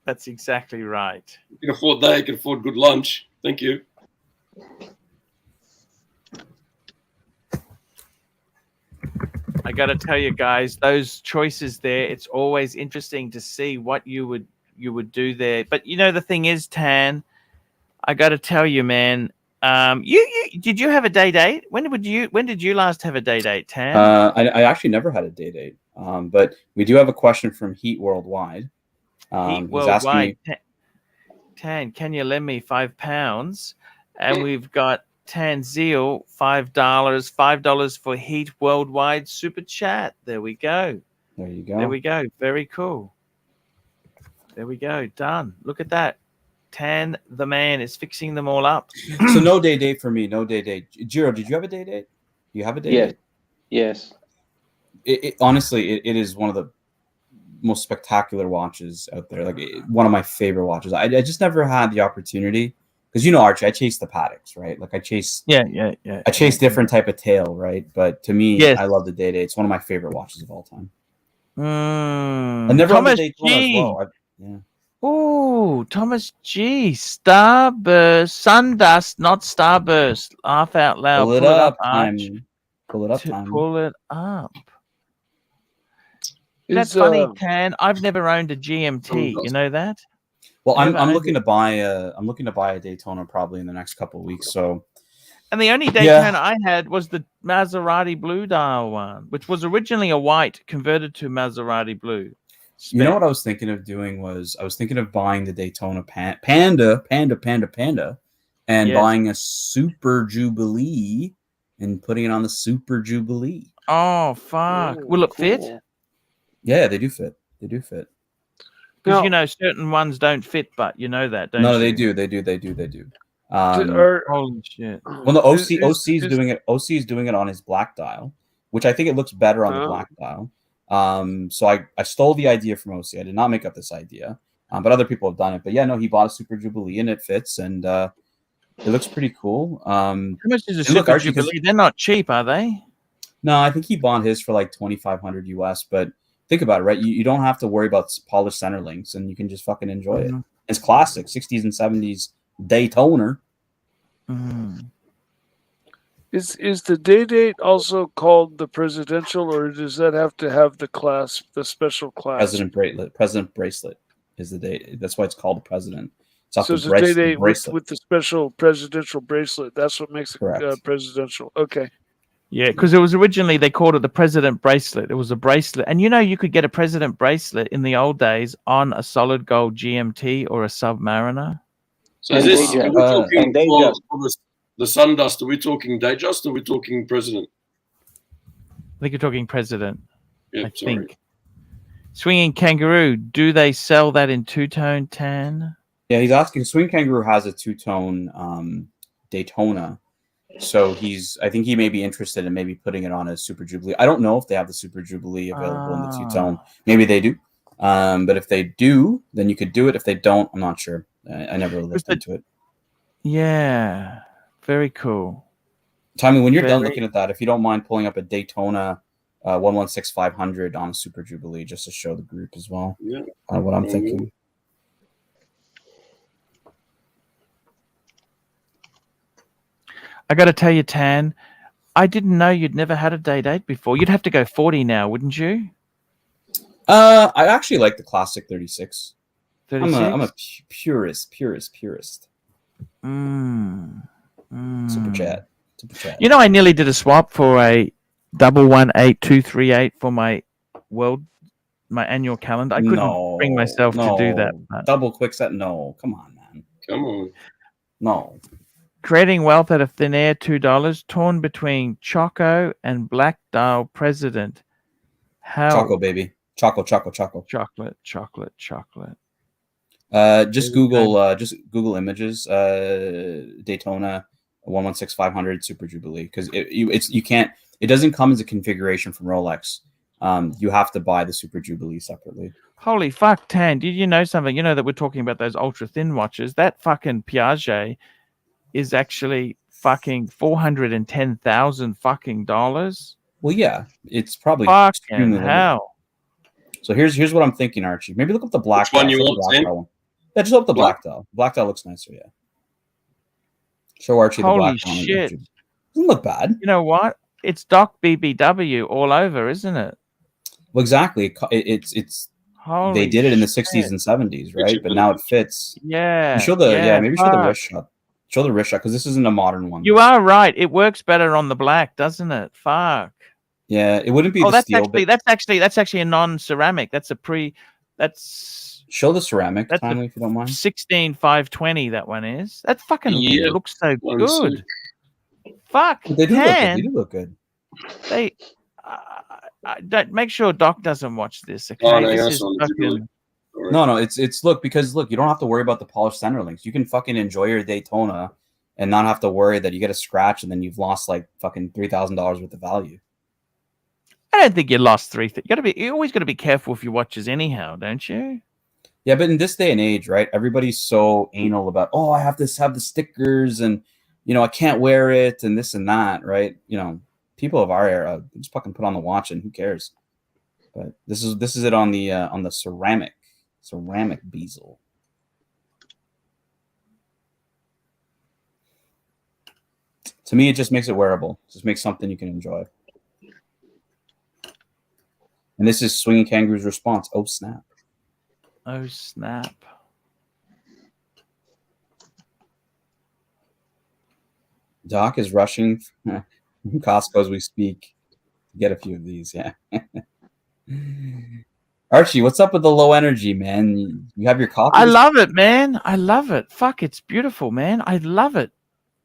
That's exactly right. You can afford that. You can afford good lunch. Thank you. I got to tell you guys, those choices there, it's always interesting to see what you would do there. But you know, the thing is, Tan, I got to tell you, man, did you have a day date? When did you last have a day date, Tan? I actually never had a day date. But we do have a question from Heat Worldwide. Heat Worldwide. Tan, can you lend me £5? And we've got Tan Zeal, $5 for Heat Worldwide super chat. There we go. There you go. There we go. Very cool. There we go. Done. Look at that. Tan the man is fixing them all up. So no day date for me. No day date. Jiro, did you have a day date? You have a day date? Yes. Honestly, it is one of the most spectacular watches out there. Like one of my favorite watches. I just never had the opportunity because you know, Archie, I chase the paddocks, right? Like I chase I chase different type of tail, right? But to me, I love the Day Day. It's one of my favorite watches of all time. I never Thomas Daytona as well. Oh, Thomas G. Starburst, Sundust, not Starburst. Laugh out loud. Pull it up, Arch. Pull it up, time. Pull it up. That's funny, Tan. I've never owned a GMT. You know that? Well, I'm looking to buy a Daytona probably in the next couple of weeks. So, and the only Daytona I had was the Maserati Blue Dial one, which was originally a white converted to Maserati Blue. You know what I was thinking of doing was I was thinking of buying the Daytona Panda, and buying a Super Jubilee and putting it on the Super Jubilee. Oh fuck! Will it fit? Yeah, they do fit. They do fit. Because you know certain ones don't fit, but you know that, don't you? No, they do. They do. Holy shit! Well, the OC is doing it. OC is doing it on his black dial, which I think it looks better on the black dial. So I stole the idea from OC. I did not make up this idea, but other people have done it. But yeah, no, he bought a Super Jubilee and it fits, and it looks pretty cool. How much is a Super Jubilee? They're not cheap, are they? No, I think he bought his for like $2,500 US. But think about it, right? You don't have to worry about polished center links, and you can just fucking enjoy it. It's classic 60s and 70s Daytona. Is the Day Date also called the presidential, or does that have to have the class, the special class? President bracelet is the date. That's why it's called the president. So it's a Day Date with the special presidential bracelet. That's what makes it presidential. Okay. Yeah, because it was originally they called it the president bracelet. It was a bracelet, and you know you could get a president bracelet in the old days on a solid gold GMT or a Submariner. So is this the Sundust? Are we talking Datejust or are we talking president? I think you're talking president. Yeah, I think. Swinging Kangaroo, do they sell that in two-tone tan? Yeah, he's asking. Swing Kangaroo has a two-tone Daytona. So I think he may be interested in maybe putting it on a Super Jubilee. I don't know if they have the Super Jubilee available in the two-tone. Maybe they do. But if they do, then you could do it. If they don't, I'm not sure. I never really looked into it. Yeah. Very cool. Tommy, when you're done looking at that, if you don't mind pulling up a Daytona 116-500 on a Super Jubilee just to show the group as well. Yeah. What I'm thinking. I got to tell you, Tan, I didn't know you'd never had a Day Date before. You'd have to go 40 now, wouldn't you? I actually like the classic 36. 36? I'm a purist. Super chat. You know, I nearly did a swap for a 118238 for my annual calendar. I couldn't bring myself to do that. Double quick set? No, come on, man. Come on. No. Creating wealth out of thin air, $2. Torn between Choco and Black Dial President. How? Choco, baby. Choco. Chocolate. Just Google images. Daytona 116-500 Super Jubilee, because it doesn't come as a configuration from Rolex. You have to buy the Super Jubilee separately. Holy fuck, Tan! Did you know something? You know that we're talking about those ultra thin watches. That fucking Piaget is actually fucking $410,000 fucking dollars. Well, yeah, it's probably fucking hell. So here's what I'm thinking, Archie. Maybe look up the black. Which one you want? Yeah, just look up the black dial. Black dial looks nicer. Yeah. Show Archie the black. Holy shit! Doesn't look bad. You know what? It's Doc BBW all over, isn't it? Well, exactly. It's. Holy they did it in the 60s and 70s, right? But now it fits. Yeah. Maybe show the wrist shot. Show the wrist shot, because this isn't a modern one. You are right. It works better on the black, doesn't it? Fuck. Yeah, it wouldn't be the steel. That's actually a non-ceramic. That's show the ceramic, Tommy, if you don't mind. 16520. That one is. That fucking looks so good. Fuck. They do look good. They don't make sure Doc doesn't watch this. Okay. Oh, no, it's look, because you don't have to worry about the polished center links. You can fucking enjoy your Daytona and not have to worry that you get a scratch and then you've lost like fucking $3,000 worth of value. I don't think you lost you always got to be careful with your watches anyhow, don't you? Yeah, but in this day and age, right? Everybody's so anal about, oh, I have to have the stickers, and I can't wear it, and this and that, right? People of our era just fucking put on the watch, and who cares? But this is it on the ceramic bezel. To me, it just makes it wearable. Just makes something you can enjoy. And this is Swinging Kangaroo's response. Oh, snap. Oh, snap. Doc is rushing Costco as we speak to get a few of these. Yeah. Archie, what's up with the low energy, man? You have your coffee? I love it, man. I love it. Fuck, it's beautiful, man. I love it.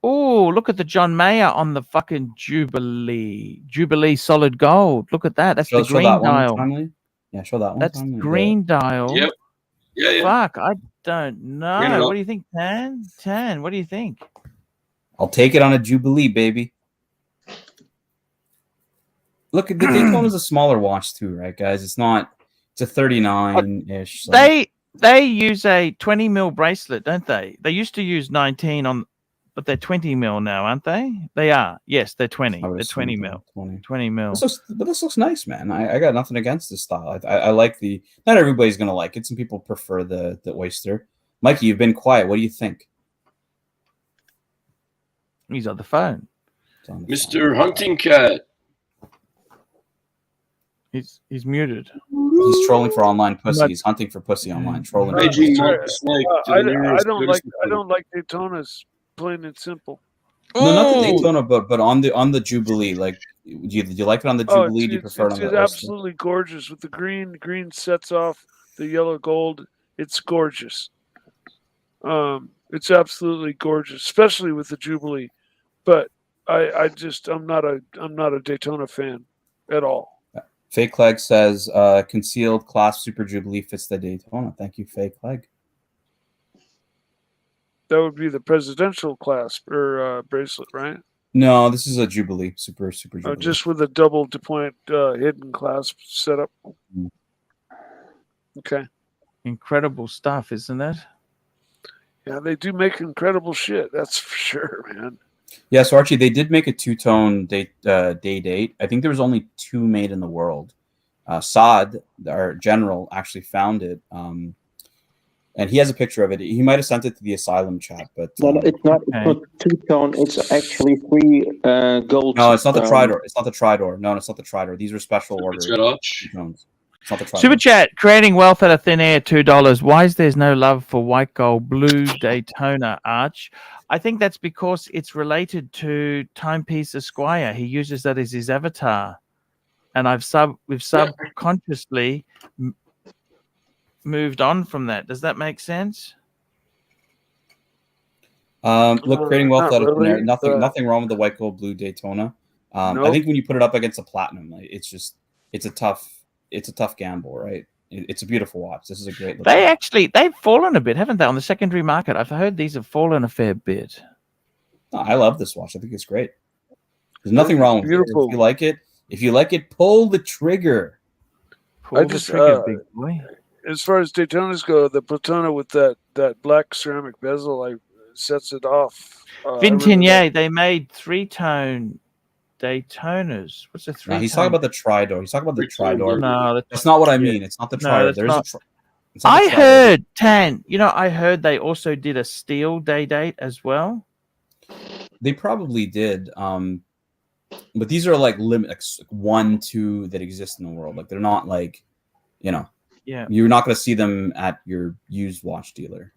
Oh, look at the John Mayer on the fucking Jubilee solid gold. Look at that. That's the green dial. Yeah, show that one. That's green dial. Yep. Yeah. Fuck, I don't know. What do you think, Tan? Tan, what do you think? I'll take it on a Jubilee, baby. Look, the Daytona's a smaller watch too, right, guys? It's a 39-ish. They use a 20 mil bracelet, don't they? They used to use 19 on, but they're 20 mil now, aren't they? They are. Yes, they're 20. They're 20 mil. 20 mil. This looks nice, man. I got nothing against this style. I like the. Not everybody's gonna like it. Some people prefer the oyster. Mikey, you've been quiet. What do you think? He's on the phone. Mr. Hunting Cat. He's muted. He's trolling for online pussy. He's hunting for pussy online. Trolling. I don't like Daytonas. Plain and simple. No, not the Daytona, but on the Jubilee. Like, do you like it on the Jubilee? Do you prefer it on the It's absolutely gorgeous with the green. Green sets off the yellow gold. It's gorgeous. It's absolutely gorgeous, especially with the Jubilee. But I'm not a Daytona fan at all. Fake Clegg says concealed clasp Super Jubilee fits the Daytona. Thank you, Fake Clegg. That would be the presidential clasp or bracelet, right? No, this is a Jubilee, super Jubilee. Just with a double point hidden clasp setup. Okay. Incredible stuff, isn't it? Yeah, they do make incredible shit. That's for sure, man. Yeah, so Archie, they did make a two-tone day date. I think there was only 2 made in the world. Saad, our general, actually found it. And he has a picture of it. He might have sent it to the Asylum chat, but no, it's not. It's not two-tone. It's actually 3 gold. No, it's not the Tridor. It's not the Tridor. No, it's not the Tridor. These are special orders. It's not the Tridor. Super chat, creating wealth out of thin air, $2. Why is there's no love for white gold blue Daytona, Arch? I think that's because it's related to Timepiece Esquire. He uses that as his avatar, and we've subconsciously moved on from that. Does that make sense? Look, creating wealth out of thin air. Nothing wrong with the white gold blue Daytona. I think when you put it up against a platinum, like, it's a tough gamble, right? It's a beautiful watch. This is a great look. They've fallen a bit, haven't they, on the secondary market? I've heard these have fallen a fair bit. No, I love this watch. I think it's great. There's nothing wrong with it. If you like it, pull the trigger. Pull the trigger, big boy. As far as Daytonas go, the Platona with that black ceramic bezel sets it off. Vintinier, they made 3-tone Daytonas. What's a 3-tone? No, he's talking about the Tridor. He's talking about the Tridor. No, that's not what I mean. It's not the Tridor. No, I heard, Tan, I heard they also did a steel day date as well. They probably did. But these are like 1, 2 that exist in the world. Like, they're not like, Yeah. You're not going to see them at your used watch dealer.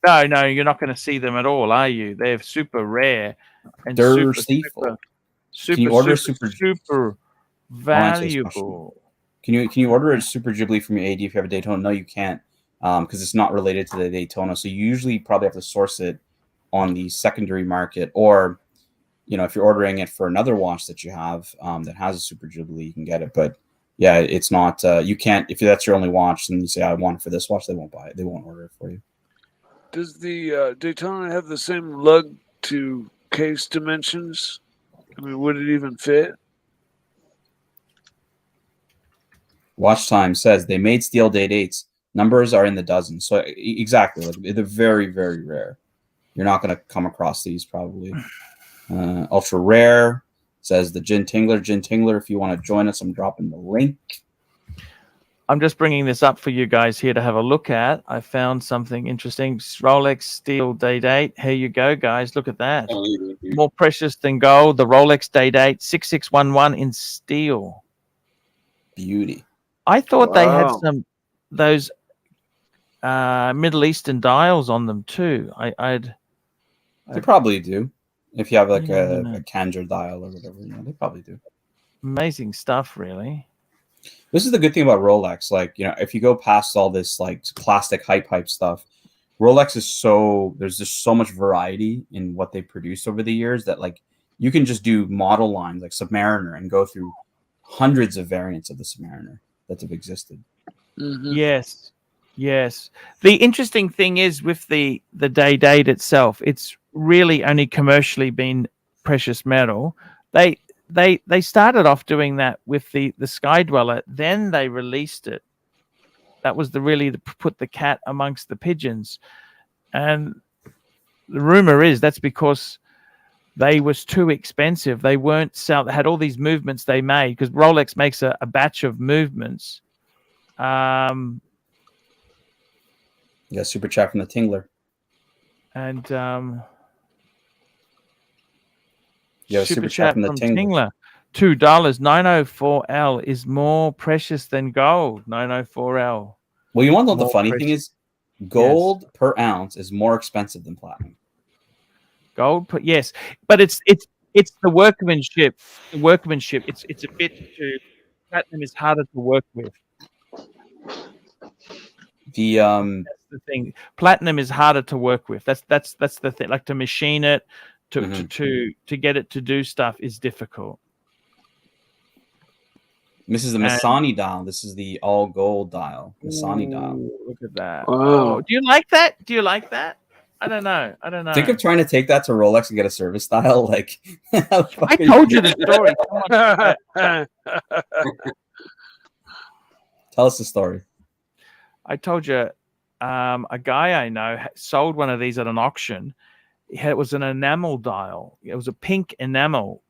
No, you're not going to see them at all, are you? They're super rare and super valuable. Can you order a Super Jubilee from your AD if you have a Daytona? No, you can't, because it's not related to the Daytona. So you usually probably have to source it on the secondary market, or if you're ordering it for another watch that you have that has a Super Jubilee, you can get it. But yeah, it's not. You can't, if that's your only watch, and you say I want it for this watch, they won't buy it. They won't order it for you. Does the Daytona have the same lug to case dimensions? I mean, would it even fit? Watch Time says they made steel day dates. Numbers are in the dozens. So exactly, like they're very, very rare. You're not going to come across these probably. Ultra Rare says the Gin Tingler. If you want to join us, I'm dropping the link. I'm just bringing this up for you guys here to have a look at. I found something interesting. Rolex Steel Day Date. Here you go, guys. Look at that. More precious than gold. The Rolex Day Date 6611 in steel. Beauty. I thought they had those Middle Eastern dials on them too. They probably do. If you have like a Kanjar dial or whatever, they probably do. Amazing stuff, really. This is the good thing about Rolex. Like, if you go past all this like plastic hype stuff, Rolex is there's just so much variety in what they produce over the years that like you can just do model lines like Submariner and go through hundreds of variants of the Submariner that have existed. Mm-hmm. Yes. The interesting thing is with the day date itself, it's really only commercially been precious metal. They started off doing that with the Sky Dweller, then they released it. That was to put the cat amongst the pigeons. And the rumor is that's because they was too expensive. They weren't they had all these movements they made because Rolex makes a batch of movements. Yeah, super chat from the Tingler. And super chat from the Tingler. $2. 904L is more precious than gold. 904L. Well, you want to know the funny thing is, gold per ounce is more expensive than platinum. Gold, yes, but it's the workmanship. The workmanship. It's a bit too. Platinum is harder to work with. That's the thing. Platinum is harder to work with. That's the thing. Like to machine it, to get it to do stuff is difficult. This is the Masani dial. This is the all gold dial. Masani dial. Look at that. Wow. Oh, do you like that? I don't know. Think of trying to take that to Rolex and get a service dial. Like, I told you the story. Come on. Tell us the story. I told you a guy I know sold one of these at an auction. It was an enamel dial. It was a pink enamel.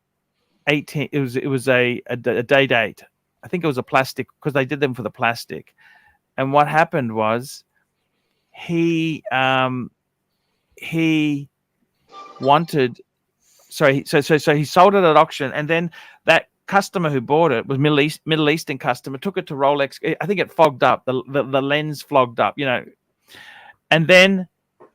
18. It was a day date. I think it was a plastic because they did them for the plastic. And what happened was he wanted. So he sold it at auction, and then that customer who bought it was Middle Eastern customer, took it to Rolex. I think it fogged up. The lens fogged up, and then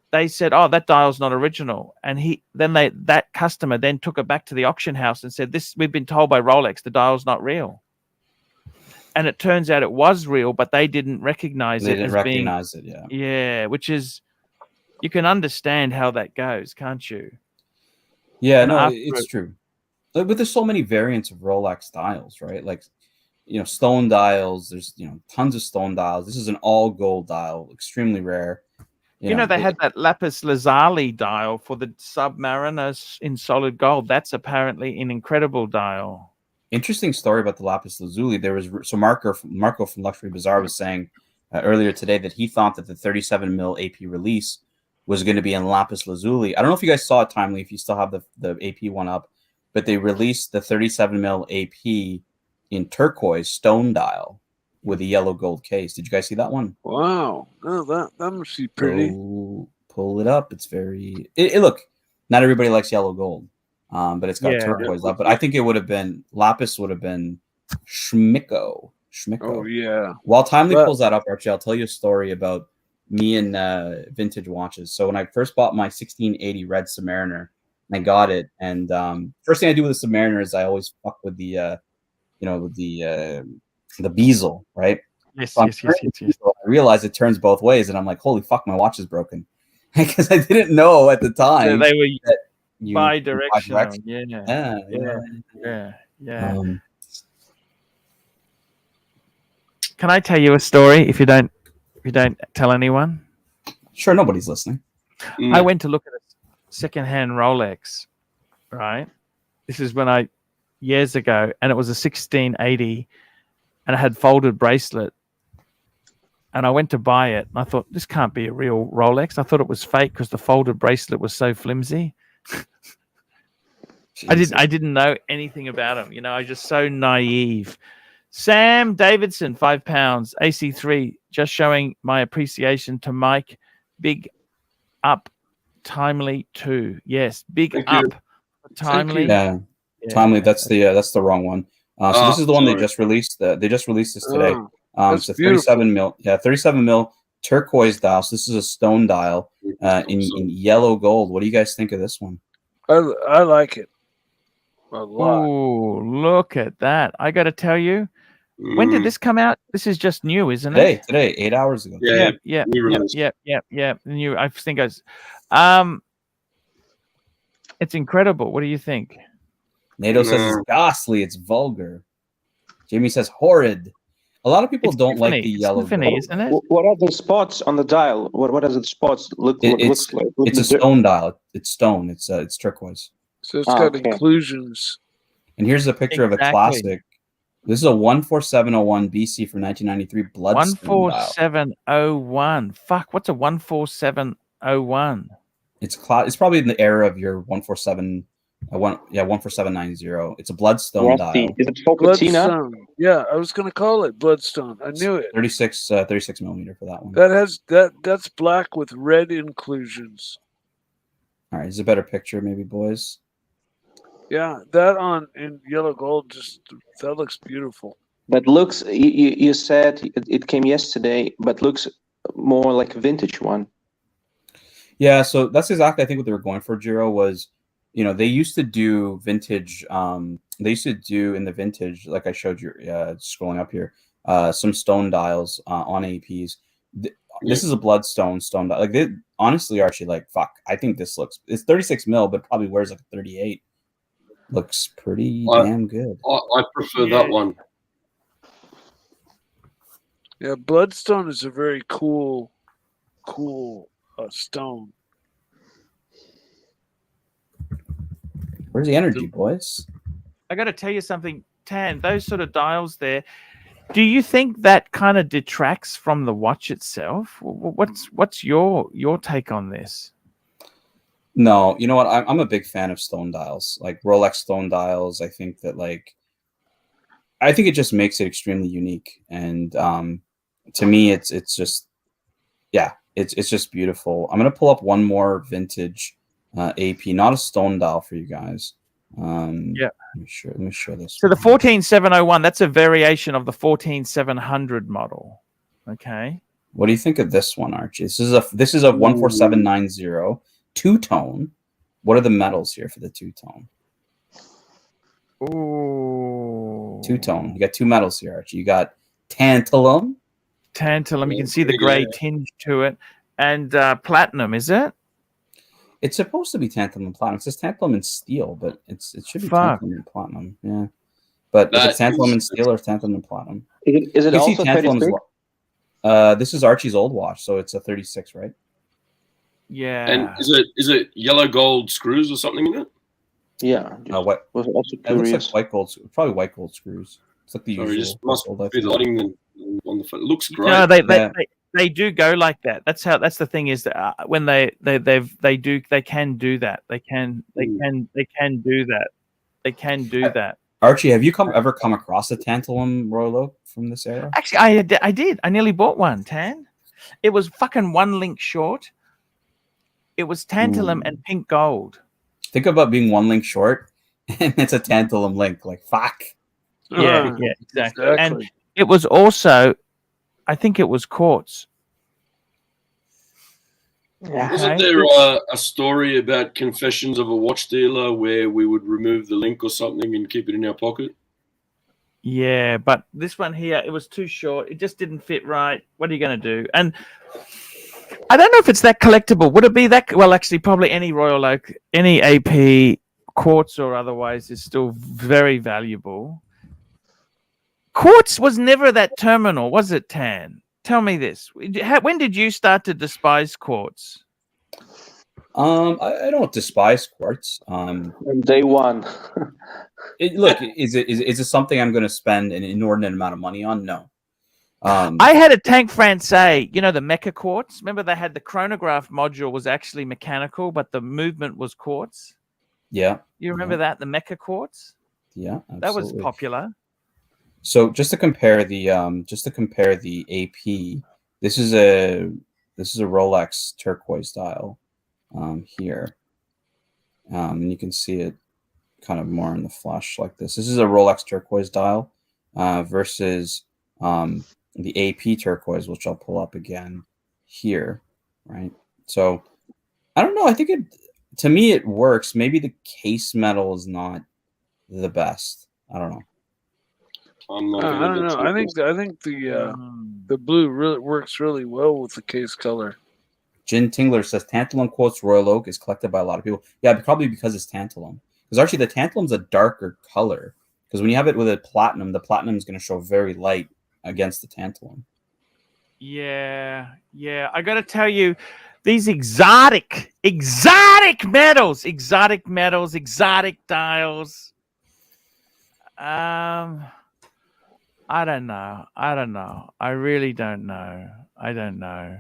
they said, "Oh, that dial's not original." And that customer then took it back to the auction house and said, "We've been told by Rolex the dial's not real." And it turns out it was real, but they didn't recognize it. Yeah, which is, you can understand how that goes, can't you? Yeah, no, it's true. But there's so many variants of Rolex dials, right? Like, stone dials. There's tons of stone dials. This is an all gold dial, extremely rare. They had that lapis lazuli dial for the Submariner in solid gold. That's apparently an incredible dial. Interesting story about the lapis lazuli. There was Marco from Luxury Bazaar was saying earlier today that he thought that the 37mm AP release was going to be in lapis lazuli. I don't know if you guys saw it timely, if you still have the AP one up, but they released the 37mm AP in turquoise stone dial with a yellow gold case. Did you guys see that one? Wow. Oh, that must be pretty. Pull it up. It's very... Look, not everybody likes yellow gold, but it's got turquoise up. But I think it would have been... Lapis would have been Schmicko. Oh, yeah. While Timely pulls that up, Archie, I'll tell you a story about me and vintage watches. So when I first bought my 1680 red Submariner, and I got it, and first thing I do with the Submariner is I always fuck with the bezel, right? Yes. I realized it turns both ways, and I'm like, holy fuck, my watch is broken. Because I didn't know at the time. They were bi-directional. Yeah. Can I tell you a story if you don't tell anyone? Sure, nobody's listening. I went to look at a secondhand Rolex, right? This is years ago, and it was a 1680. and it had folded bracelet. And I went to buy it, and I thought, this can't be a real Rolex. I thought it was fake because the folded bracelet was so flimsy. I didn't know anything about them. You know, I was just so naive. Sam Davidson, £5. AC3, just showing my appreciation to Mike. Big up, Timely 2. Yes, big up, Timely. Yeah, Timely. That's the wrong one. So this is the one they just released. They just released this today. It's a 37 mil. Yeah, 37 mil turquoise dial. So this is a stone dial in yellow gold. What do you guys think of this one? I like it a lot. Oh, look at that! I got to tell you, when did this come out? This is just new, isn't it? Today, 8 hours ago. Yeah. New. I think it's incredible. What do you think? NATO says it's ghastly. It's vulgar. Jamie says horrid. A lot of people don't like the yellow gold. Isn't it? What are the spots on the dial? What does the spots look like? It's a stone dial. It's stone. It's turquoise. So it's got inclusions. And here's a picture of a classic. This is a 14701 BC from 1993 bloodstone dial. 14701. Fuck, what's a 14701? It's probably in the era of your 147. 14790. It's a bloodstone dial. Is it Bloodstone? Yeah, I was gonna call it bloodstone. I knew it. 36 millimeter for that one. That's black with red inclusions. All right, is a better picture, maybe, boys? Yeah, that in yellow gold, that looks beautiful. That looks. You said it came yesterday, but looks more like a vintage one. Yeah, so that's exactly I think what they were going for. Jiro was. You know, they used to do vintage. They used to do in the vintage, like I showed you, scrolling up here, some stone dials on APs. This is a bloodstone stone dial. Like, honestly, Archie, like, fuck, I think it's 36 mil, but probably wears like a 38. Looks pretty damn good. I prefer that one. Yeah, bloodstone is a very cool stone. Where's the energy, boys? I got to tell you something, Tan. Those sort of dials there. Do you think that kind of detracts from the watch itself? What's your take on this? No, you know what? I'm a big fan of stone dials, like Rolex stone dials. I think that it just makes it extremely unique, and to me, it's just beautiful. I'm gonna pull up one more vintage. AP, not a stone dial for you guys. Let me show this. So the 14701, that's a variation of the 14700 model. Okay. What do you think of this one, Archie? This is a 14790 two-tone. What are the metals here for the two-tone? Ooh. Two-tone. You got two metals here, Archie. You got tantalum. You can see the gray tinge to it, and platinum. Is it? It's supposed to be tantalum and platinum. It says tantalum and steel, but it should be tantalum and platinum. Yeah, but is it tantalum and steel or tantalum and platinum? Is it also 36? This is Archie's old watch, so it's a 36, right? Yeah. And is it yellow gold screws or something in it? Yeah. What? Was also it looks like white gold. Probably white gold screws. It's like the usual. Just must be the lighting on the front. It looks great. No, they do go like that. That's the thing is that when they can do that. They can do that. They can do that. Archie, have you ever come across a tantalum Royal Oak from this era? Actually, I did. I nearly bought one, Tan. It was fucking one link short. It was tantalum and pink gold. Think about being one link short, and it's a tantalum link. Like, fuck. Yeah, exactly. And it was also, I think it was quartz. Yeah. Wasn't there a story about Confessions of a Watch Dealer where we would remove the link or something and keep it in our pocket? Yeah, but this one here, it was too short. It just didn't fit right. What are you going to do? And I don't know if it's that collectible. Would it be that? Well, actually, probably any Royal Oak, any AP, quartz or otherwise, is still very valuable. Quartz was never that terminal, was it, Tan? Tell me this. When did you start to despise quartz? I don't despise quartz. On day one. Look, is it something I'm going to spend an inordinate amount of money on? No. I had a Tank Francais, you know, the mecha quartz. Remember, they had the chronograph module was actually mechanical, but the movement was quartz. Yeah. You remember that, the mecha quartz? Yeah, absolutely. That was popular. So just to compare the AP, this is a Rolex turquoise dial here. And you can see it kind of more in the flash like this. This is a Rolex turquoise dial versus the AP turquoise, which I'll pull up again here, right? So I don't know. I think to me it works. Maybe the case metal is not the best. I don't know. I don't know. I think the blue really works really well with the case color. Jin Tingler says tantalum quotes Royal Oak is collected by a lot of people. Yeah, probably because it's tantalum. Because actually the tantalum's a darker color. Because when you have it with a platinum, the platinum is going to show very light against the tantalum. Yeah. I got to tell you, these exotic metals, exotic dials. I don't know. I really don't know. I don't know.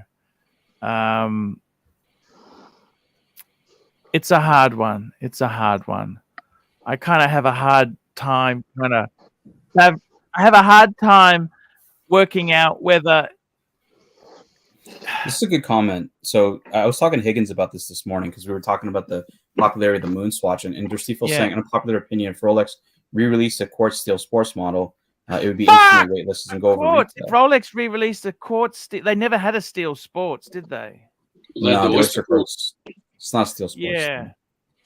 It's a hard one. I kind of have a hard time I have a hard time working out whether. This is a good comment. So I was talking to Higgins about this morning because we were talking about the popularity of the Moonswatch, and Derstiefel saying, in a popular opinion, if Rolex re-released a quartz steel sports model, it would be instantly waitlisted and go over retail. If Rolex re-released a quartz steel, they never had a steel sports, did they? No, the Oyster Quartz. It's not steel sports. Yeah, no.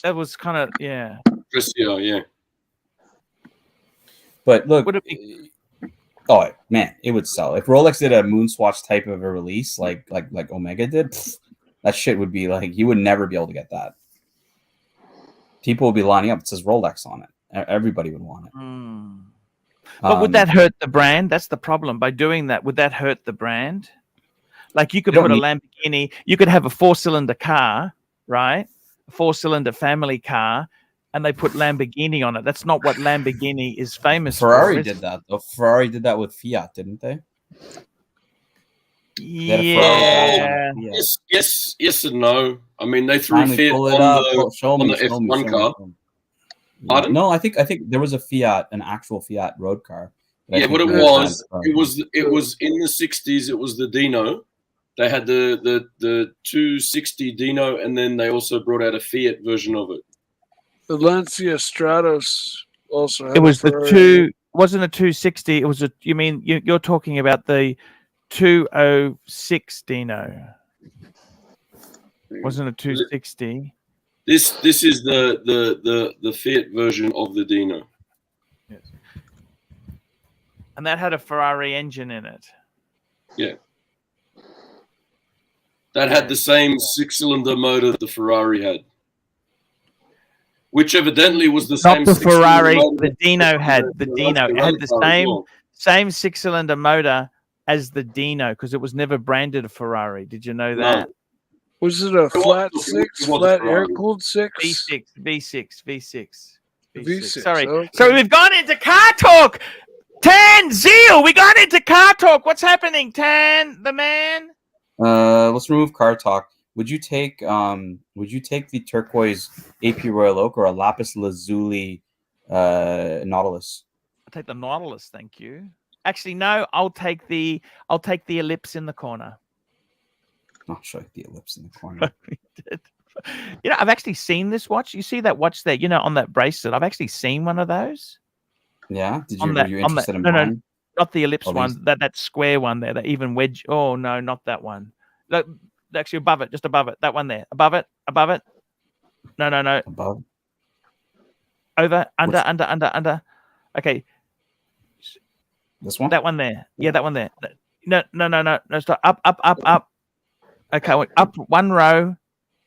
That was kind of yeah. Yeah. But look, oh man, it would sell if Rolex did a Moonswatch type of a release, like Omega did. That shit would be like you would never be able to get that. People would be lining up. It says Rolex on it. Everybody would want it. But would that hurt the brand? That's the problem. By doing that, would that hurt the brand? Like you could put a Lamborghini, you could have a 4-cylinder car, right? A 4-cylinder family car, and they put Lamborghini on it. That's not what Lamborghini is famous for. Ferrari did that, though. Ferrari did that with Fiat, didn't they? Yeah. Yes and no. I mean, they threw Fiat on the F1 car. Pardon? No, I think there was an actual Fiat road car. Yeah, what it was in the 60s. It was the Dino. They had the 260 Dino, and then they also brought out a Fiat version of it. The Lancia Stratos also had it was wasn't a 260. It was you're talking about the 206 Dino. Wasn't a 260. This is the Fiat version of the Dino. Yes. And that had a Ferrari engine in it. Yeah. That had the same 6-cylinder motor the Ferrari had. Which evidently was the same. Not the Ferrari, the Dino had. The Dino had the same 6-cylinder motor as the Dino because it was never branded a Ferrari. Did you know that? No. Was it a flat air-cooled 6? V6. Sorry. Okay. So we've gone into car talk. Tan, Zeal, we got into car talk. What's happening, Tan, the man? Let's remove car talk. Would you take the turquoise AP Royal Oak or a lapis lazuli Nautilus? I'll take the Nautilus, thank you. Actually, no, I'll take the ellipse in the corner. I'll show you the ellipse in the corner. You know, I've actually seen this watch. You see that watch there, on that bracelet. I've actually seen one of those. Yeah? Were you interested in buying? No, not the ellipse one. That square one there, that even wedge. Oh, no, not that one. Look, actually above it, just above it. That one there. Above it. No. Above? Over, under. Okay. This one? That one there. Yeah, that one there. No, stop. Up. Okay, up one row.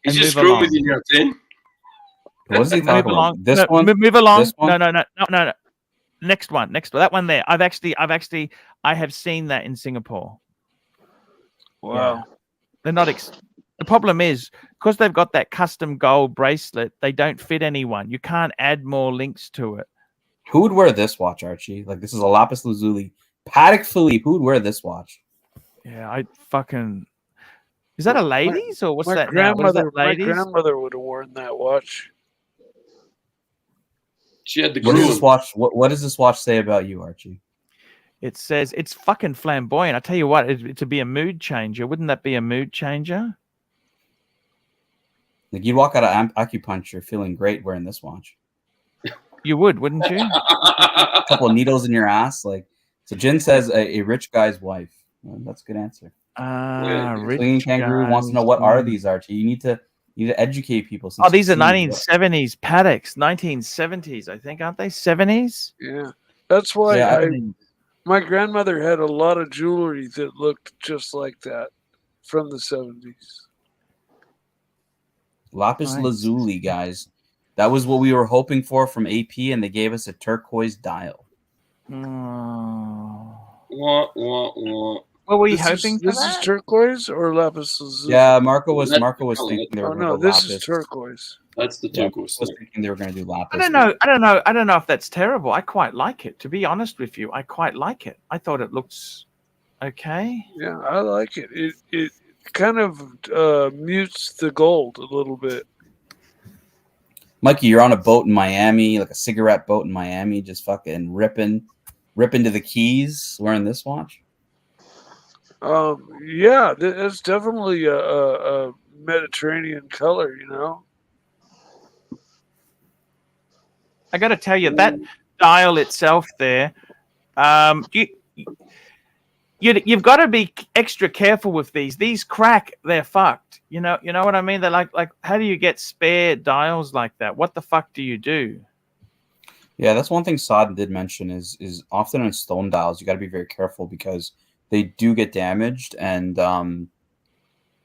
He's just screwing with you now, Tim. What is he talking about? This one? Move along. This one? No. Next one. That one there. I have seen that in Singapore. Wow. Yeah. They're not The problem is because they've got that custom gold bracelet, they don't fit anyone. You can't add more links to it. Who would wear this watch, Archie? Like, this is a lapis lazuli. Patek Philippe, who would wear this watch? Yeah, I fucking. Is that a ladies or what's that now? Grandmother, What is that, ladies? My grandmother would have worn that watch. She had the What does crew. this watch? What does this watch say about you, Archie? It says it's fucking flamboyant. I tell you what, to be a mood changer. Wouldn't that be a mood changer? Like, you'd walk out of acupuncture feeling great wearing this watch. You would, wouldn't you? A couple of needles in your ass, like. So Jin says a rich guy's wife. Well, that's a good answer. Rich Swinging Kangaroo wants to know what are these, Archie. You need to educate people. Oh, these are 1970s Pateks, 1970s, I think, aren't they? 70s? Yeah, that's why my grandmother had a lot of jewelry that looked just like that from the 70s. Lapis lazuli, guys. That was what we were hoping for from AP, and they gave us a turquoise dial. What were you hoping for? This is turquoise or lapis lazuli? Yeah, Marco was thinking they were going to go this lapis. is turquoise. That's the turquoise. I was thinking they were going to do lapis. I don't know if that's terrible. I quite like it. To be honest with you, I quite like it. I thought it looks okay. Yeah, I like it. It kind of mutes the gold a little bit. Mikey, you're on a boat in Miami, like a cigarette boat in Miami, just fucking ripping to the Keys, wearing this watch. Yeah, it's definitely a Mediterranean color, you know. I got to tell you that dial itself there, you've got to be extra careful with these. These crack, they're fucked. You know what I mean? They're like how do you get spare dials like that? What the fuck do you do? Yeah, that's one thing Saad did mention is often in stone dials, you got to be very careful because they do get damaged, and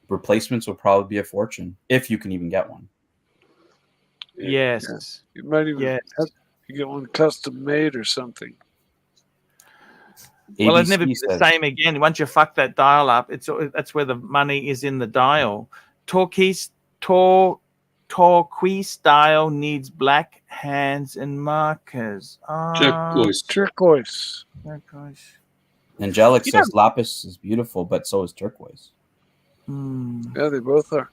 replacements would probably be a fortune if you can even get one. Yes. Yeah. You might even have to get one custom made or something. Well, it'd never be the same again. Once you fuck that dial up, that's where the money is in the dial. Turquoise dial needs black hands and markers. Turquoise. Angelic says lapis is beautiful, but so is turquoise. Yeah, they both are.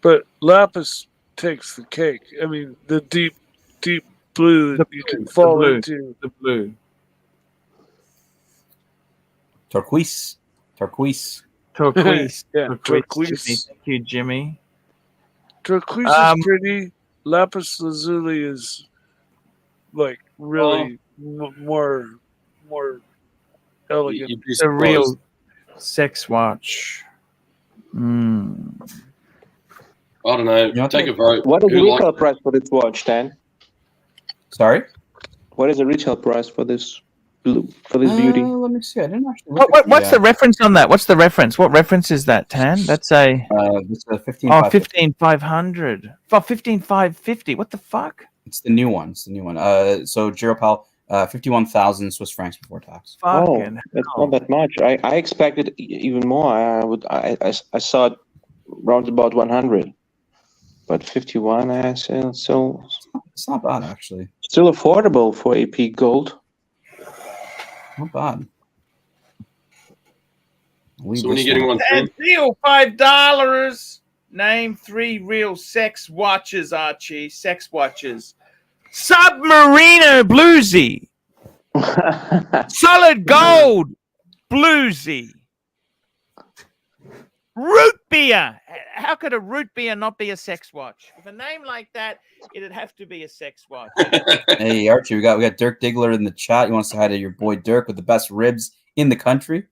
But lapis takes the cake. I mean, the deep blue that you can fall into. The blue. Turquoise. Yeah, turquoise. Thank you, Jimmy. Turquoise is pretty. Lapis lazuli is like really more elegant. It's a real sex watch. I don't know. Take a vote. What is the retail price for this watch, Dan? Sorry? What is the retail price for this beauty? Let me see. I didn't actually. What's the reference on that? What's the reference? What reference is that, Tan? That's a. It's a 15. 15,500. For 15,550. What the fuck? It's the new one. So Giropal, 51,000 Swiss francs before tax. Fucking that's not that much. I expected even more. I saw it round about 100, but 51. So it's not bad actually. Still affordable for AP gold. Not bad. So when are you getting one? Deal $5. Name 3 real sex watches, Archie. Sex watches. Submariner bluesy. Solid gold bluesy. Root beer. How could a root beer not be a sex watch? With a name like that, it'd have to be a sex watch. Hey Archie, we got Dirk Diggler in the chat. You want to say hi to your boy Dirk with the best ribs in the country?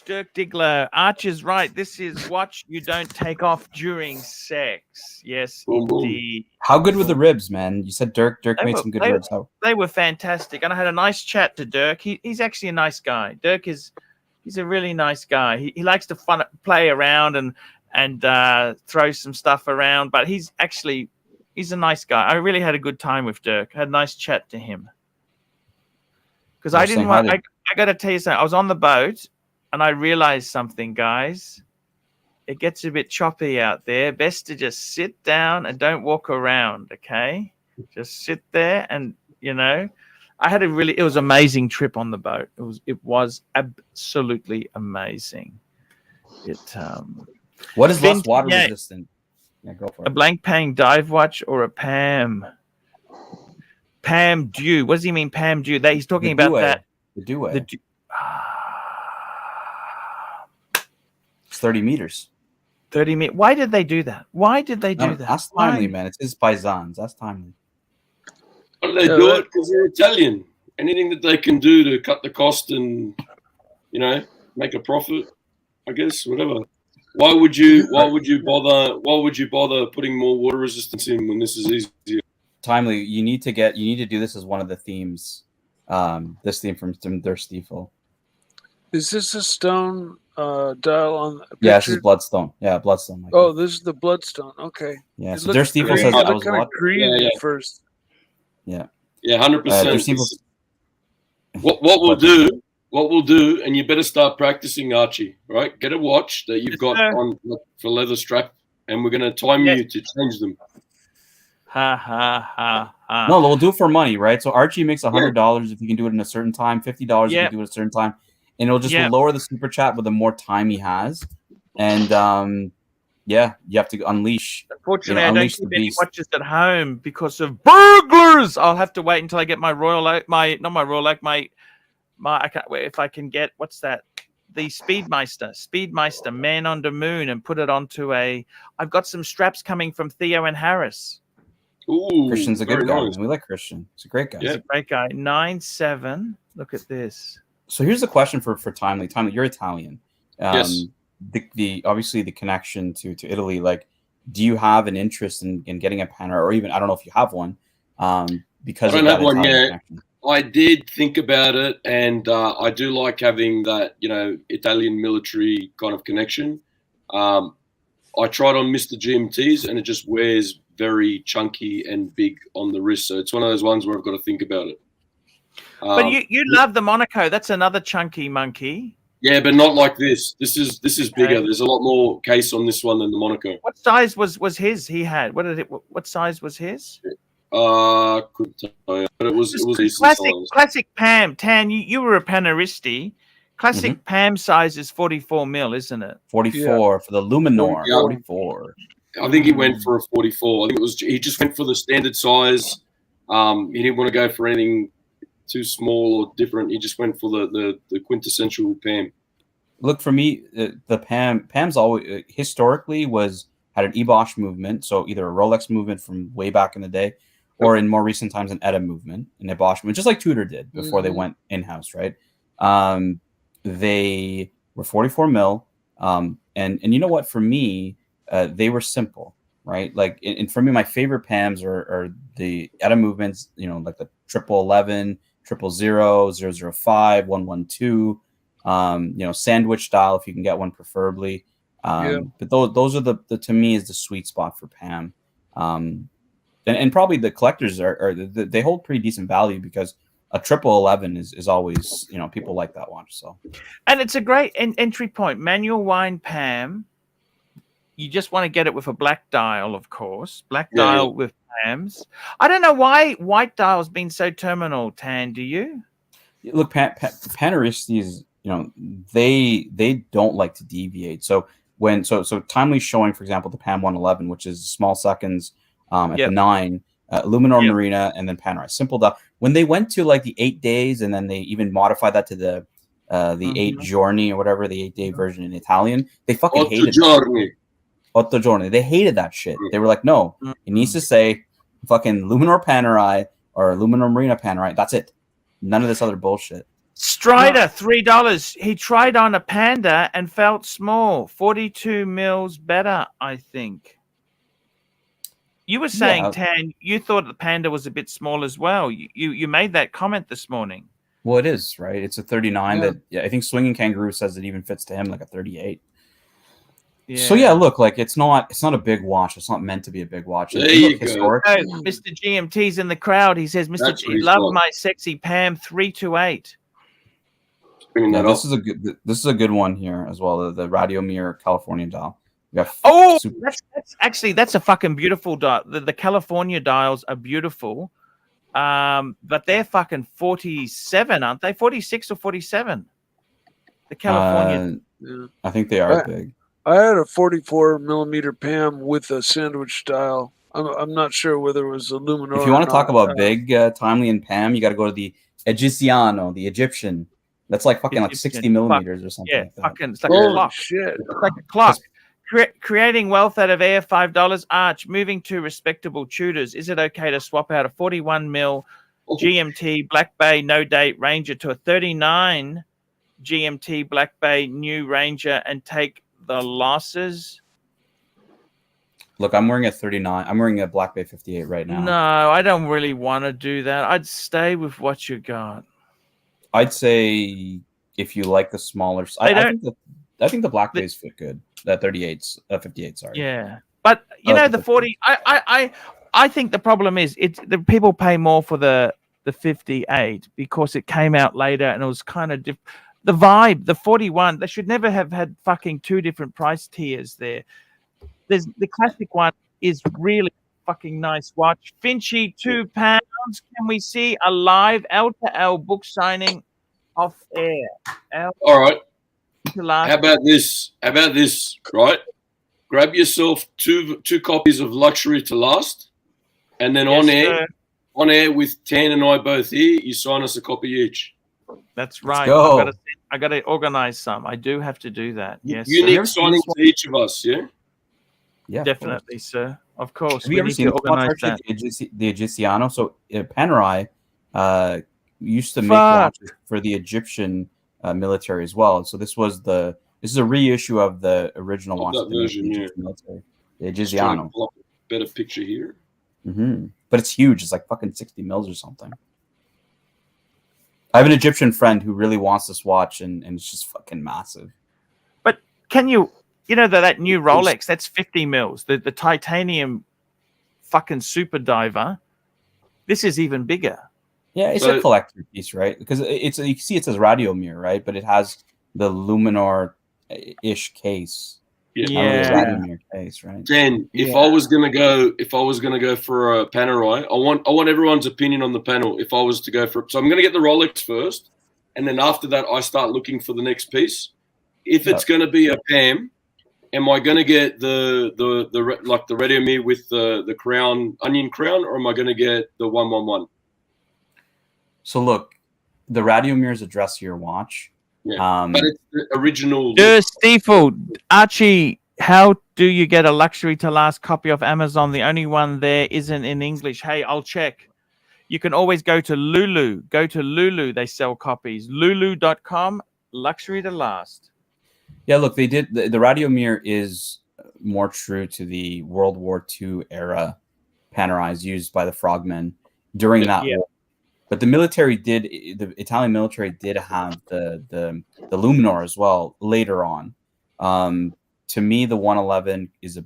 Dirk Diggler. Arch is right. This is watch you don't take off during sex. Yes, indeed. How good were the ribs, man? You said Dirk made some good ribs. They were fantastic. And I had a nice chat to Dirk. He's actually a nice guy. He's a really nice guy. He likes to play around and throw some stuff around, but he's a nice guy. I really had a good time with Dirk. I had a nice chat to him. Because I got to tell you something. I was on the boat and I realized something, guys. it gets a bit choppy out there. Best to just sit down and don't walk around, okay? Just sit there and, you know, it was an amazing trip on the boat. It was absolutely amazing. What is less water resistant? Yeah, go for it. A blank paying dive watch or a Pam Dew. What does he mean, Pam Dew? He's talking about that. The Dew. It's 30 meters. 30 meters. Why did they do that? That? That's timely, man. It's his paisans. That's timely. Well, they do it because they're Italian. Anything that they can do to cut the cost and, you know, make a profit, I guess, whatever. Why would you bother putting more water resistance in when this is easier? Timely, you need to do this as one of the themes. This theme from their Stiefel. Is this a stone dial on the picture? Yeah, this is bloodstone. Yeah, bloodstone. Like this is the bloodstone. Okay. Yeah, so their Stiefel says that was kind of green at first. Yeah. Yeah, 100%. What we'll do, and you better start practicing, Archie, right? Get a watch that you've got on for leather strap, and we're going to time you to change them. Ha, ha, ha, ha. No, we'll do it for money, right? So Archie makes $100 if you can do it in a certain time, $50 if you can do it at a certain time, and it'll just lower the super chat with the more time he has. And you have to unleash. Unfortunately, I don't keep any watches at home because of burglars. I'll have to wait until I get my if I can get the Speedmeister Man on the Moon and put it onto I've got some straps coming from Theo and Harris. Ooh, Christian's a good guy. Nice. We like Christian. He's a great guy. He's a great guy. 9.7. Look at this. So here's a question for Timely. Timely, you're Italian. Yes. The obviously the connection to Italy. Like, do you have an interest in getting a Panera, or even I don't know if you have one? Because I don't have one yet. I did think about it, and I do like having that, you know, Italian military kind of connection. I tried on Mr. GMTs, and it just wears very chunky and big on the wrist. So it's one of those ones where I've got to think about it. But you love the Monaco. That's another chunky monkey. Yeah, but not like this. This is bigger. There's a lot more case on this one than the Monaco. What size was his? He had what size was his? Couldn't tell you, but it was classic Pam. Tan, you were a Paneristi. Classic Pam size is 44 mil, isn't it? 44 for the Luminor. Yeah. 44. I think he went for a 44. I think he just went for the standard size. He didn't want to go for anything too small or different. He just went for the quintessential Pam. Look, for me, the Pam's always historically had an Ebosh movement, so either a Rolex movement from way back in the day, or in more recent times an Etta movement, an Ebosh movement, just like Tudor did before they went in-house, right? They were 44 mil, and you know what? For me, they were simple, right? Like, and for me, my favorite Pams are the Etta movements, you know, like the 1111, 000, 005, 112, you know, sandwich style if you can get one, preferably. But those are the to me is the sweet spot for Pam. And probably the collectors they hold pretty decent value because a 1111 is always, you know, people like that watch. So, and it's a great entry point. Manual wind Pam. You just want to get it with a black dial, of course. Black dial with Pams. I don't know why white dial's been so terminal. Tan, do you? Look, Paneristas, you know, they don't like to deviate. So so Timely showing, for example, the Pam 111, which is small seconds at the 9, Luminor Marina, and then Panerai. Simple dial. When they went to like the 8 days, and then they even modified that to the 8 giorni or whatever, the 8-day version in Italian, they fucking hated it. 8 giorni. They hated that shit. They were like, no, it needs to say fucking Luminor Panerai or Luminor Marina Panerai. That's it. None of this other bullshit. Strider, $3. He tried on a Panda and felt small. 42 mils better, I think. You were saying, Tan, you thought the Panda was a bit small as well. You made that comment this morning. Well, it is, right? It's a 39 that I think Swinging Kangaroo says it even fits to him like a 38. Yeah. So look, like it's not a big watch. It's not meant to be a big watch. There you go. Mr. GMT's in the crowd. He says, Mr. G, love my sexy Pam 328. Yeah, this is a good one here as well. The Radio Mirror California dial. Oh, that's actually a fucking beautiful dial. The California dials are beautiful, but they're fucking 47, aren't they? 46 or 47. The California. I think they are big. I had a 44 millimeter PAM with a sandwich dial. I'm not sure whether it was a Luminor. If you want to talk about big, timely, and PAM, you got to go to the Egiziano, the Egyptian. That's like fucking like 60 millimeters or something. Yeah, like that. fucking. It's like a clock. Shit. It's like a clock. Creating wealth out of air, $5. Arch, moving to respectable tutors. Is it okay to swap out a 41 mil GMT Black Bay no date Ranger to a 39 GMT Black Bay new Ranger and take the losses? Look, I'm wearing a 39. I'm wearing a Black Bay 58 right now. No, I don't really want to do that. I'd stay with what you got. I'd say if you like the smaller, I think the Black Bays fit good. That 38s, 58. Sorry. Yeah, but you know the 40. I think the problem is the people pay more for the 58 because it came out later and it was kind of different. The vibe, the 41, they should never have had fucking two different price tiers there. There's the classic one is really fucking nice watch. Finchy, £2. Can we see a live L to L book signing off air? All right. How about this? Right? Grab yourself two copies of Luxury to Last, and then on air with Tan and I both here, you sign us a copy each. That's right. I got to organize some. I do have to do that. Yes. Unique signing to each of us. Yeah. Yeah, definitely, sir. Of course. Have you ever seen the Egiziano? So Panerai used to make watches for the Egyptian military as well. So this is a reissue of the original watch. That version, military. The Egiziano. Better picture here. But it's huge. It's like fucking 60 mils or something. I have an Egyptian friend who really wants this watch, and it's just fucking massive. But can you know that new Rolex, that's 50 mils. The titanium fucking super diver. This is even bigger. Yeah, it's a collector piece, right? Because you can see it says Radiomir, right? But it has the Luminor-ish case. Yeah. Radiomir case, right? Dan, if I was gonna go for a Panerai, I want everyone's opinion on the panel. If I was to go so I'm gonna get the Rolex first, and then after that I start looking for the next piece. If it's gonna be a PAM, am I gonna get the Radiomir with the crown, onion crown, or am I gonna get the 111? So look, the Radiomir is a dressier watch. Yeah, but it's the original. Stiefel, Archie, how do you get a Luxury to Last copy of Amazon? The only one there isn't in English. Hey, I'll check. You can always go to Lulu. Go to Lulu. They sell copies. Lulu.com, Luxury to Last. Yeah, look, they did. The Radiomir is more true to the World War II era Panerais used by the Frogmen during that war. But the Italian military did have the Luminor as well later on. To me, the 111 is a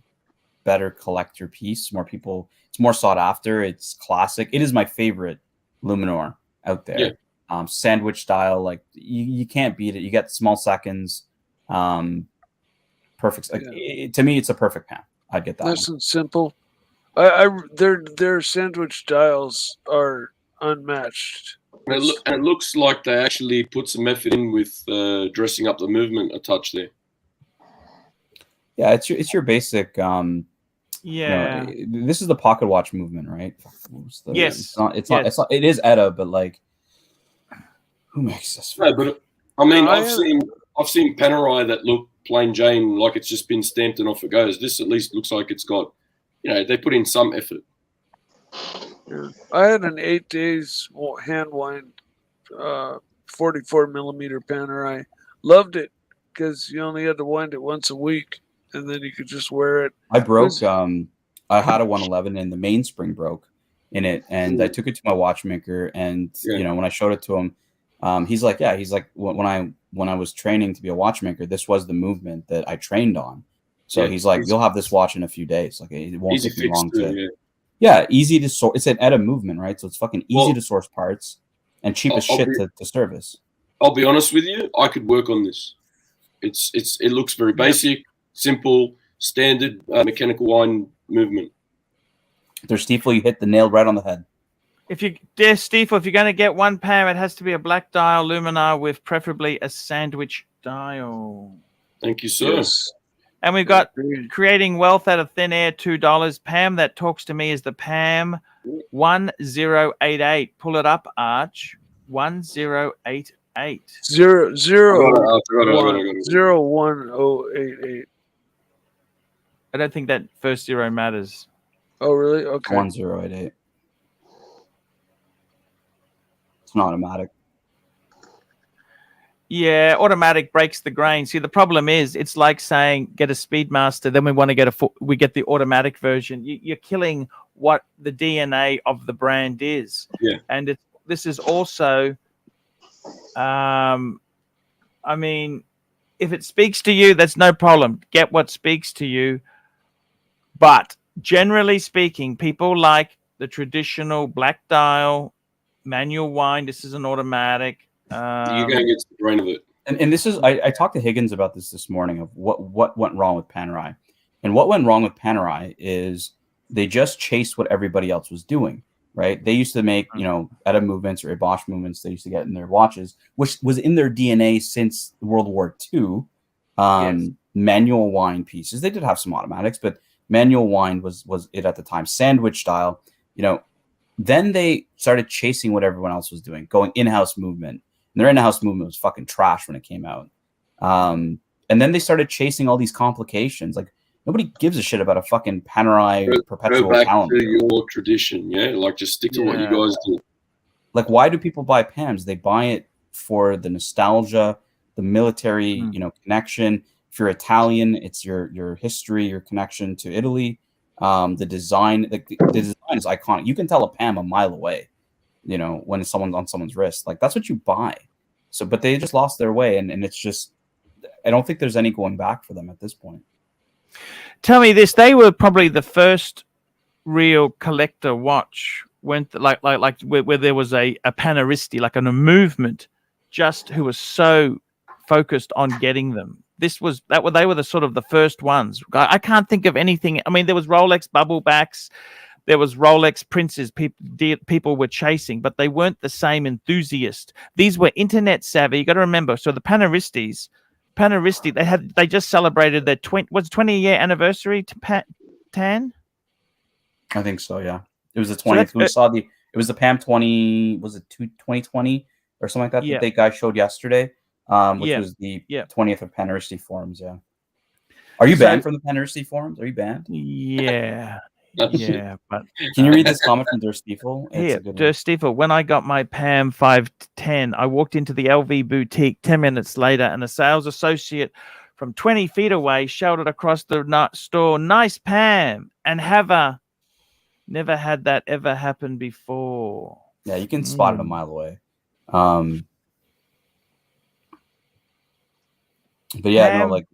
better collector piece. It's more sought after. It's classic. It is my favorite Luminor out there. Yeah. Sandwich style, like you can't beat it. You get small seconds. Perfect. To me, it's a perfect pan. I'd get that. Nice and simple. Their sandwich dials are unmatched. And it looks like they actually put some effort in with dressing up the movement a touch there. Yeah, it's your basic. This is the pocket watch movement, right? Yes. It is ETA, but like, who makes this? No, but I mean, I've seen Panerai that look plain Jane, like it's just been stamped and off it goes. This at least looks like it's got, they put in some effort. Yeah. I had an 8 days hand wind 44 millimeter Panerai. Loved it because you only had to wind it once a week and then you could just wear it. I broke. I had a 111 and the mainspring broke in it, and I took it to my watchmaker, and when I showed it to him, he's like, when I was training to be a watchmaker, this was the movement that I trained on. So he's like, you'll have this watch in a few days. Like it won't take me long to. Yeah, easy to source. It's an ETA movement, right? So it's fucking easy to source parts and cheap as shit to service. I'll be honest with you. I could work on this. It looks very basic, simple. standard mechanical wind movement. There's Stiefel, you hit the nail right on the head. Dear Stiefel, if you're going to get one PAM, it has to be a black dial luminar with preferably a sandwich dial. Thank you, sir. Yes. And we've got Creating Wealth Out of Thin Air, $2. PAM that talks to me is the PAM 1088. Pull it up, Arch. 1088. 01088. I don't think that first zero matters. Oh, really? Okay. 1088. It's an automatic. Yeah, automatic breaks the grain. See, the problem is, it's like saying get a Speedmaster, then we want to get we get the automatic version. You're killing what the DNA of the brand is. Yeah, and this is also, I mean, if it speaks to you, that's no problem. Get what speaks to you, but generally speaking, people like the traditional black dial, manual wind. This is an automatic. You're going to get the brain of it. And this is, I talked to Higgins about this morning of what went wrong with Panerai. And what went wrong with Panerai is they just chased what everybody else was doing, right? They used to make, ETA movements or Bosch movements they used to get in their watches, which was in their DNA since World War II. Yes. Manual wind pieces. They did have some automatics, but manual wind was it at the time. Sandwich style, Then they started chasing what everyone else was doing, going in-house movement. And their in-house movement was fucking trash when it came out. And then they started chasing all these complications. Like, nobody gives a shit about a fucking Panerai perpetual back calendar. to your tradition, yeah? Like, just stick to what you guys do. Like, why do people buy PAMs? They buy it for the nostalgia, the military, connection. If you're Italian, it's your history, your connection to Italy. The design, the design is iconic. You can tell a PAM a mile away, when someone's on someone's wrist. Like, that's what you buy. So, but they just lost their way, and it's just, I don't think there's any going back for them at this point. Tell me this: they were probably the first real collector watch where there was a paneristi, like a movement, just who was so focused on getting them. They were the sort of the first ones. I can't think of anything. I mean, there was Rolex bubble backs, there was Rolex Princes. People were chasing, but they weren't the same enthusiast. These were internet savvy. You got to remember. So the Paneristi, they just celebrated their 20-year anniversary to Tan. I think so. Yeah, it was the 20th. It was the PAM 20. Was it 2020 or something like that? Yeah. That the guy showed yesterday. Which was the 20th of Paneristi forums. Yeah. Are you banned from the Paneristi forums? Are you banned? Yeah. Yeah. But can you read this comment from Der Stiefel? Here, Der Stiefel. When I got my PAM 510, I walked into the LV boutique 10 minutes later, and a sales associate from 20 feet away shouted across the store, "Nice PAM!" and never had that ever happen before. Yeah, you can spot it a mile away. But yeah, PAM,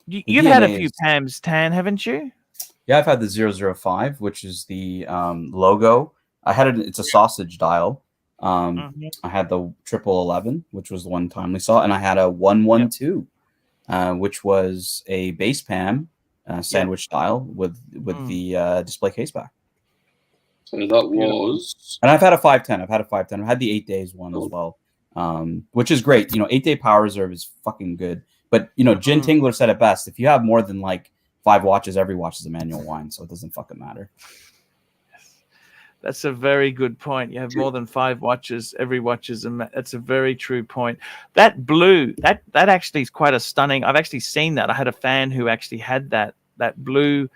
you've had a few PAMs, Tan, haven't you? Yeah, I've had the 005, which is the logo. I had it. It's a sausage dial. I had the 1111, which was the one time we saw, and I had a 112, which was a base PAM sandwich style with the display case back. So that was. And I've had a 510. I've had the 8 days one as well. Which is great. 8-day power reserve is fucking good. But Jin Tingler said it best. If you have more than like 5 watches, every watch is a manual wind, so it doesn't fucking matter. That's a very good point. You have more than 5 watches, every watch is that's a very true point. That blue, that actually is quite a stunning. I've actually seen that. I had a fan who actually had that blue.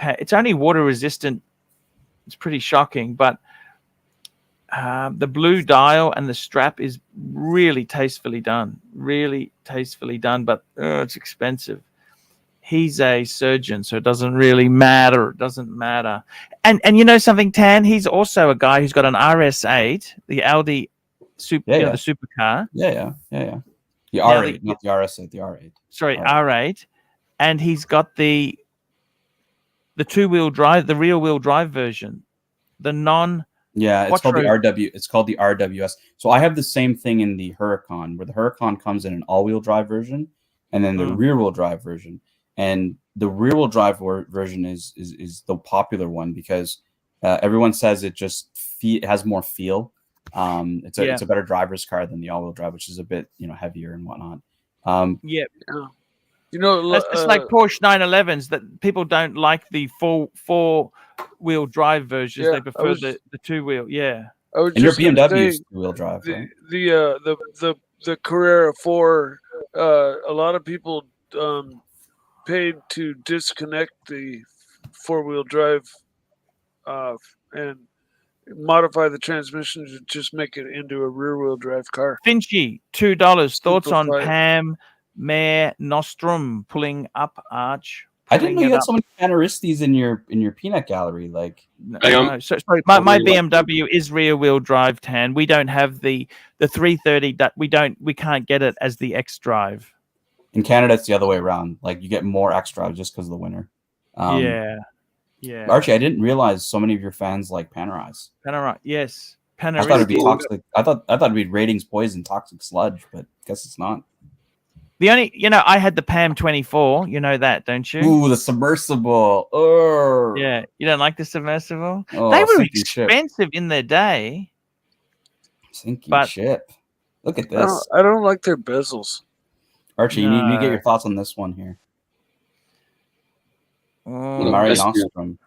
It's only water resistant. It's pretty shocking, but the blue dial and the strap is really tastefully done, but it's expensive. He's a surgeon, so it doesn't really matter. It doesn't matter. And you know something, Tan? He's also a guy who's got an RS8, the Audi super, the supercar. Yeah. The R8, not the RS8, the R8. Sorry, R8. And he's got the two-wheel drive, the rear-wheel drive version, the non. Yeah, it's called the RW. It's called the RWS. So I have the same thing in the Huracan, where the Huracan comes in an all-wheel drive version, and then the rear-wheel drive version. and the rear-wheel drive version is the popular one because everyone says it just has more feel. It's a better driver's car than the all-wheel drive, which is a bit heavier and whatnot. Yeah. You know, it's like Porsche 911s that people don't like the four-wheel drive versions. Yeah, they prefer the two-wheel. Yeah. I was and your just gonna BMW say, is two-wheel drive, right? the Carrera 4. A lot of people paid to disconnect the four-wheel drive and modify the transmission to just make it into a rear-wheel drive car. Finchy, $2. Thoughts on Simplified. Pam Mare Nostrum pulling up Arch? I didn't know you had up. so many Panaristis in your peanut gallery. Like, no, sorry, my BMW is rear-wheel drive, Tan. We don't have the 330. We can't get it as the X drive. In Canada, it's the other way around. Like, you get more X drive just because of the winter. Yeah. Archie, I didn't realize so many of your fans like Panerise. Panerise, yes. I thought it'd be toxic. I thought it'd be ratings poison, toxic sludge, but I guess it's not. The only, I had the PAM 24. You know that, don't you? Ooh, the submersible. Oh. Yeah, you don't like the submersible? Oh, they were expensive in their day. Sinking ship. Look at this. I don't like their bezels. Archie, you need to get your thoughts on this one here. Mare Nostrum.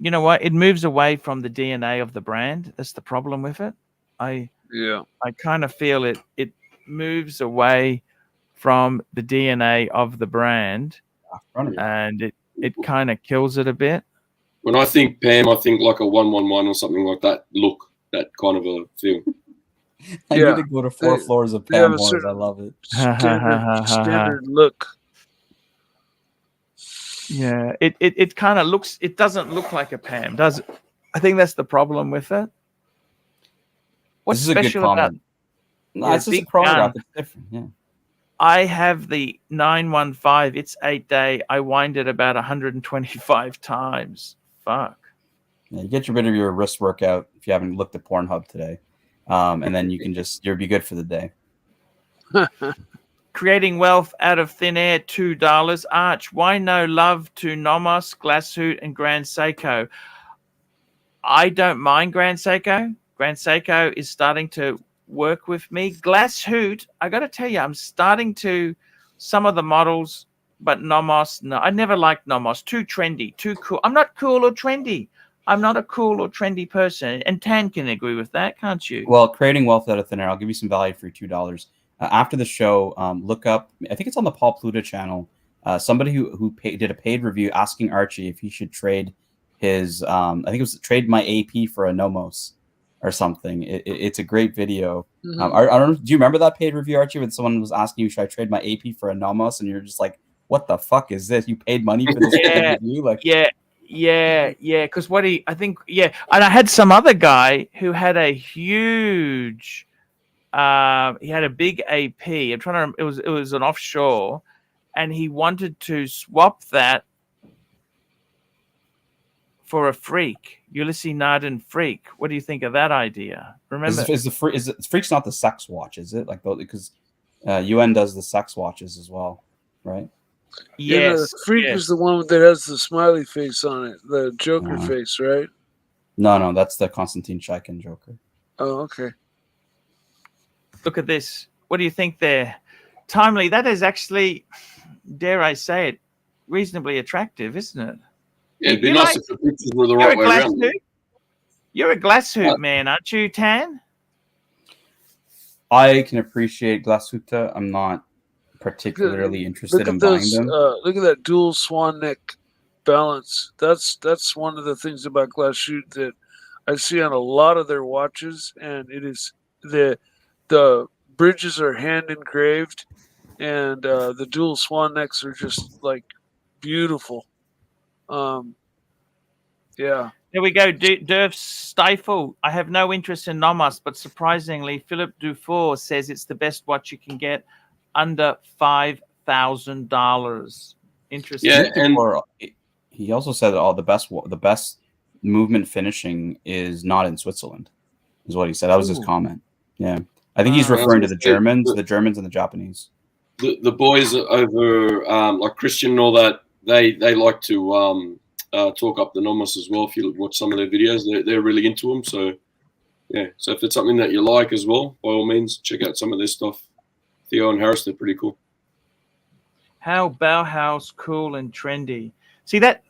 You know what? It moves away from the DNA of the brand. That's the problem with it. I kind of feel it moves away from the DNA of the brand, and it kind of kills it a bit. When I think Pam, I think like a 111 or something like that look, that kind of a feel. I need to go to 4 floors of Pam Wars. I love it. Standard look. Yeah, it kind of looks. It doesn't look like a Pam, does it? I think that's the problem with it. What's this is special a good about? No, it's just a chronograph. It's different. Yeah. I have the 915. It's 8-day. I wind it about 125 times. Fuck. Yeah, you get rid of your wrist workout if you haven't looked at Pornhub today, and then you can you'll be good for the day. Creating wealth out of thin air, $2. Arch, why no love to Nomos, Glasshoot, and Grand Seiko? I don't mind Grand Seiko. Grand Seiko is starting to work with me. Glasshoot, I got to tell you, I'm starting to some of the models, but Nomos, no, I never liked Nomos. Too trendy, too cool. I'm not cool or trendy. I'm not a cool or trendy person. And Tan can agree with that, can't you? Well, creating wealth out of thin air, I'll give you some value for $2. After the show, look up, I think it's on the Paul Pluta channel, somebody who did a paid review asking Archie if he should trade his, I think it was trade my AP for a Nomos or something. It's a great video. Mm-hmm. I don't know, do you remember that paid review, Archie, when someone was asking you, should I trade my AP for a Nomos? And you're just like, what the fuck is this? You paid money for this review? Like, Yeah. Because and I had some other guy who had a huge, he had a big AP. I'm trying to remember, it was an offshore, and he wanted to swap that for a freak, Ulysses Narden freak. What do you think of that idea? Remember, Freak's not the sex watch, is it? Like, because UN does the sex watches as well, right? Yes. The freak is the one that has the smiley face on it, the Joker face, right? No, that's the Konstantin Chaikin Joker. Oh, okay. Look at this. What do you think there? Timely, that is actually, dare I say it, reasonably attractive, isn't it? Yeah, it'd be nice if the pictures were the right way around. You're a Glasshoot man, aren't you, Tan? I can appreciate Glasshoot. I'm not particularly interested in buying them. Look at that dual swan neck balance. That's one of the things about Glasshoot that I see on a lot of their watches, and it is the bridges are hand engraved, and the dual swan necks are just like beautiful. Yeah. There we go. Derf Stifle. I have no interest in Nomos, but surprisingly, Philip Dufour says it's the best watch you can get under $5,000. Interesting. Yeah, and he also said that the best movement finishing is not in Switzerland, is what he said. That was his comment. Yeah, I think he's referring to the Germans and the Japanese. The boys over like Christian and all that they like to talk up the Nomos as well. If you watch some of their videos, they're really into them. So yeah, so if it's something that you like as well, by all means, check out some of their stuff. Theo and Harris, they're pretty cool. How Bauhaus cool and trendy. See, that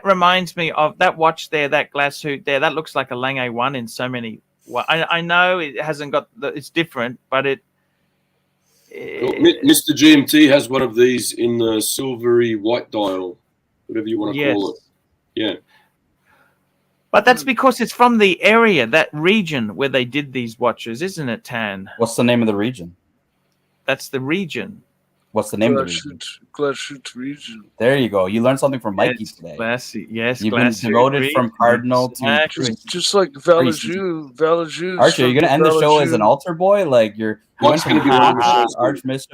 reminds me of that watch there, that glass hoop there. That looks like a Lange 1 in so many. Well, I know it hasn't got it's different, but Mr. GMT has one of these in the silvery white dial, whatever you want to call it. Yeah. But that's because it's from the area, that region where they did these watches, isn't it, Tan? What's the name of the region? That's the region. What's the name of the region? Glashütte region. There you go. You learned something from Mikey today. Glassy, yes. You've been demoted from Cardinal to just like Valajou. Archie, are you going to end the show as an altar boy? Like you're going to be Archmistress.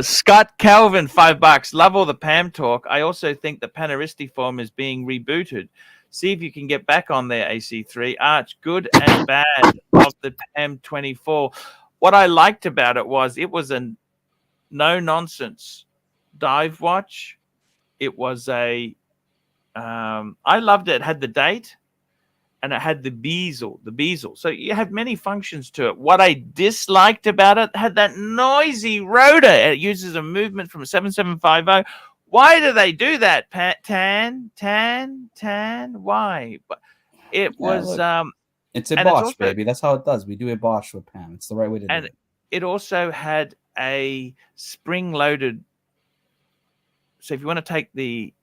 Scott Calvin, $5. Love all the Pam talk. I also think the Panaristi form is being rebooted. See if you can get back on there, AC3. Arch, good and bad of the Pam 24. What I liked about it was a no-nonsense dive watch. It was I loved it. It had the date and it had the bezel. So you have many functions to it. What I disliked about it had that noisy rotor. It uses a movement from a 7750. Why do they do that, Tan? Why? It was it's a Bosch, baby. That's how it does. We do a Bosch with Pam. It's the right way to do it. It also had a spring-loaded. So if you want to take the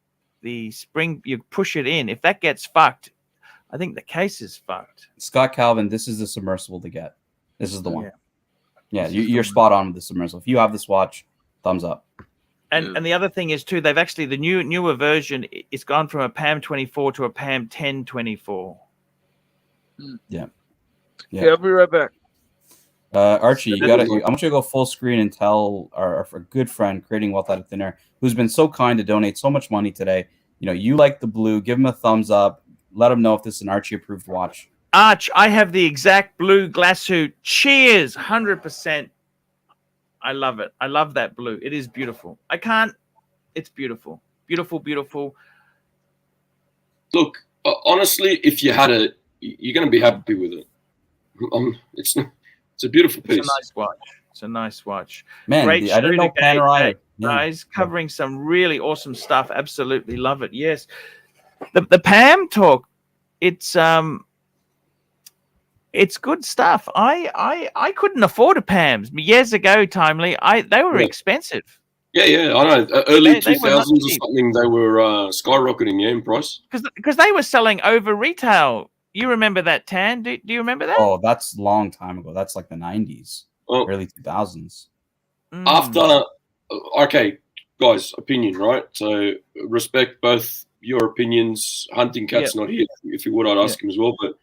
spring, you push it in. If that gets fucked, I think the case is fucked. Scott Calvin, this is the submersible to get. This is the one. Yeah, you're spot on with the submersible. If you have this watch, thumbs up. And the other thing is too, they've actually the newer version. It's gone from a PAM 24 to a PAM 1024. Yeah. I'll be right back. Archie, I want you to go full screen and tell our good friend Creating Wealth Out of Thin Air, who's been so kind to donate so much money today. You know, you like the blue, give him a thumbs up. Let him know if this is an Archie approved watch. Arch, I have the exact blue glass suit. Cheers, 100%. I love it. I love that blue. It is beautiful. It's beautiful. Beautiful. Look, honestly, if you had it, you're going to be happy with it. It's a beautiful piece. It's a nice watch. Man, I didn't know Panerai. Guys, covering some really awesome stuff. Absolutely love it. Yes. The Pam talk, it's good stuff. I couldn't afford a Pam's years ago, Timely. They were expensive. Yeah, I know. Early 2000s or something, they were skyrocketing in price. Because they were selling over retail. You remember that, Tan? Do you remember that? Oh, that's a long time ago. That's like the 90s, early 2000s. After, okay, guys, opinion, right? So respect both your opinions. Hunting Cat's not here. If you would, I'd ask him as well. But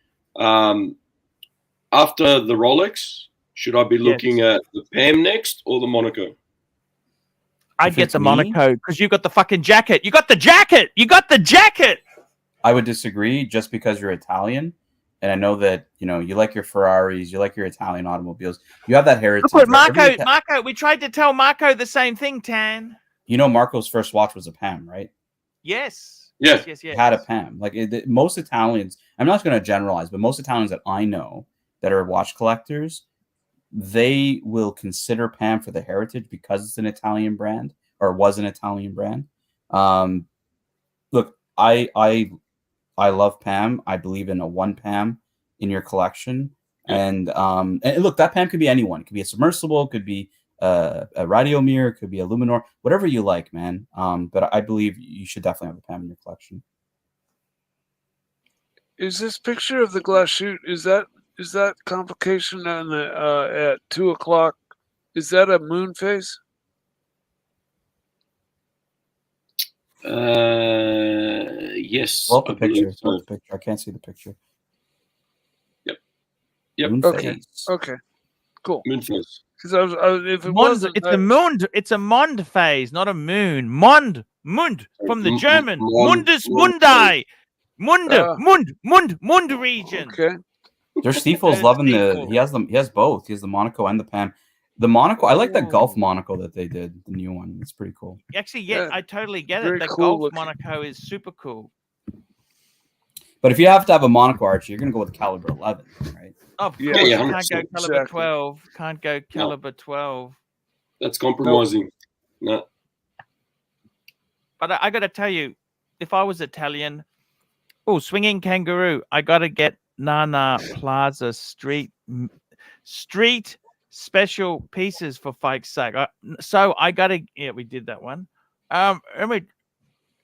after the Rolex, should I be looking at the Pam next or the Monaco? I'd get the Monaco because you got the fucking jacket. You got the jacket. I would disagree just because you're Italian. And I know that, you like your Ferraris, you like your Italian automobiles. You have that heritage. Look, Marco, we tried to tell Marco the same thing, Tan. Marco's first watch was a Pam, right? Yes. Yes. He had a Pam. Like most Italians, I'm not going to generalize, but most Italians that I know that are watch collectors, they will consider Pam for the heritage because it's an Italian brand or was an Italian brand. Look, I love Pam. I believe in a one Pam in your collection. And look, that Pam could be anyone. It could be a submersible, it could be a radio mirror, it could be a Luminor, whatever you like, man. But I believe you should definitely have a Pam in your collection. Is this picture of the Glashütte, is that complication on the at 2:00? Is that a moon phase? Yes. Well, the picture. I can't see the picture. Yep. Moon phase. Okay. Cool. Moon phase. Because if it wasn't, it's a Mond phase, not a moon. Mund from the German. Mundus Mundi. Mund region. Okay. There's Stifel's loving he has both. He has the Monaco and the Pam. The monocle, I like that golf monocle that they did, the new one. It's pretty cool. Actually, yeah, I totally get Very it. The cool golf looking. monocle is super cool. But if you have to have a monocle, Archie, you're going to go with caliber 11, right? Of course, Yeah, you yeah, can't go 100%. caliber Exactly. 12. Can't go caliber 12. That's compromising. No. But I got to tell you, if I was Italian, swinging kangaroo, I got to get Nana Plaza street special pieces for fuck's sake. So I got to, we did that one.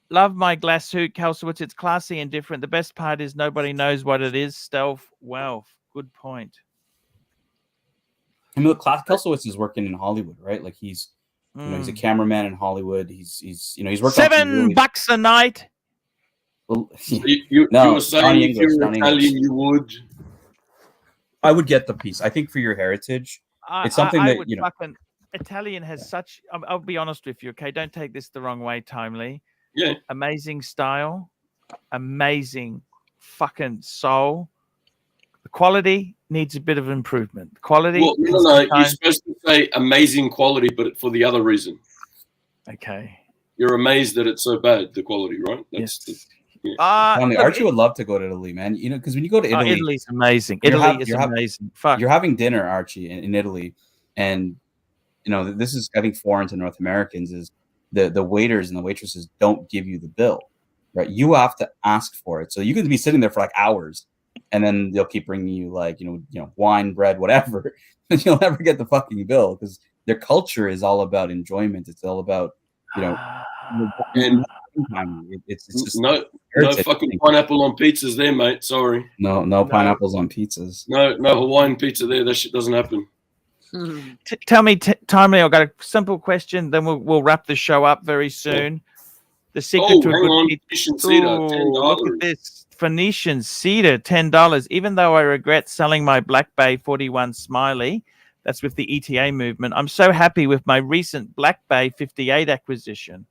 Love my glass suit, Kalsowitz. It's classy and different. The best part is nobody knows what it is. Stealth wealth. Good point. I mean, look, Kalsowitz is working in Hollywood, right? Like he's, you know, he's a cameraman in Hollywood. He's working $7 a night. Well, You no, were saying Johnny if English, you're Johnny Italian, English. you would. I would get the piece. I think for your heritage, it's something I that would you know. fucking, Italian has such. I'll be honest with you, okay? Don't take this the wrong way, Timely. Yeah. Amazing style, amazing fucking soul. The quality needs a bit of improvement. Quality. Well, no. You're supposed to say amazing quality, but for the other reason. Okay. You're amazed that it's so bad, the quality, right? Yes. Archie would love to go to Italy, man. You know, because when you go to Italy, Italy's amazing. Italy is amazing. Fuck. You're having dinner, Archie, in Italy, and you know this is, I think, foreign to North Americans is the waiters and the waitresses don't give you the bill, right? You have to ask for it. So you could be sitting there for like hours, and then they'll keep bringing you like you know wine, bread, whatever, and you'll never get the fucking bill because their culture is all about enjoyment. It's all about and it's just no fucking pineapple on pizzas there, mate. Sorry. No pineapples on pizzas. No Hawaiian pizza there. That shit doesn't happen. Tell me, Timely, I've got a simple question. Then we'll wrap the show up very soon. The secret to a good Phoenician cedar, $10. Look at this Phoenician cedar, $10. Even though I regret selling my Black Bay 41 Smiley, that's with the ETA movement, I'm so happy with my recent Black Bay 58 acquisition.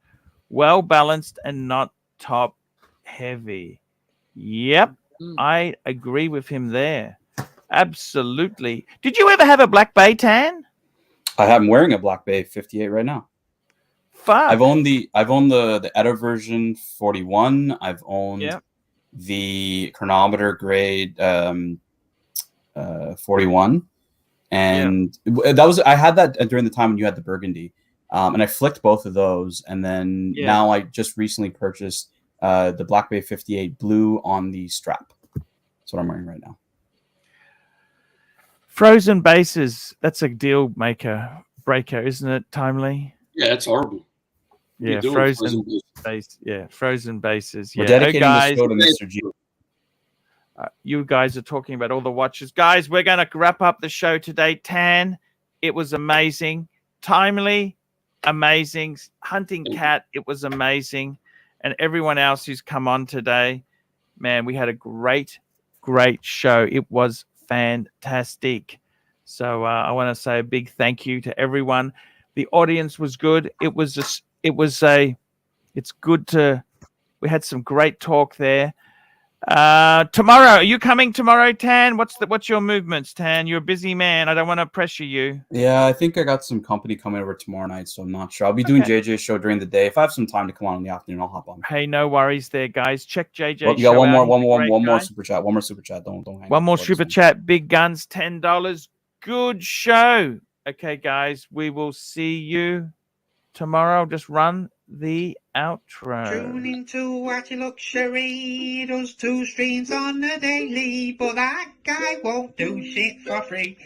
Well balanced and not top heavy. Yep, I agree with him there. Absolutely. Did you ever have a Black Bay tan? I'm wearing a Black Bay 58 right now. Fuck. I've owned the Etta version 41. I've owned the chronometer grade 41. And that was, I had that during the time when you had the Burgundy. And I flicked both of those. And then now I just recently purchased the Black Bay 58 blue on the strap. That's what I'm wearing right now. Frozen bases. That's a deal breaker, isn't it, Timely? Yeah, it's horrible. Yeah, frozen base. Yeah, frozen bases. We're yeah, dedicating the show to Mr. G. You guys are talking about all the watches. Guys, we're going to wrap up the show today. Tan, it was amazing. Timely, amazing. Hunting Cat, it was amazing. And everyone else who's come on today, man, we had a great show. It was fantastic. So I want to say a big thank you to everyone. The audience was good. It's good to, we had some great talk there. Tomorrow, are you coming tomorrow, Tan? What's your movements, Tan? You're a busy man. I don't want to pressure you. Yeah, I think I got some company coming over tomorrow night, so I'm not sure. I'll be doing JJ's show during the day. If I have some time to come on in the afternoon, I'll hop on. Hey, no worries there, guys. Check JJ's show. You got one more super chat. One more super chat. Don't hang. One more super chat. Big guns, $10. Good show. Okay, guys, we will see you tomorrow. I'll just run the outro. Tune into Archie Luxury, does 2 streams on a daily, but that guy won't do shit for free.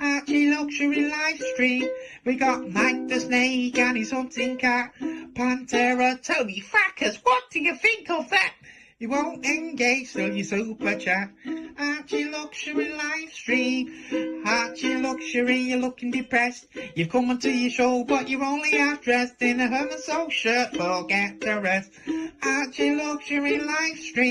Archie Luxury live stream, we got Mike the Snake and his hunting cat, Pantera, Tony Frackers, what do you think of that? You won't engage till you super chat. Archie Luxury live stream. Archie Luxury, you're looking depressed. You've come onto your show, but you're only half dressed in a Herman Soul shirt. Forget the rest. Archie Luxury live stream.